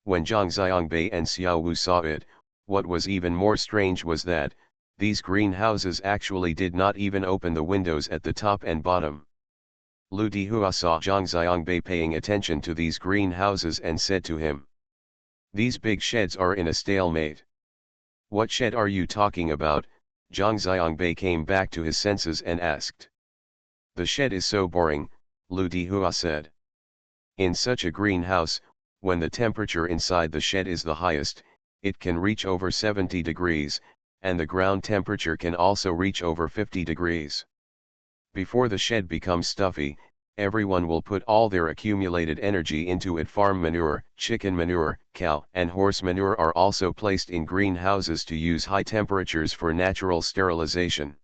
When Zhang Xiangbei and Xiao Wu saw it, what was even more strange was that, these greenhouses actually did not even open the windows at the top and bottom. Lu Dihua saw Zhang Xiangbei paying attention to these greenhouses and said to him, these big sheds are in a stalemate. What shed are you talking about? Zhang Xiangbei came back to his senses and asked. The shed is so boring, Lu Dihua said. In such a greenhouse, when the temperature inside the shed is the highest, it can reach over 70 degrees, and the ground temperature can also reach over 50 degrees. Before the shed becomes stuffy, everyone will put all their accumulated energy into it. Farm manure, chicken manure, cow and horse manure are also placed in greenhouses to use high temperatures for natural sterilization.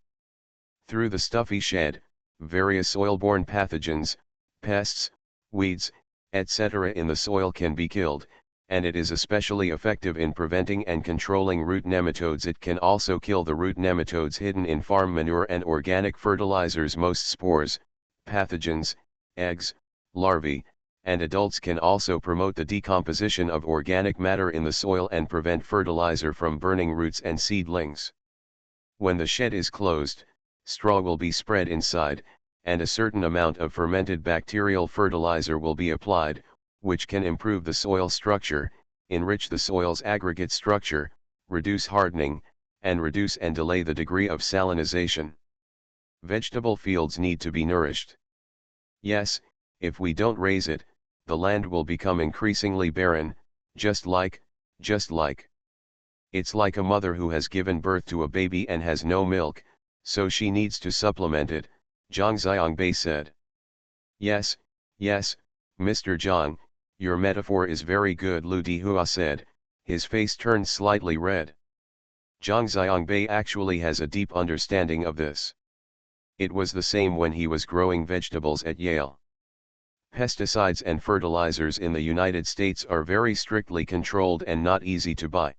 Through the stuffy shed, various soil-borne pathogens, pests, weeds, etc. in the soil can be killed, and it is especially effective in preventing and controlling root nematodes. It can also kill the root nematodes hidden in farm manure and organic fertilizers. Most spores, pathogens, eggs, larvae, and adults can also promote the decomposition of organic matter in the soil and prevent fertilizer from burning roots and seedlings. When the shed is closed, straw will be spread inside, and a certain amount of fermented bacterial fertilizer will be applied, which can improve the soil structure, enrich the soil's aggregate structure, reduce hardening, and reduce and delay the degree of salinization. Vegetable fields need to be nourished. Yes, if we don't raise it, the land will become increasingly barren, just like. It's like a mother who has given birth to a baby and has no milk, so she needs to supplement it, Zhang Xiangbei said. Yes, Mr. Zhang, your metaphor is very good, Lu Dihua said, his face turned slightly red. Zhang Xiangbei actually has a deep understanding of this. It was the same when he was growing vegetables at Yale. Pesticides and fertilizers in the United States are very strictly controlled and not easy to buy.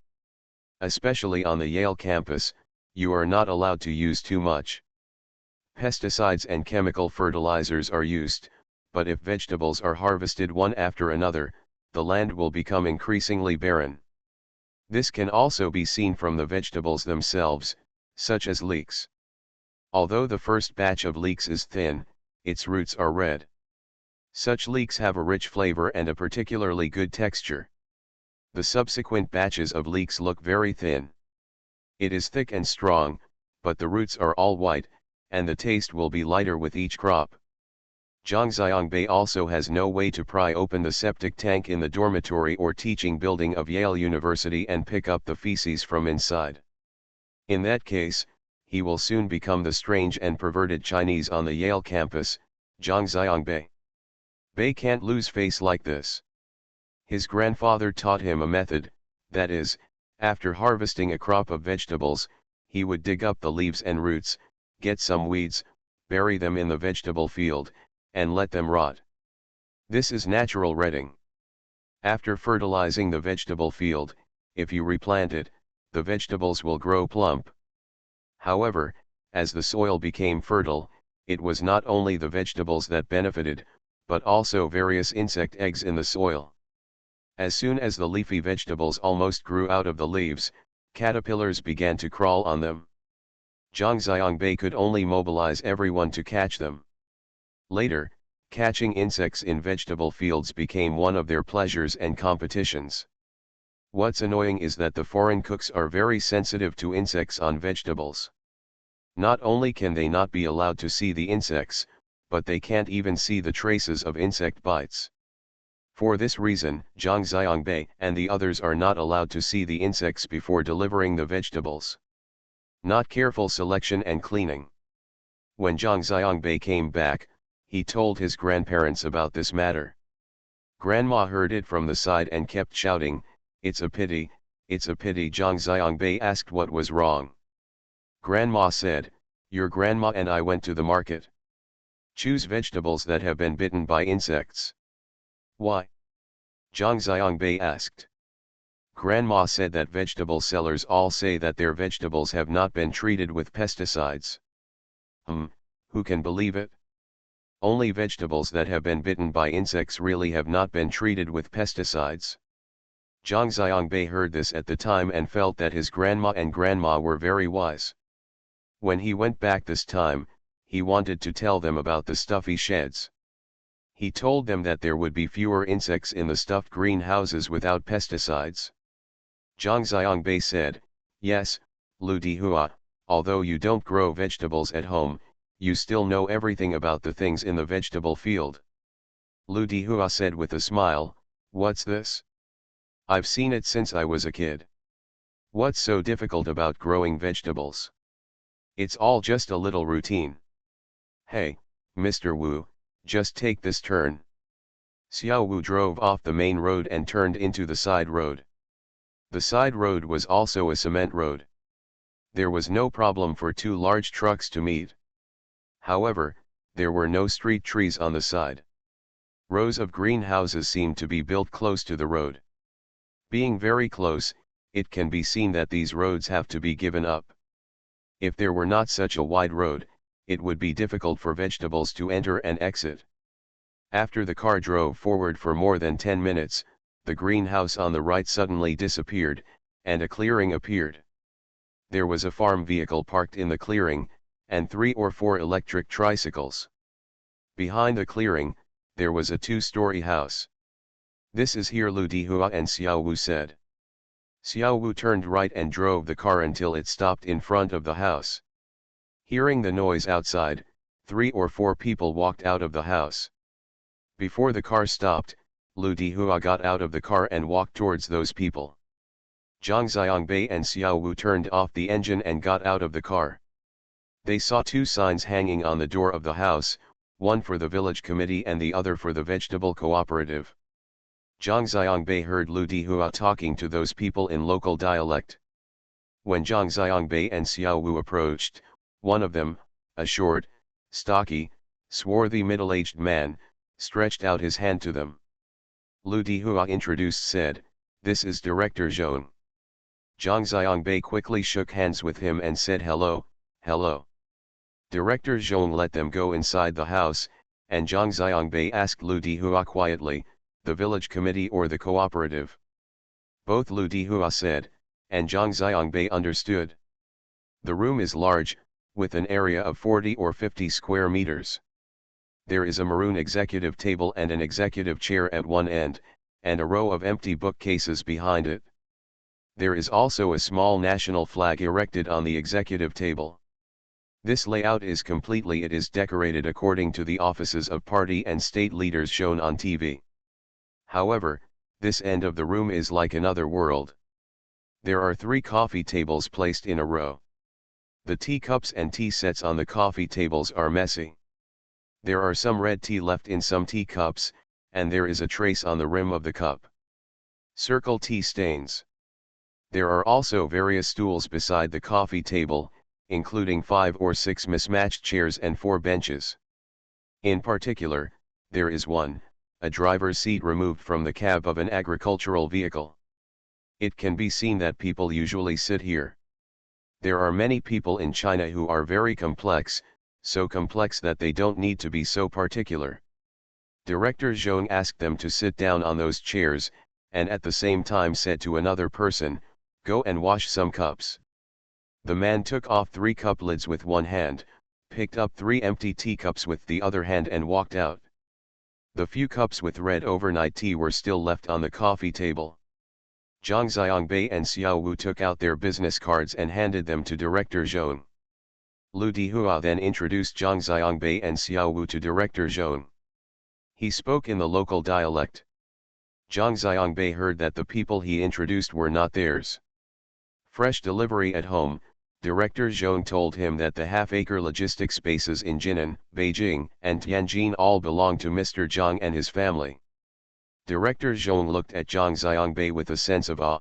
Especially on the Yale campus, you are not allowed to use too much. Pesticides and chemical fertilizers are used, but if vegetables are harvested one after another, the land will become increasingly barren. This can also be seen from the vegetables themselves, such as leeks. Although the first batch of leeks is thin, its roots are red. Such leeks have a rich flavor and a particularly good texture. The subsequent batches of leeks look very thin. It is thick and strong, but the roots are all white, and the taste will be lighter with each crop. Zhang Xiangbei also has no way to pry open the septic tank in the dormitory or teaching building of Yale University and pick up the feces from inside. In that case, he will soon become the strange and perverted Chinese on the Yale campus, Zhang Xiangbei. Bei can't lose face like this. His grandfather taught him a method, that is, after harvesting a crop of vegetables, he would dig up the leaves and roots, get some weeds, bury them in the vegetable field, and let them rot. This is natural retting. After fertilizing the vegetable field, if you replant it, the vegetables will grow plump. However, as the soil became fertile, it was not only the vegetables that benefited, but also various insect eggs in the soil. As soon as the leafy vegetables almost grew out of the leaves, caterpillars began to crawl on them. Zhang Xiangbei could only mobilize everyone to catch them. Later, catching insects in vegetable fields became one of their pleasures and competitions. What's annoying is that the foreign cooks are very sensitive to insects on vegetables. Not only can they not be allowed to see the insects, but they can't even see the traces of insect bites. For this reason, Zhang Xiangbei and the others are not allowed to see the insects before delivering the vegetables. Not careful selection and cleaning. When Zhang Xiangbei came back, he told his grandparents about this matter. Grandma heard it from the side and kept shouting, it's a pity, it's a pity. Zhang Xiangbei asked what was wrong. Grandma said, your grandma and I went to the market. Choose vegetables that have been bitten by insects. Why? Zhang Xiangbei asked. Grandma said that vegetable sellers all say that their vegetables have not been treated with pesticides. Who can believe it? Only vegetables that have been bitten by insects really have not been treated with pesticides. Zhang Xiangbei heard this at the time and felt that his grandma and grandma were very wise. When he went back this time, he wanted to tell them about the stuffy sheds. He told them that there would be fewer insects in the stuffed greenhouses without pesticides. Zhang Xiangbei said, yes, Lu Dihua, although you don't grow vegetables at home, you still know everything about the things in the vegetable field. Lu Dihua said with a smile, what's this? I've seen it since I was a kid. What's so difficult about growing vegetables? It's all just a little routine. Hey, Mr. Wu, just take this turn. Xiao Wu drove off the main road and turned into the side road. The side road was also a cement road. There was no problem for two large trucks to meet. However, there were no street trees on the side. Rows of greenhouses seemed to be built close to the road. Being very close, it can be seen that these roads have to be given up. If there were not such a wide road, it would be difficult for vegetables to enter and exit. After the car drove forward for more than 10 minutes, the greenhouse on the right suddenly disappeared, and a clearing appeared. There was a farm vehicle parked in the clearing, and 3 or 4 electric tricycles. Behind the clearing, there was a 2-story house. This is here, Lu Dihua and Xiao Wu said. Xiao Wu turned right and drove the car until it stopped in front of the house. Hearing the noise outside, 3 or 4 people walked out of the house. Before the car stopped, Lu Dihua got out of the car and walked towards those people. Zhang Xiangbei and Xiao Wu turned off the engine and got out of the car. They saw two signs hanging on the door of the house, one for the village committee and the other for the vegetable cooperative. Zhang Xiangbei heard Lu Dihua talking to those people in local dialect. When Zhang Xiangbei and Xiao Wu approached, one of them, a short, stocky, swarthy middle-aged man, stretched out his hand to them. Lu Dihua introduced said, "This is Director Zhong." Zhang Xiangbei quickly shook hands with him and said hello, hello. Director Zhong let them go inside the house, and Zhang Xiangbei asked Lu Dihua quietly, the village committee or the cooperative? Both Lu Dihua said, and Zhang Xiangbei understood. The room is large, with an area of 40 or 50 square meters. There is a maroon executive table and an executive chair at one end, and a row of empty bookcases behind it. There is also a small national flag erected on the executive table. This layout is completely it is decorated according to the offices of party and state leaders shown on TV. However, this end of the room is like another world. There are 3 coffee tables placed in a row. The teacups and tea sets on the coffee tables are messy. There are some red tea left in some teacups, and there is a trace on the rim of the cup. Circle tea stains. There are also various stools beside the coffee table, including 5 or 6 mismatched chairs and 4 benches. In particular, there is one, a driver's seat removed from the cab of an agricultural vehicle. It can be seen that people usually sit here. There are many people in China who are very complex, so complex that they don't need to be so particular. Director Zhong asked them to sit down on those chairs, and at the same time said to another person, "Go and wash some cups." The man took off 3 cup lids with one hand, picked up 3 empty teacups with the other hand and walked out. The few cups with red overnight tea were still left on the coffee table. Zhang Xiangbei and Xiao Wu took out their business cards and handed them to Director Zhong. Lu Dihua then introduced Zhang Xiangbei and Xiao Wu to Director Zhong. He spoke in the local dialect. Zhang Xiangbei heard that the people he introduced were not theirs. Fresh delivery at home, Director Zhong told him that the half-acre logistic spaces in Jinan, Beijing, and Tianjin all belong to Mr. Zhang and his family. Director Zhong looked at Zhang Xiangbei with a sense of awe.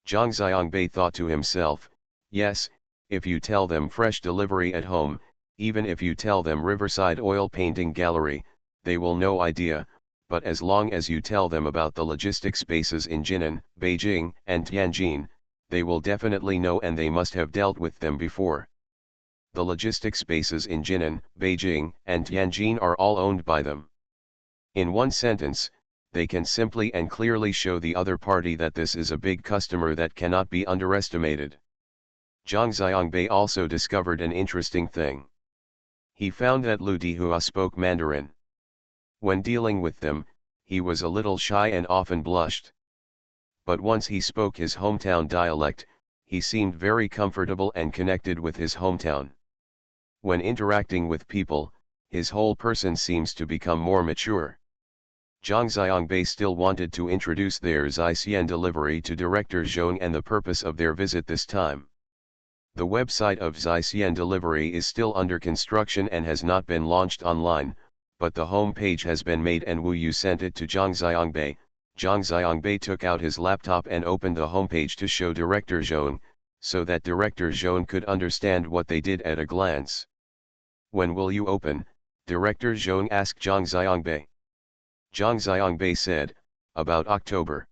Zhang Xiangbei thought to himself, yes, if you tell them fresh delivery at home, even if you tell them Riverside Oil Painting Gallery, they will no idea, but as long as you tell them about the logistic spaces in Jinan, Beijing, and Tianjin, they will definitely know, and they must have dealt with them before. The logistic spaces in Jinan, Beijing, and Tianjin are all owned by them. In one sentence, they can simply and clearly show the other party that this is a big customer that cannot be underestimated. Zhang Xiangbei also discovered an interesting thing. He found that Lu Dihua spoke Mandarin. When dealing with them, he was a little shy and often blushed. But once he spoke his hometown dialect, he seemed very comfortable and connected with his hometown. When interacting with people, his whole person seems to become more mature. Zhang Xiangbei still wanted to introduce their Zaixian delivery to Director Zhong and the purpose of their visit this time. The website of Zaixian delivery is still under construction and has not been launched online, but the home page has been made and Wu Yu sent it to Zhang Xiangbei. Zhang Xiangbei took out his laptop and opened the homepage to show Director Zhong, so that Director Zhong could understand what they did at a glance. "When will you open?" Director Zhong asked Zhang Xiangbei. Zhang Xiangbei said, "About October.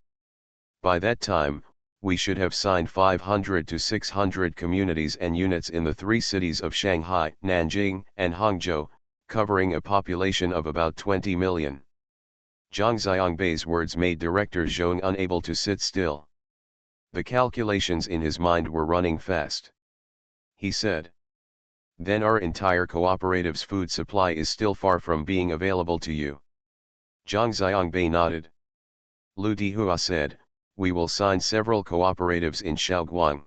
By that time, we should have signed 500 to 600 communities and units in the 3 cities of Shanghai, Nanjing, and Hangzhou, covering a population of about 20 million. Zhang Xiangbei's words made Director Zhong unable to sit still. The calculations in his mind were running fast. He said, "Then our entire cooperative's food supply is still far from being available to you." Zhang Xiangbei nodded. Lu Dihua said, "We will sign several cooperatives in Shaoguang.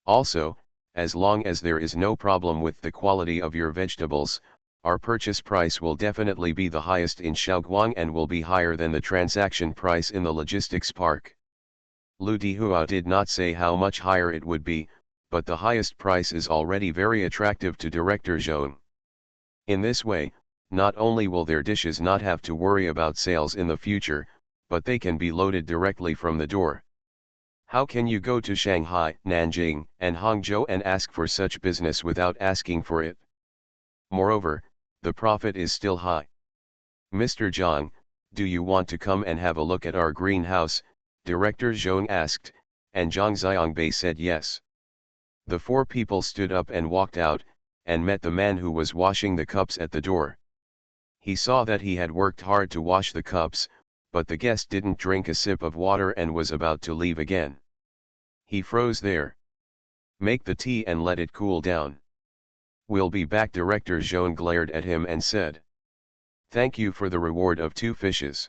Also, as long as there is no problem with the quality of your vegetables, our purchase price will definitely be the highest in Shaoguang and will be higher than the transaction price in the logistics park. Lu Dihua did not say how much higher it would be, but the highest price is already very attractive to Director Zhong. In this way, not only will their dishes not have to worry about sales in the future, but they can be loaded directly from the door. How can you go to Shanghai, Nanjing, and Hangzhou and ask for such business without asking for it? Moreover, the profit is still high. Mr. Zhang, do you want to come and have a look at our greenhouse? Director Zhong asked, and Zhang Xiangbei said yes. The four people stood up and walked out, and met the man who was washing the cups at the door. He saw that he had worked hard to wash the cups, but the guest didn't drink a sip of water and was about to leave again. He froze there. Make the tea and let it cool down. We'll be back. Director Zhong glared at him and said. Thank you for the reward of 2 fishes.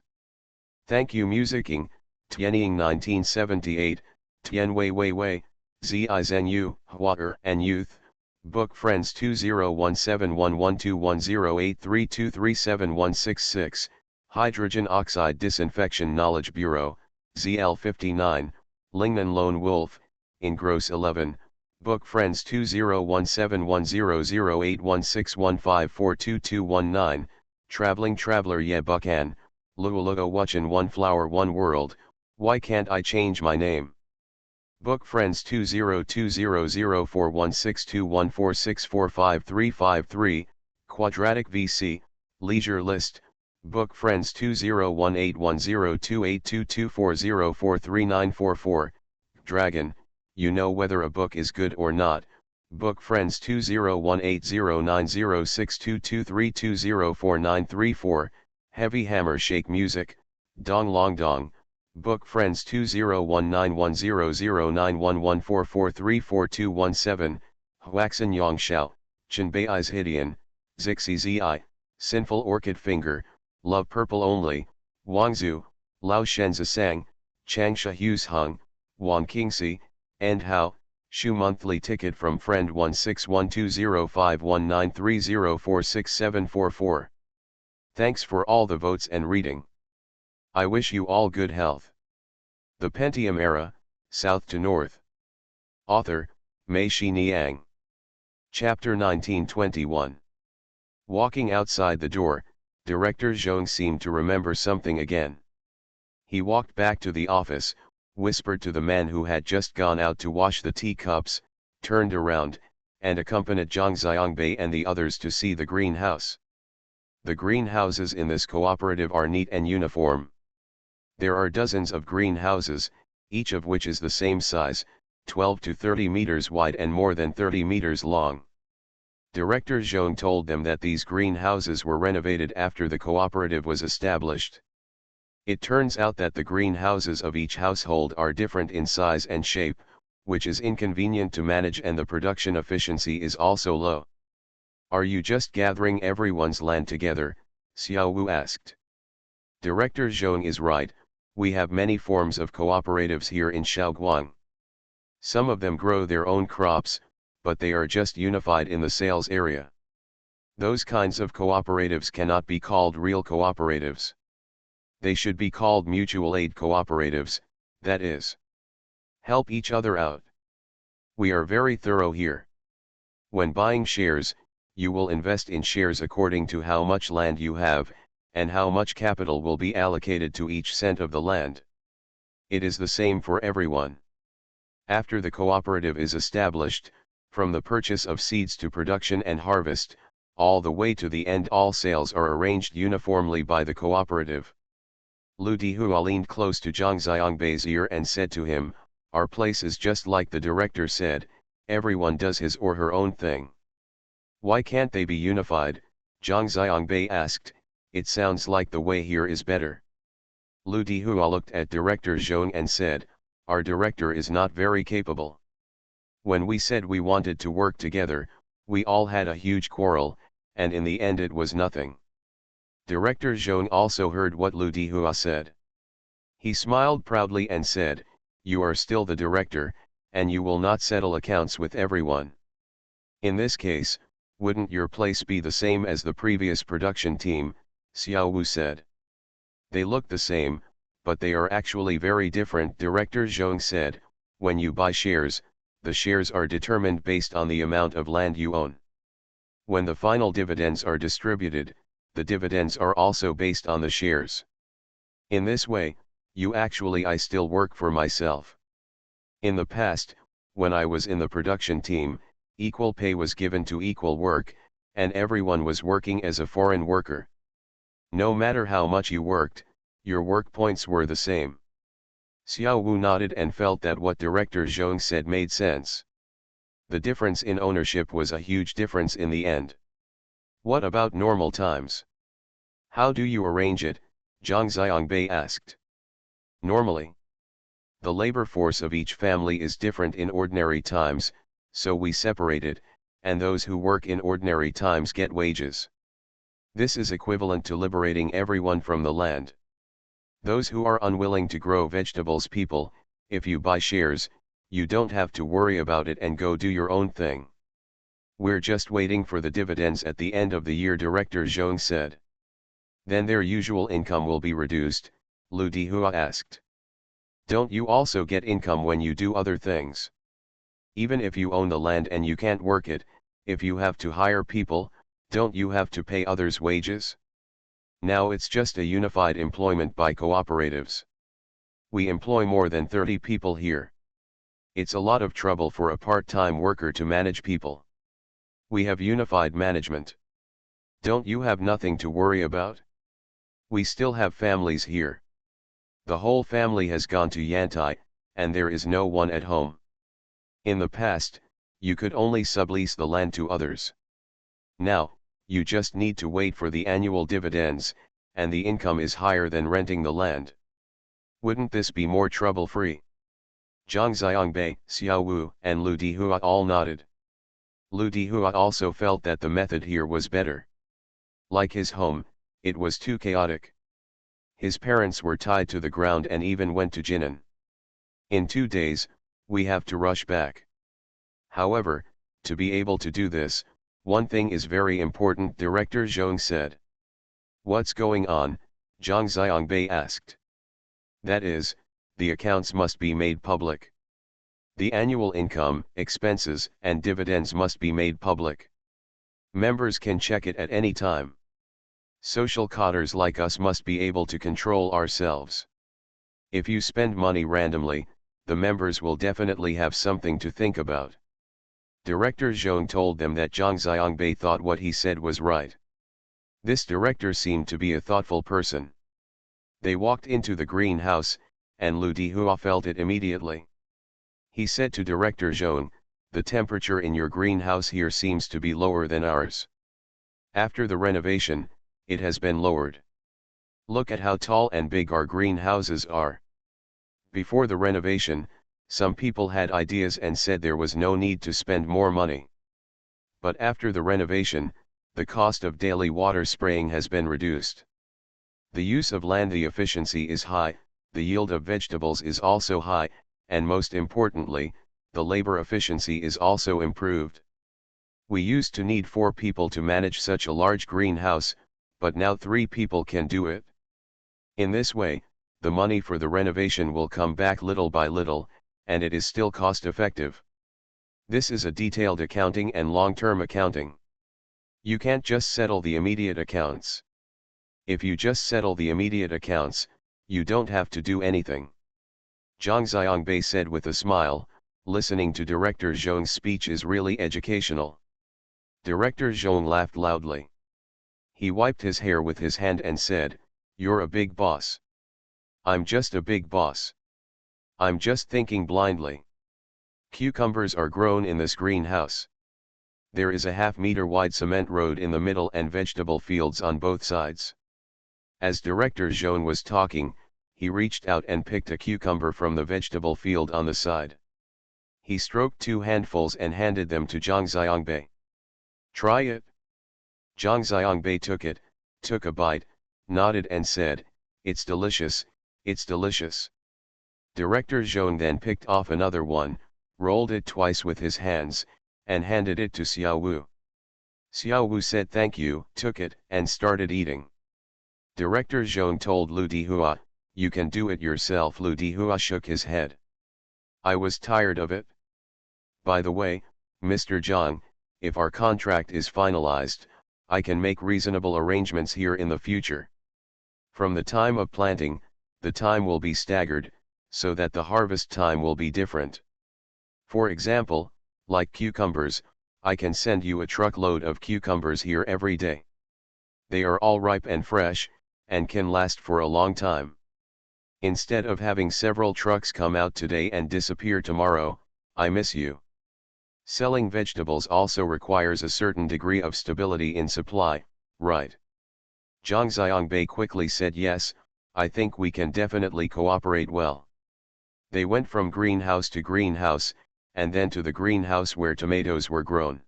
Thank you. Musicking, Tianying 1978, Tian Wei Wei Wei, Zi Zhen Yu, Water and Youth, Book Friends 2017112108323716, Hydrogen Oxide Disinfection Knowledge Bureau, ZL59, Lingnan Lone Wolf, Engross 11, Book Friends 201710081615422219, Traveling Traveler Ye Bukan, Luolugo Wuchan One Flower One World, Why Can't I Change My Name? Book Friends 202004162146453553, Quadratic VC, Leisure List, Book Friends 201810282240439444, Dragon, You Know Whether a Book is Good or Not, Book Friends 201809062232049334, Heavy Hammer Shake Music, Dong Long Dong, Book Friends 201910091144344217, Huaxin Yongxiao, Chenbei's Hidian, Zixi Zi, Sinful Orchid Finger, Love Purple Only, Wangzhou, Lao Shenzasang, Changsha Hughes Hung, Wang Qingxi, and Hao, Shu Monthly Ticket from Friend 1612051930467444. Thanks for all the votes and reading. I wish you all good health. The Pentium Era, South to North. Author, Mei-Shi Niang. Chapter 1921. Walking outside the door, Director Zhong seemed to remember something again. He walked back to the office, whispered to the man who had just gone out to wash the teacups, turned around, and accompanied Zhang Xiangbei and the others to see the greenhouse. The greenhouses in this cooperative are neat and uniform. There are dozens of greenhouses, each of which is the same size, 12 to 30 meters wide and more than 30 meters long. Director Zhong told them that these greenhouses were renovated after the cooperative was established. It turns out that the greenhouses of each household are different in size and shape, which is inconvenient to manage, and the production efficiency is also low. Are you just gathering everyone's land together? Xiao Wu asked. Director Zhong is right, we have many forms of cooperatives here in Shaoguang. Some of them grow their own crops, but they are just unified in the sales area. Those kinds of cooperatives cannot be called real cooperatives. They should be called mutual aid cooperatives, that is, help each other out. We are very thorough here. When buying shares, you will invest in shares according to how much land you have, and how much capital will be allocated to each cent of the land. It is the same for everyone. After the cooperative is established, from the purchase of seeds to production and harvest, all the way to the end, all sales are arranged uniformly by the cooperative. Lu Dihua leaned close to Zhang Xiangbei's ear and said to him, our place is just like the director said, everyone does his or her own thing. Why can't they be unified? Zhang Xiangbei asked, it sounds like the way here is better. Lu Dihua looked at Director Zhong and said, our director is not very capable. When we said we wanted to work together, we all had a huge quarrel, and in the end it was nothing. Director Zhong also heard what Lu Dihua said. He smiled proudly and said, you are still the director, and you will not settle accounts with everyone. In this case, Wouldn't your place be the same as the previous production team? Xiao Wu said. They look the same, but they are actually very different. Director Zhong said, when you buy shares, the shares are determined based on the amount of land you own. When the final dividends are distributed, the dividends are also based on the shares. In this way, I still work for myself. In the past, when I was in the production team, equal pay was given to equal work, and everyone was working as a foreign worker. No matter how much you worked, your work points were the same. Xiao Wu nodded and felt that what Director Zhong said made sense. The difference in ownership was a huge difference in the end. What about normal times? How do you arrange it? Zhang Xiangbei asked. Normally, the labor force of each family is different in ordinary times, so we separate it, and those who work in ordinary times get wages. This is equivalent to liberating everyone from the land. Those who are unwilling to grow vegetables, people, if you buy shares, you don't have to worry about it and go do your own thing. We're just waiting for the dividends at the end of the year, Director Zhong said. Then their usual income will be reduced, Lu Dihua asked. Don't you also get income when you do other things? Even if you own the land and you can't work it, if you have to hire people, don't you have to pay others wages? Now it's just a unified employment by cooperatives. We employ more than 30 people here. It's a lot of trouble for a part-time worker to manage people. We have unified management. Don't you have nothing to worry about? We still have families here. The whole family has gone to Yantai, and there is no one at home. In the past, you could only sublease the land to others. Now, you just need to wait for the annual dividends, and the income is higher than renting the land. Wouldn't this be more trouble-free? Zhang Xiangbei, Xiao Wu, and Lu Dihua all nodded. Lu Dihua also felt that the method here was better. Like his home, it was too chaotic. His parents were tied to the ground and even went to Jinan. In 2 days, we have to rush back. However, to be able to do this, one thing is very important, Director Zhong said. What's going on? Zhang Xiangbei asked. That is, the accounts must be made public. The annual income, expenses, and dividends must be made public. Members can check it at any time. Social cotters like us must be able to control ourselves. If you spend money randomly, the members will definitely have something to think about. Director Zhong told them that Zhang Xiangbei thought what he said was right. This director seemed to be a thoughtful person. They walked into the greenhouse, and Lu Dihua felt it immediately. He said to Director Zhong, the temperature in your greenhouse here seems to be lower than ours. After the renovation, it has been lowered. Look at how tall and big our greenhouses are. Before the renovation, some people had ideas and said there was no need to spend more money. But after the renovation, the cost of daily water spraying has been reduced. The use of land, the efficiency is high, the yield of vegetables is also high, and most importantly, the labor efficiency is also improved. We used to need 4 people to manage such a large greenhouse, but now 3 people can do it. In this way, the money for the renovation will come back little by little, and it is still cost-effective. This is a detailed accounting and long-term accounting. You can't just settle the immediate accounts. If you just settle the immediate accounts, you don't have to do anything. Zhang Xiangbei said with a smile, listening to Director Zhong's speech is really educational. Director Zhong laughed loudly. He wiped his hair with his hand and said, "You're a big boss." "I'm just a big boss. I'm just thinking blindly. Cucumbers are grown in this greenhouse. There is a half-meter wide cement road in the middle and vegetable fields on both sides." As Director Zhong was talking, he reached out and picked a cucumber from the vegetable field on the side. He stroked 2 handfuls and handed them to Zhang Xiangbei. "Try it." Zhang Xiangbei took it, took a bite, nodded and said, "It's delicious, it's delicious." Director Zhong then picked off another one, rolled it twice with his hands, and handed it to Xiao Wu. Xiao Wu said thank you, took it, and started eating. Director Zhong told Lu Dihua, "You can do it yourself." Lu Dihua shook his head. "I was tired of it. By the way, Mr. Zhang, if our contract is finalized, I can make reasonable arrangements here in the future. From the time of planting, the time will be staggered, so that the harvest time will be different. For example, like cucumbers, I can send you a truckload of cucumbers here every day. They are all ripe and fresh, and can last for a long time. Instead of having several trucks come out today and disappear tomorrow, I miss you." Selling vegetables also requires a certain degree of stability in supply, right? Zhang Xiangbei quickly said yes, I think we can definitely cooperate well. They went from greenhouse to greenhouse, and then to the greenhouse where tomatoes were grown.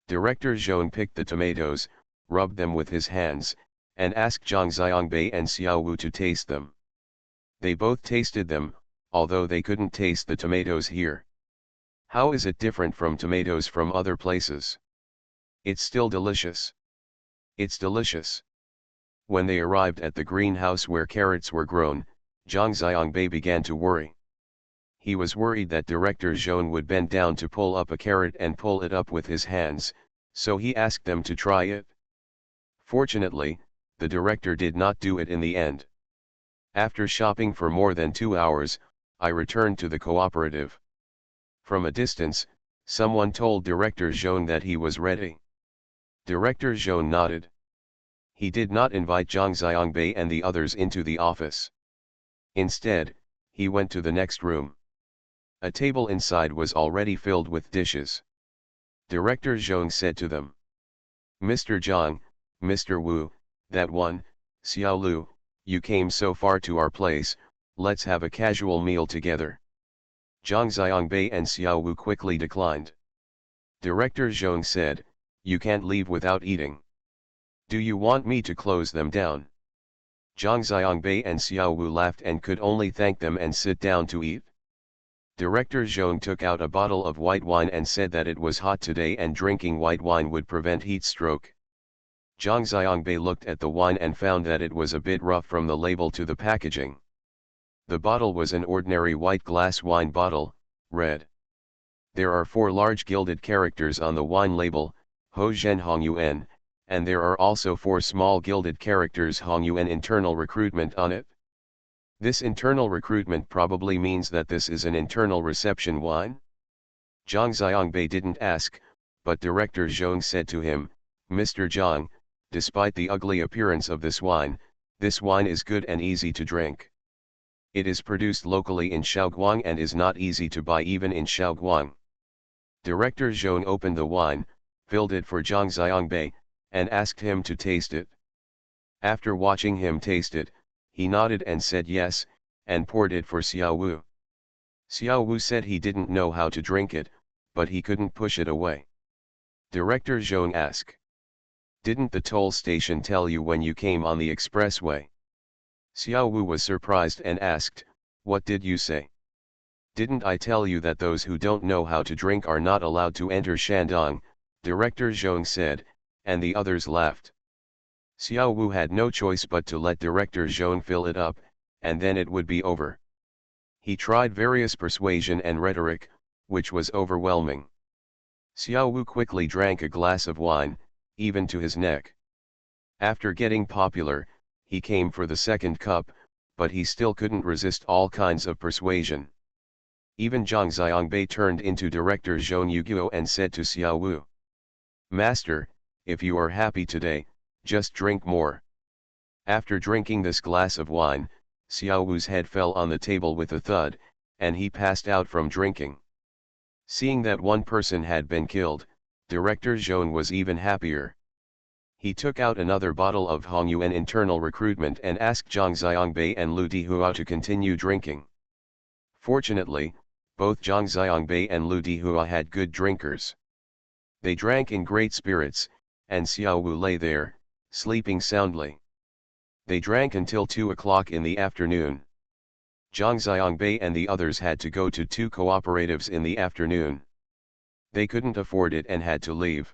Director Zhong picked the tomatoes, rubbed them with his hands, and asked Zhang Xiangbei and Xiao Wu to taste them. They both tasted them, although they couldn't taste the tomatoes here. "How is it different from tomatoes from other places?" "It's still delicious." "It's delicious." When they arrived at the greenhouse where carrots were grown, Zhang Xiangbei began to worry. He was worried that Director Zhong would bend down to pull up a carrot and pull it up with his hands, so he asked them to try it. Fortunately, the director did not do it in the end. After shopping for more than 2 hours, I returned to the cooperative. From a distance, someone told Director Zhong that he was ready. Director Zhong nodded. He did not invite Zhang Xiangbei and the others into the office. Instead, he went to the next room. A table inside was already filled with dishes. Director Zhong said to them, "Mr. Zhang, Mr. Wu, that one, Xiao Lu, you came so far to our place, let's have a casual meal together." Zhang Xiangbei and Xiao Wu quickly declined. Director Zhong said, "You can't leave without eating. Do you want me to close them down?" Zhang Xiangbei and Xiao Wu laughed and could only thank them and sit down to eat. Director Zhong took out a bottle of white wine and said that it was hot today and drinking white wine would prevent heat stroke. Zhang Xiangbei looked at the wine and found that it was a bit rough from the label to the packaging. The bottle was an ordinary white glass wine bottle, red. There are 4 large gilded characters on the wine label, Ho Zhen Hong Yuan, and there are also 4 small gilded characters Hong Yuan internal recruitment on it. This internal recruitment probably means that this is an internal reception wine? Zhang Xiangbei didn't ask, but Director Zhong said to him, "Mr. Zhang, despite the ugly appearance of this wine is good and easy to drink. It is produced locally in Shaoguang and is not easy to buy even in Shaoguang." Director Zhong opened the wine, filled it for Zhang Xiangbei, and asked him to taste it. After watching him taste it, he nodded and said yes, and poured it for Xiao Wu. Xiao Wu said he didn't know how to drink it, but he couldn't push it away. Director Zhong asked, "Didn't the toll station tell you when you came on the expressway?" Xiao Wu was surprised and asked, "What did you say?" "Didn't I tell you that those who don't know how to drink are not allowed to enter Shandong?" Director Zhong said, and the others laughed. Xiao Wu had no choice but to let Director Zhong fill it up, and then it would be over. He tried various persuasion and rhetoric, which was overwhelming. Xiao Wu quickly drank a glass of wine, even to his neck. After getting popular, he came for the second cup, but he still couldn't resist all kinds of persuasion. Even Zhang Xiangbei turned into Director Zhong Yuguo and said to Xiao Wu, "Master, if you are happy today, just drink more." After drinking this glass of wine, Xiao Wu's head fell on the table with a thud, and he passed out from drinking. Seeing that one person had been killed, Director Zhong was even happier. He took out another bottle of Hongyuan internal recruitment and asked Zhang Xiangbei and Lu Dihua to continue drinking. Fortunately, both Zhang Xiangbei and Lu Dihua had good drinkers. They drank in great spirits, and Xiao Wu lay there, sleeping soundly. They drank until 2 o'clock in the afternoon. Zhang Xiangbei and the others had to go to 2 cooperatives in the afternoon. They couldn't afford it and had to leave.